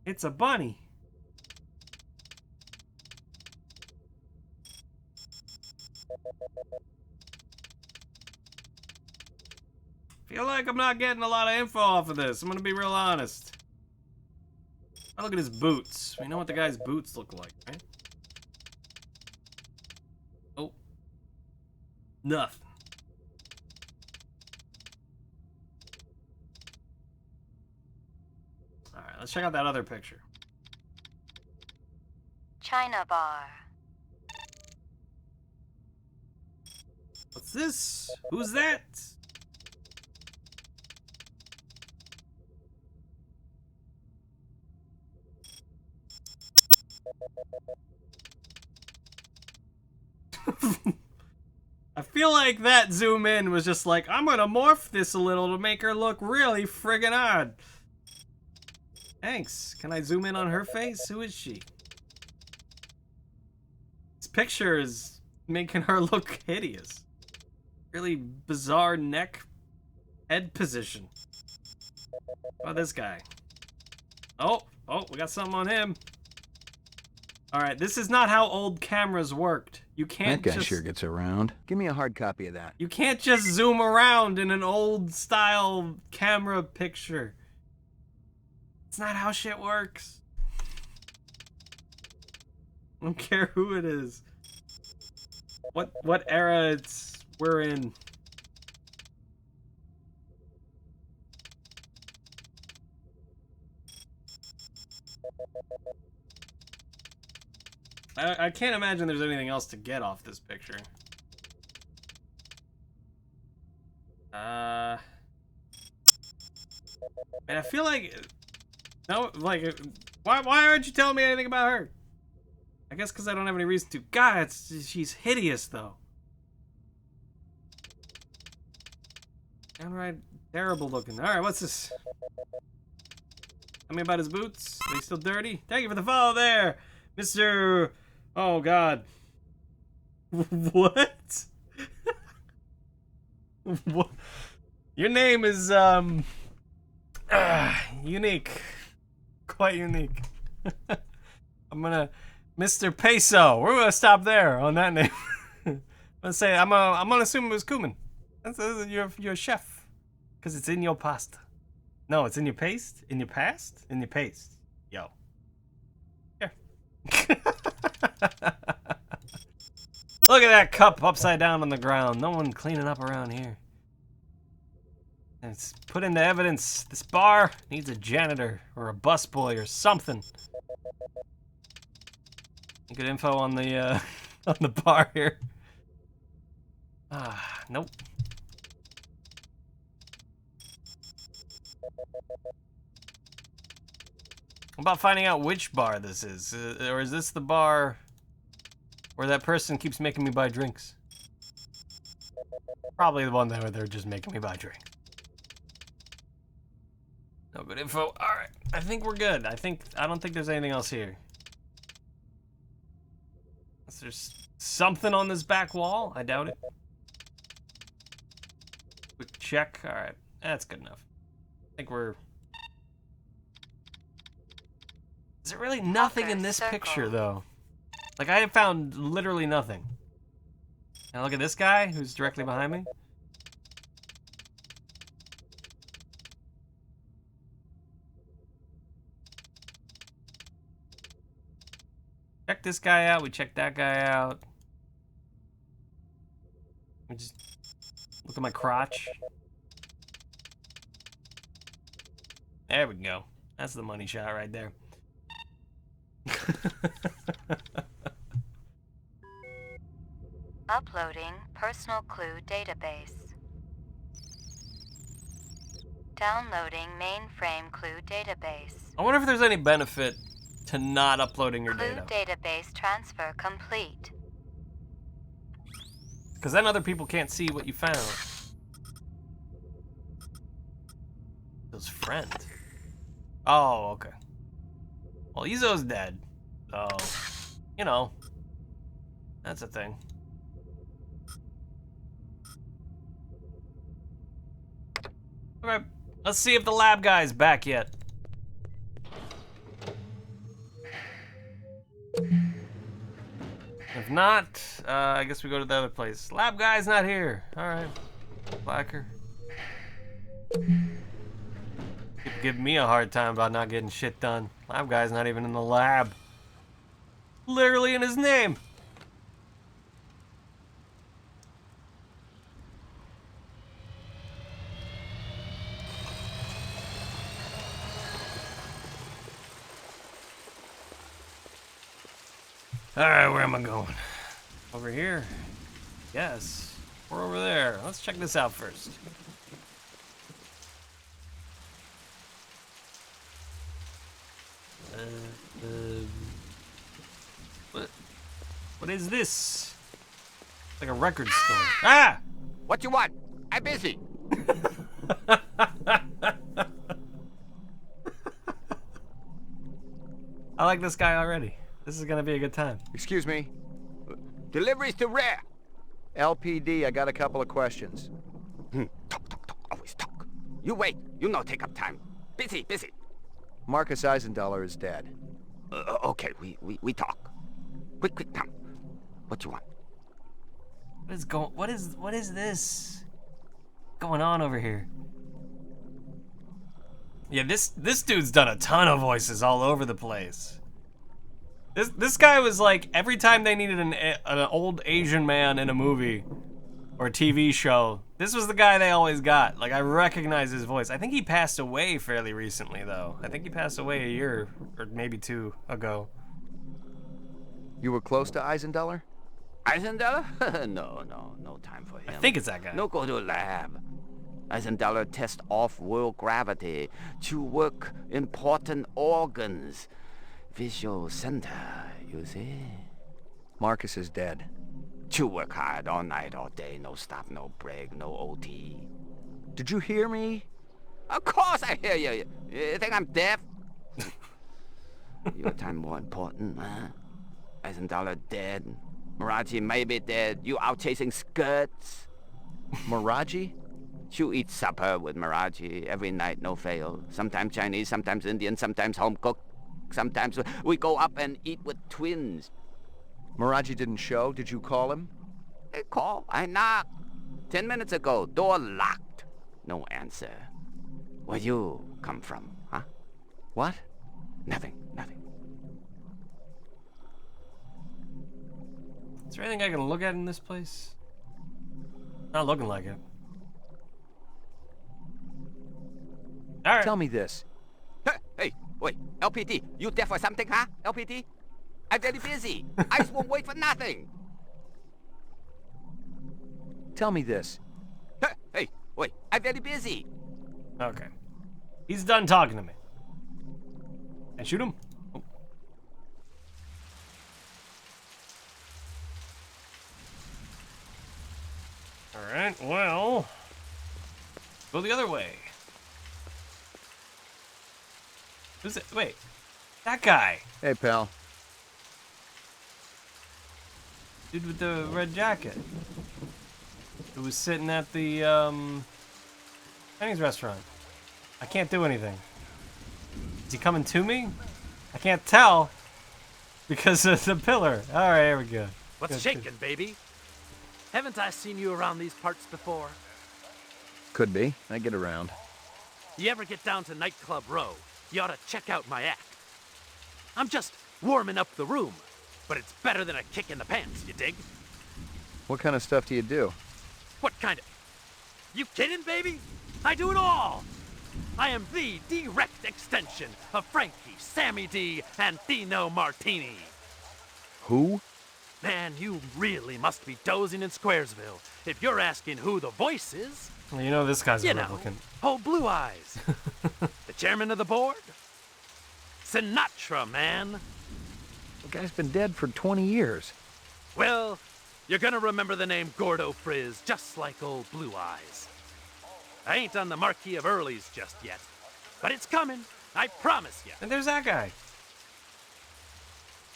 It's a bunny. Feel like I'm not getting a lot of info off of this. I'm gonna be real honest. I look at his boots. We know what the guy's boots look like, right? Oh. Nothing. Alright, let's check out that other picture. China bar. What's this? Who's that? I feel like that zoom in was just like, I'm gonna morph this a little to make her look really friggin' odd. Thanks. Can I zoom in on her face? Who is she? This picture is making her look hideous. Really bizarre neck, head position. How about this guy? Oh, we got something on him. Alright, this is not how old cameras worked. You can't That guy just... sure gets around. Give me a hard copy of that. You can't just zoom around in an old style camera picture. It's not how shit works. I don't care who it is. What era we're in. I can't imagine there's anything else to get off this picture. Man, I feel like... No, like... Why aren't you telling me anything about her? I guess because I don't have any reason to. God, she's hideous, though. Downright terrible looking. Alright, what's this? Tell me about his boots. Are they still dirty? Thank you for the follow there, Mr... Oh, God. What? What? Your name is, unique. Quite unique. I'm gonna... Mr. Peso. We're gonna stop there on that name. I'm gonna say, I'm gonna assume it was Kuman. That's, you're a chef. Because it's in your pasta. No, it's in your paste? In your past? In your paste. Yo. Here. Look at that cup upside down on the ground. No one cleaning up around here. And it's put into evidence. This bar needs a janitor or a busboy or something. Good info on the on the bar here. Nope. How about finding out which bar this is? Or is this the bar where that person keeps making me buy drinks? Probably the one where they're just making me buy drinks. No good info. Alright, I think we're good. I don't think there's anything else here. Is there something on this back wall? I doubt it. Quick check. Alright, that's good enough. I think we're... Is there really nothing in this picture, though? Like, I have found literally nothing. Now look at this guy who's directly behind me. Check this guy out. We checked that guy out. We just look at my crotch. There we go. That's the money shot right there. Uploading personal clue database. Downloading mainframe clue database. I wonder if there's any benefit to not uploading your Clue data. database transfer complete. Because then other people can't see what you found. His friend. Oh, okay. Well, Izo's dead. So, you know, that's a thing. Okay, let's see if the lab guy's back yet. If not, I guess we go to the other place. Lab guy's not here. All right, Blacker. People give me a hard time about not getting shit done. Lab guy's not even in the lab. Literally in his name. Alright, where am I going? Over here? Yes. We're over there. Let's check this out first. What is this? It's like a record store. Ah! What you want? I'm busy. I like this guy already. This is gonna be a good time. Excuse me. Delivery's too rare. LPD, I got a couple of questions. Talk, always talk. You wait, you no take up time. Busy. Marcus Eisendaler is dead. Okay, we talk. Quick, come. What you want? What is this going on over here? Yeah, this dude's done a ton of voices all over the place. This guy was like, every time they needed an old Asian man in a movie or TV show, this was the guy they always got. Like, I recognize his voice. I think he passed away fairly recently, though. I think he passed away a year or maybe 2 ago. You were close to Eisendaler? Eisendaler? No time for him. I think it's that guy. No go to lab. Eisendaler test off-world gravity to work important organs. Visual center, you see? Marcus is dead. To work hard all night, all day, no stop, no break, no OT. Did you hear me? Of course I hear you. You think I'm deaf? Your time more important, huh? Eisendaler dead. Miraji may be dead. You out chasing skirts. Miraji? You eat supper with Miraji every night, no fail. Sometimes Chinese, sometimes Indian, sometimes home cooked. Sometimes we go up and eat with twins. Miraji didn't show. Did you call him? Hey, call. I knocked. 10 minutes ago. Door locked. No answer. Where you come from, huh? What? Nothing. Is there anything I can look at in this place? Not looking like it. All right. Tell me this. Hey, wait. LPD, you there for something, huh? LPD? I'm very busy. I just won't wait for nothing. Tell me this. Hey, wait. I'm very busy. Okay. He's done talking to me. And shoot him. Oh. Alright, well. Go the other way. Who's it? Wait. That guy. Hey, pal. Dude with the red jacket. Who was sitting at the, Chinese restaurant. I can't do anything. Is he coming to me? I can't tell. Because of the pillar. Alright, here we go. What's shaking, baby? Haven't I seen you around these parts before? Could be. I get around. You ever get down to Nightclub Row, you ought to check out my act. I'm just warming up the room, but it's better than a kick in the pants, you dig? What kind of stuff do you do? What kind of... You kidding, baby? I do it all! I am the direct extension of Frankie, Sammy D, and Dino Martini. Who? Man, you really must be dozing in Squaresville if you're asking who the voice is. Well, you know this guy's a You know, replicant. old Blue Eyes. The chairman of the board? Sinatra, man. The guy's been dead for 20 years. Well, you're gonna remember the name Gordo Frizz just like old Blue Eyes. I ain't on the Marquis of Early's just yet, but it's coming, I promise you. And there's that guy.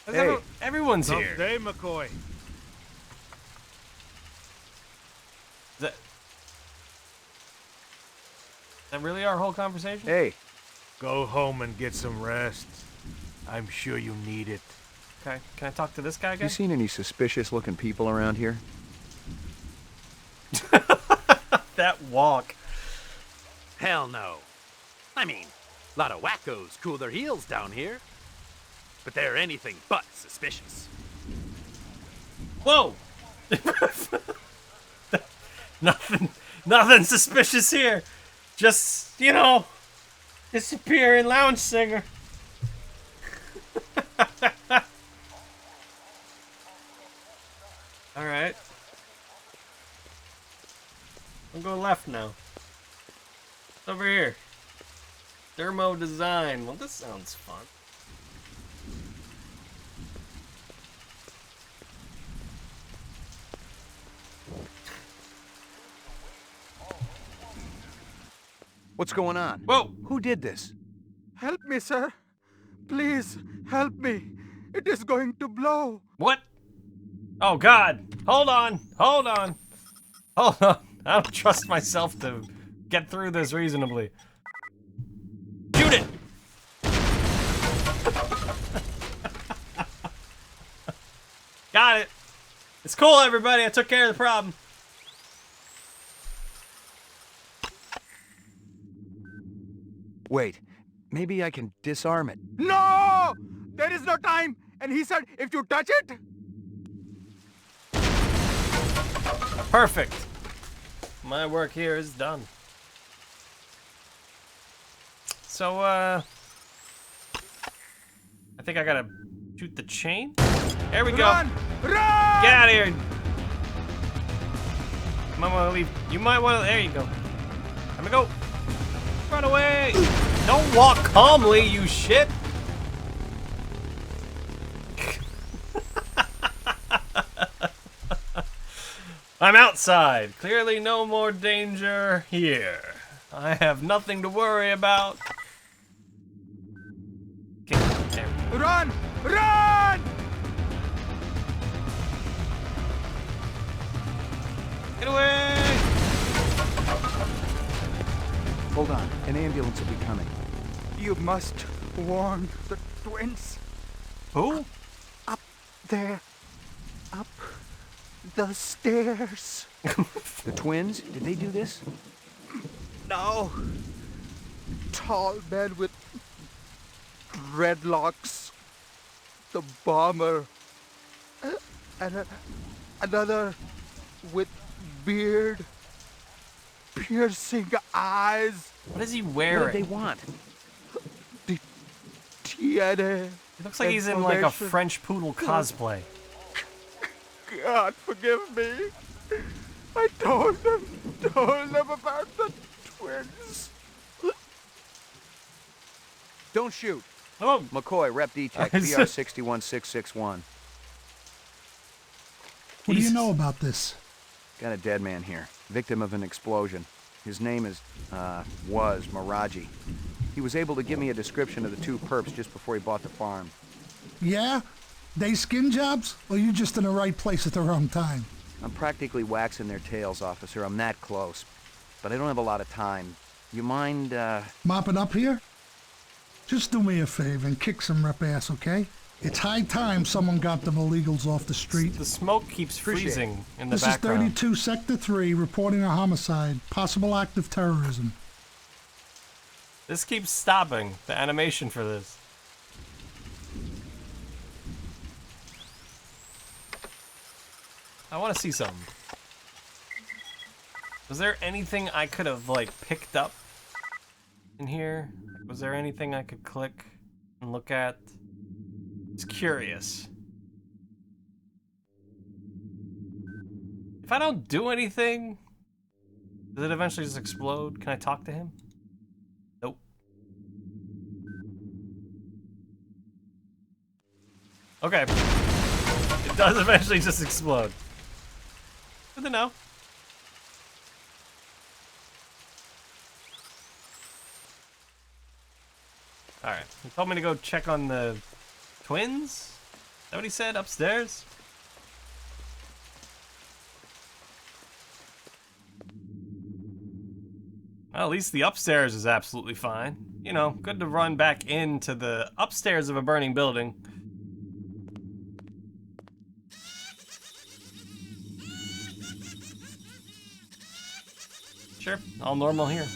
Hey. Everyone's here. Someday, McCoy. Is that really our whole conversation? Hey. Go home and get some rest. I'm sure you need it. Okay, can I talk to this guy again? You seen any suspicious-looking people around here? That walk. Hell no. I mean, a lot of wackos cool their heels down here. But they're anything but suspicious. Whoa! Nothing suspicious here. Just, you know, disappearing lounge singer. Alright. I'm going left now. It's over here. Thermo design. Well, this sounds fun. What's going on? Whoa! Who did this? Help me, sir. Please, help me. It is going to blow. What? Oh, God. Hold on. Hold on. Hold on. I don't trust myself to get through this reasonably. Shoot it! Got it. It's cool, everybody. I took care of the problem. Wait, maybe I can disarm it. No! There is no time. And he said, if you touch it... Perfect. My work here is done. So, I think I gotta shoot the chain. There we go. Run! Run! Get out of here. You might want to leave. You might want to. There you go. Let me go. Run away. Don't walk calmly, you shit. I'm outside. Clearly no more danger here. I have nothing to worry about. Okay, there. Run! Run! Get away! Hold on, an ambulance will be coming. You must warn the twins. Who? Up there. Up the stairs. The twins? Did they do this? No. Tall man with dreadlocks. The bomber. And another with beard. Piercing eyes. What is he What wearing? do they want? The DNA. He looks like he's in like a French poodle cosplay. God forgive me. I told them about the twins. Don't shoot. Oh. McCoy, Rep D check, BR 61661. What do you know about this? Got a dead man here, victim of an explosion. His name was Miraji. He was able to give me a description of the two perps just before he bought the farm. Yeah? They skin jobs? Or you just in the right place at the wrong time? I'm practically waxing their tails, officer. I'm that close. But I don't have a lot of time. You mind, Mopping up here? Just do me a favor and kick some rep ass, okay? It's high time someone got them illegals off the street. The smoke keeps freezing in the this background. This is 32 Sector 3 reporting a homicide, possible act of terrorism. This keeps stopping, the animation for this. I want to see something. Was there anything I could have, like, picked up in here? Was there anything I could click and look at? It's curious. If I don't do anything, does it eventually just explode? Can I talk to him? Nope. Okay. It does eventually just explode. Good to know. Alright, he told me to go check on the twins? Is that what he said? Upstairs? Well, at least the upstairs is absolutely fine. You know, good to run back into the upstairs of a burning building. Sure, all normal here.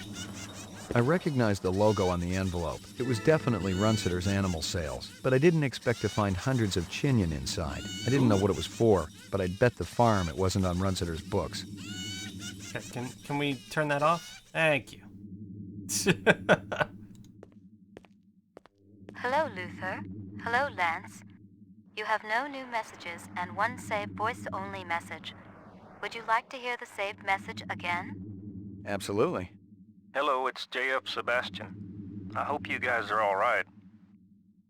I recognized the logo on the envelope. It was definitely Runsitter's Animal Sales, but I didn't expect to find hundreds of Chinyan inside. I didn't know what it was for, but I'd bet the farm it wasn't on Runsitter's books. Okay, can we turn that off? Thank you. Hello, Luther. Hello, Lance. You have no new messages and one saved voice-only message. Would you like to hear the saved message again? Absolutely. Hello, it's J.F. Sebastian. I hope you guys are all right.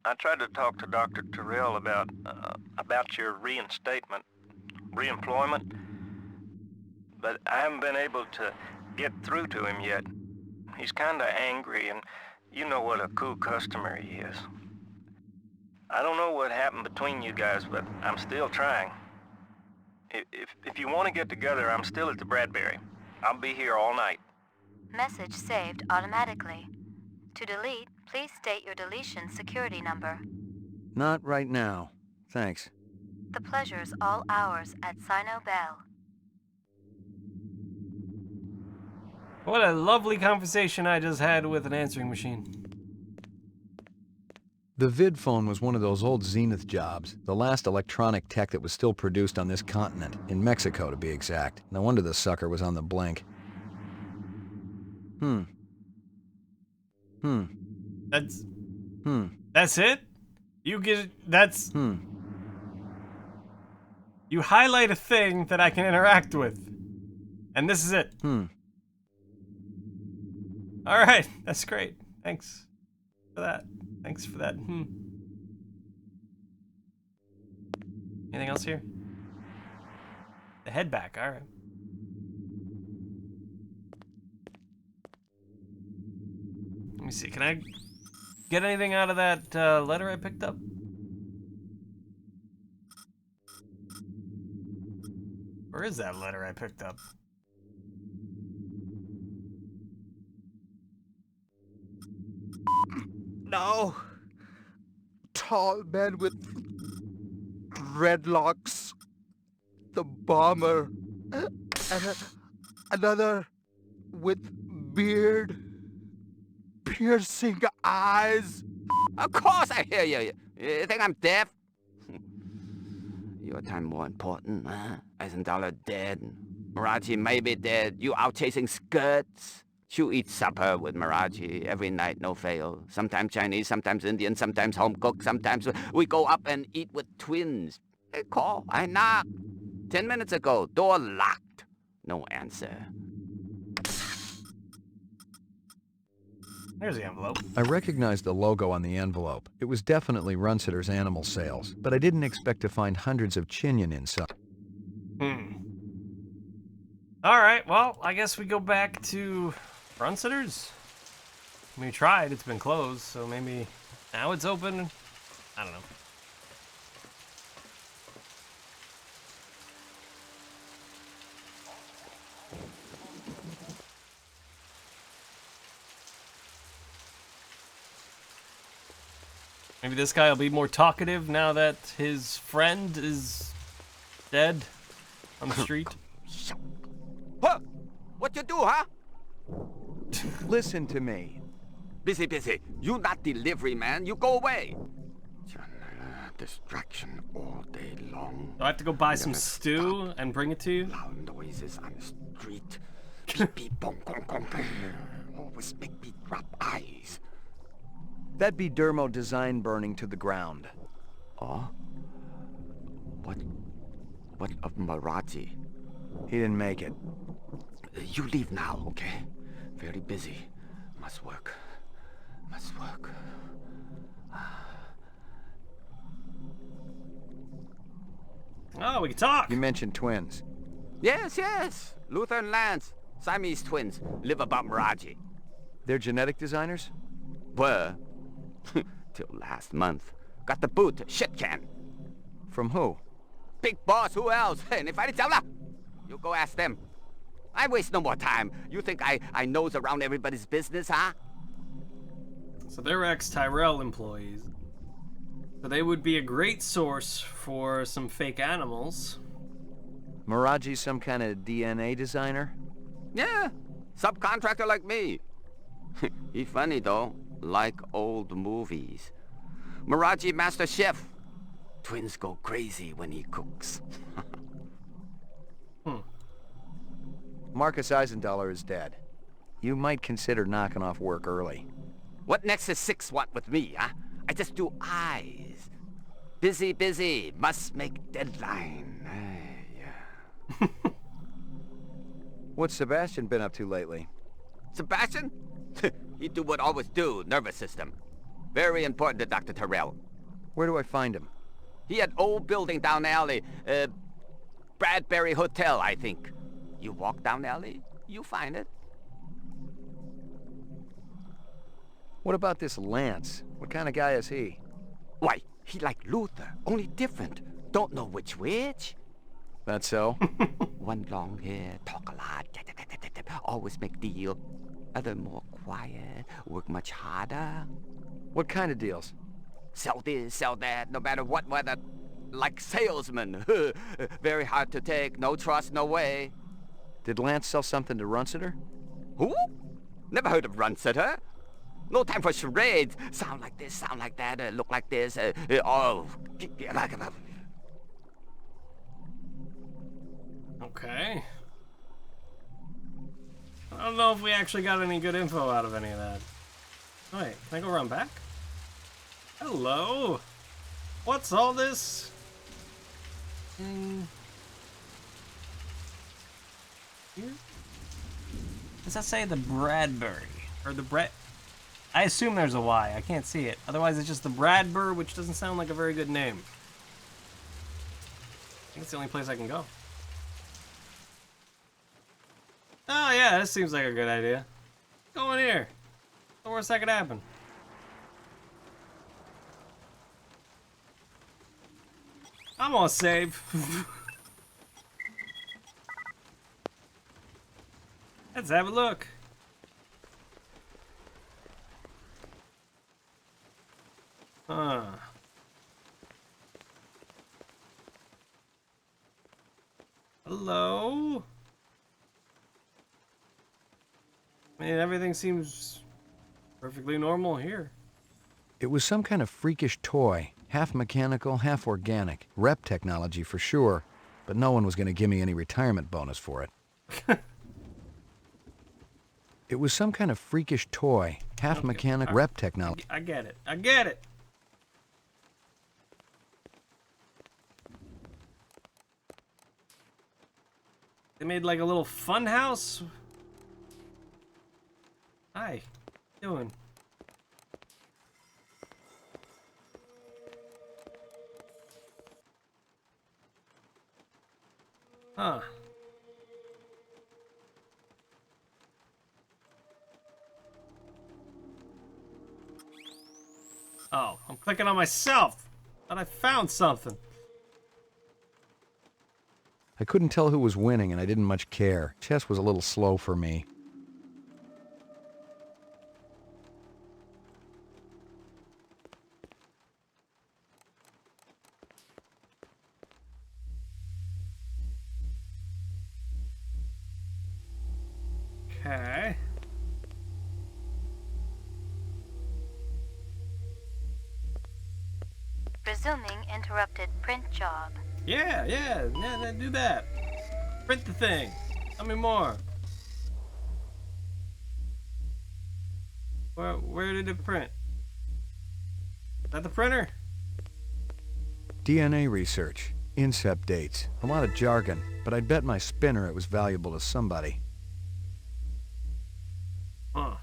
I tried to talk to Dr. Tyrell about your reinstatement, reemployment, but I haven't been able to get through to him yet. He's kinda angry, and you know what a cool customer he is. I don't know what happened between you guys, but I'm still trying. If you want to get together, I'm still at the Bradbury. I'll be here all night. Message saved automatically. To delete, please state your deletion security number. Not right now. Thanks. The pleasure's all ours at Sino Bell. What a lovely conversation I just had with an answering machine. The VidPhone was one of those old Zenith jobs, the last electronic tech that was still produced on this continent, in Mexico to be exact. No wonder the sucker was on the blink. That's it? You get that's You highlight a thing that I can interact with. And this is it. Alright, that's great. Thanks for that. Thanks for that. Anything else here? The head back, alright. Let me see, can I get anything out of that letter I picked up? Where is that letter I picked up? No. Tall man with dreadlocks. The bomber. And another with beard. Piercing eyes. Of course I hear you. You think I'm deaf? Your time more important, huh? $1,000 dead. Miraji may be dead. You out chasing skirts. You eat supper with Miraji every night, no fail. Sometimes Chinese, sometimes Indian, sometimes home cooked, sometimes we go up and eat with twins. Hey, call. I knocked. 10 minutes ago, door locked. No answer. There's the envelope. I recognized the logo on the envelope. It was definitely Runsitter's animal sales, but I didn't expect to find hundreds of Chinyan inside. Alright, well, I guess we go back to Runsitter's. We tried, it's been closed, so maybe now it's open. I don't know. Maybe this guy will be more talkative now that his friend is dead on the street. Huh? What you do, huh? Listen to me. Busy, busy. You not delivery man. You go away. Distraction all day long. Do I have to go buy some stew and bring it to you? Loud noises on the street. Beep, beep, bong, gong, gong. Always make me drop eyes. That'd be Dermo design burning to the ground. Oh? What of Marathi? He didn't make it. You leave now, okay? Very busy. Must work. Must work. Oh, we can talk. You mentioned twins. Yes, yes. Luther and Lance. Siamese twins. Live above Marathi. They're genetic designers? Were. Till last month. Got the boot. Shit can. From who? Big boss. Who else? You go ask them. I waste no more time. You think I nose around everybody's business, huh? So they're ex-Tyrell employees. So they would be a great source for some fake animals. Miraji's some kind of DNA designer? Yeah. Subcontractor like me. He funny, though. Like old movies. Miraji master chef. Twins go crazy when he cooks. Marcus Eisendaler is dead. You might consider knocking off work early. What Nexus 6 want with me, huh? I just do eyes. Busy, busy. Must make deadline. Yeah. What's Sebastian been up to lately? Sebastian? He do what always do, nervous system. Very important to Dr. Tyrell. Where do I find him? He had old building down the alley. Bradbury Hotel, I think. You walk down the alley, you find it. What about this Lance? What kind of guy is he? Why, he like Luther, only different. Don't know which. That's so? One long hair, talk a lot, always make deal. Other more quiet, work much harder. What kind of deals? Sell this, sell that, no matter what weather. Like salesman. Very hard to take, no trust, no way. Did Lance sell something to Runsiter? Who? Never heard of Runsiter. No time for charades. Sound like this, sound like that, look like this. Okay. I don't know if we actually got any good info out of any of that. Wait, can I go run back? Hello? What's all this? Here? Does that say the Bradbury? Or the Brett? I assume there's a Y. I can't see it. Otherwise, it's just the Bradbury, which doesn't sound like a very good name. I think it's the only place I can go. Oh, yeah, this seems like a good idea. Go in here. The worst that could happen. I'm gonna save. Let's have a look. Hello? I mean, everything seems perfectly normal here. It was some kind of freakish toy. Half mechanical, half organic. Rep technology for sure, but no one was going to give me any retirement bonus for it. It was some kind of freakish toy. Half mechanical, rep technology. I get it. I get it. They made like a little fun house. Hi. What you doing? Huh. Oh, I'm clicking on myself. Thought I found something. I couldn't tell who was winning, and I didn't much care. Chess was a little slow for me. Okay. Resuming interrupted print job. Yeah, do that. Print the thing. Tell me more. Where did it print? Is that the printer? DNA research, incept dates, a lot of jargon, but I'd bet my spinner it was valuable to somebody. Huh.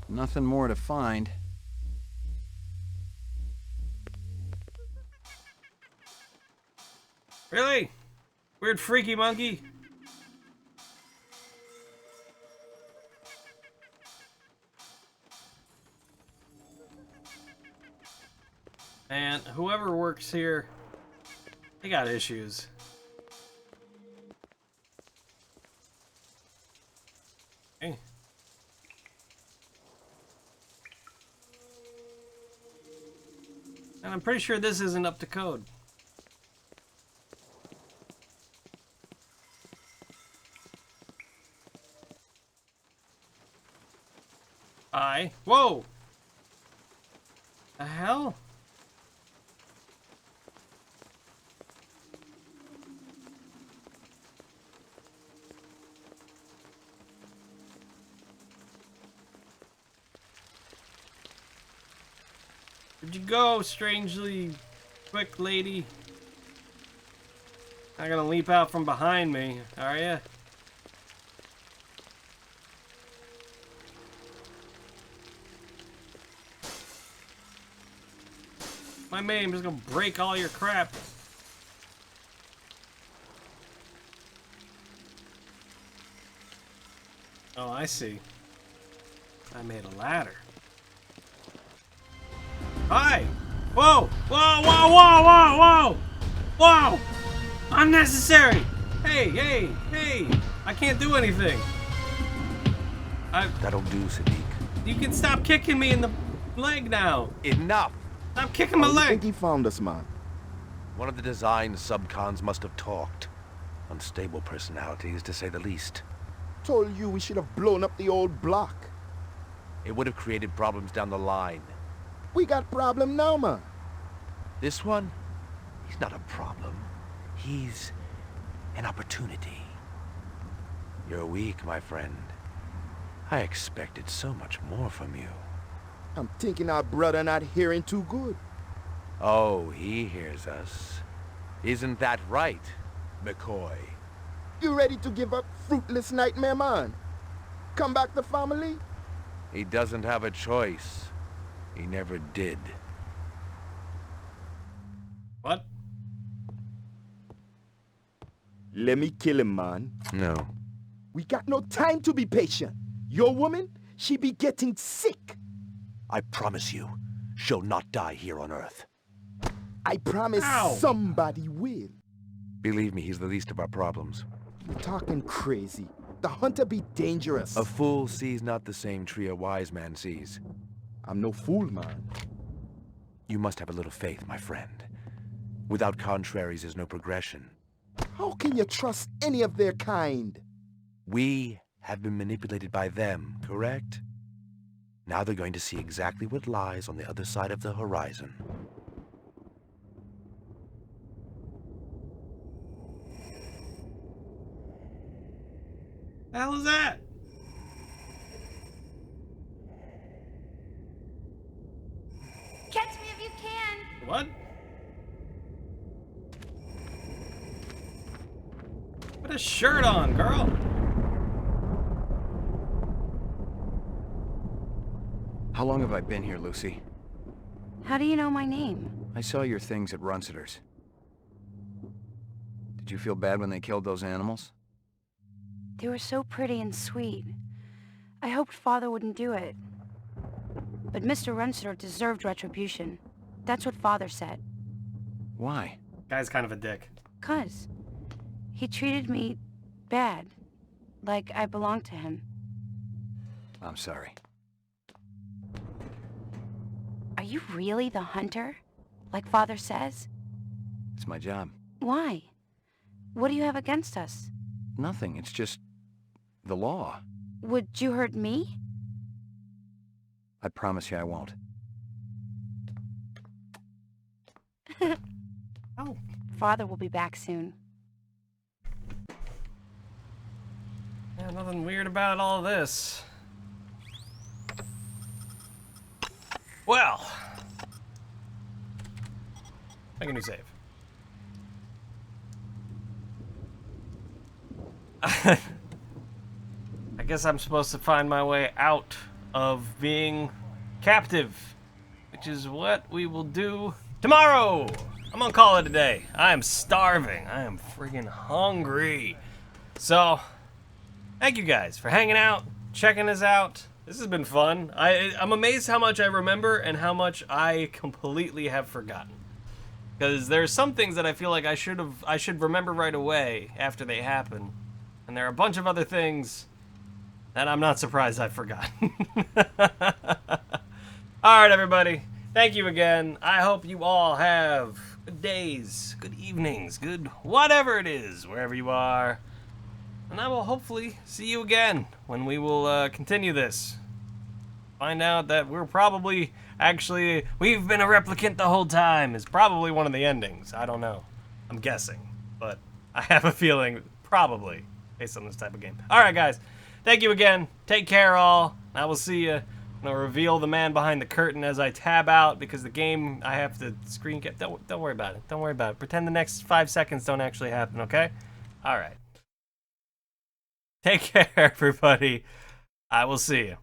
Nothing more to find. Really? Weird freaky monkey? And whoever works here, they got issues. Okay. And I'm pretty sure this isn't up to code. Whoa! The hell? Where'd you go, strangely quick lady? Not gonna leap out from behind me, are ya? My man, I'm just gonna break all your crap. Oh, I see. I made a ladder. Hi! Whoa! Whoa, whoa, whoa, whoa, whoa! Whoa! Unnecessary! Hey, hey, hey! I can't do anything. That'll do, Sadiq. You can stop kicking me in the leg now. Enough! Stop kicking my leg! I think he found us, man. One of the design subcons must have talked. Unstable personalities, to say the least. Told you we should have blown up the old block. It would have created problems down the line. We got problem now, man. This one? He's not a problem. He's an opportunity. You're weak, my friend. I expected so much more from you. I'm thinking our brother not hearing too good. Oh, he hears us. Isn't that right, McCoy? You ready to give up fruitless nightmare, man? Come back to family? He doesn't have a choice. He never did. What? Let me kill him, man. No. We got no time to be patient. Your woman, she be getting sick. I promise you, she'll not die here on Earth. I promise somebody will. Believe me, he's the least of our problems. You're talking crazy. The hunter be dangerous. A fool sees not the same tree a wise man sees. I'm no fool, man. You must have a little faith, my friend. Without contraries is no progression. How can you trust any of their kind? We have been manipulated by them, correct? Now they're going to see exactly what lies on the other side of the horizon. The hell is that? Catch me if you can. What? Put a shirt on, girl. How long have I been here, Lucy? How do you know my name? I saw your things at Runciter's. Did you feel bad when they killed those animals? They were so pretty and sweet. I hoped Father wouldn't do it. But Mr. Runciter deserved retribution. That's what Father said. Why? Guy's kind of a dick. 'Cause he treated me bad. Like I belonged to him. I'm sorry. Are you really the hunter? Like Father says? It's my job. Why? What do you have against us? Nothing, it's just the law. Would you hurt me? I promise you I won't. Oh. Father will be back soon. Yeah, nothing weird about all this. Well. Make a new save. I guess I'm supposed to find my way out of being captive, which is what we will do tomorrow. I'm gonna call it a day. I am starving. I am friggin' hungry. So, thank you guys for hanging out, checking us out. This has been fun. I'm amazed how much I remember and how much I completely have forgotten. Because there's some things that I feel like I should remember right away after they happen. And there are a bunch of other things that I'm not surprised I've forgotten. Alright, everybody. Thank you again. I hope you all have good days, good evenings, good whatever it is, wherever you are. And I will hopefully see you again when we will continue this. Find out that we're probably we've been a replicant the whole time is probably one of the endings. I don't know. I'm guessing. But I have a feeling probably based on this type of game. Alright, guys. Thank you again. Take care, all. I will see you. I'm going to reveal the man behind the curtain as I tab out because the game, I have to screen cap. Don't worry about it. Don't worry about it. Pretend the next 5 seconds don't actually happen, okay? Alright. Take care, everybody. I will see you.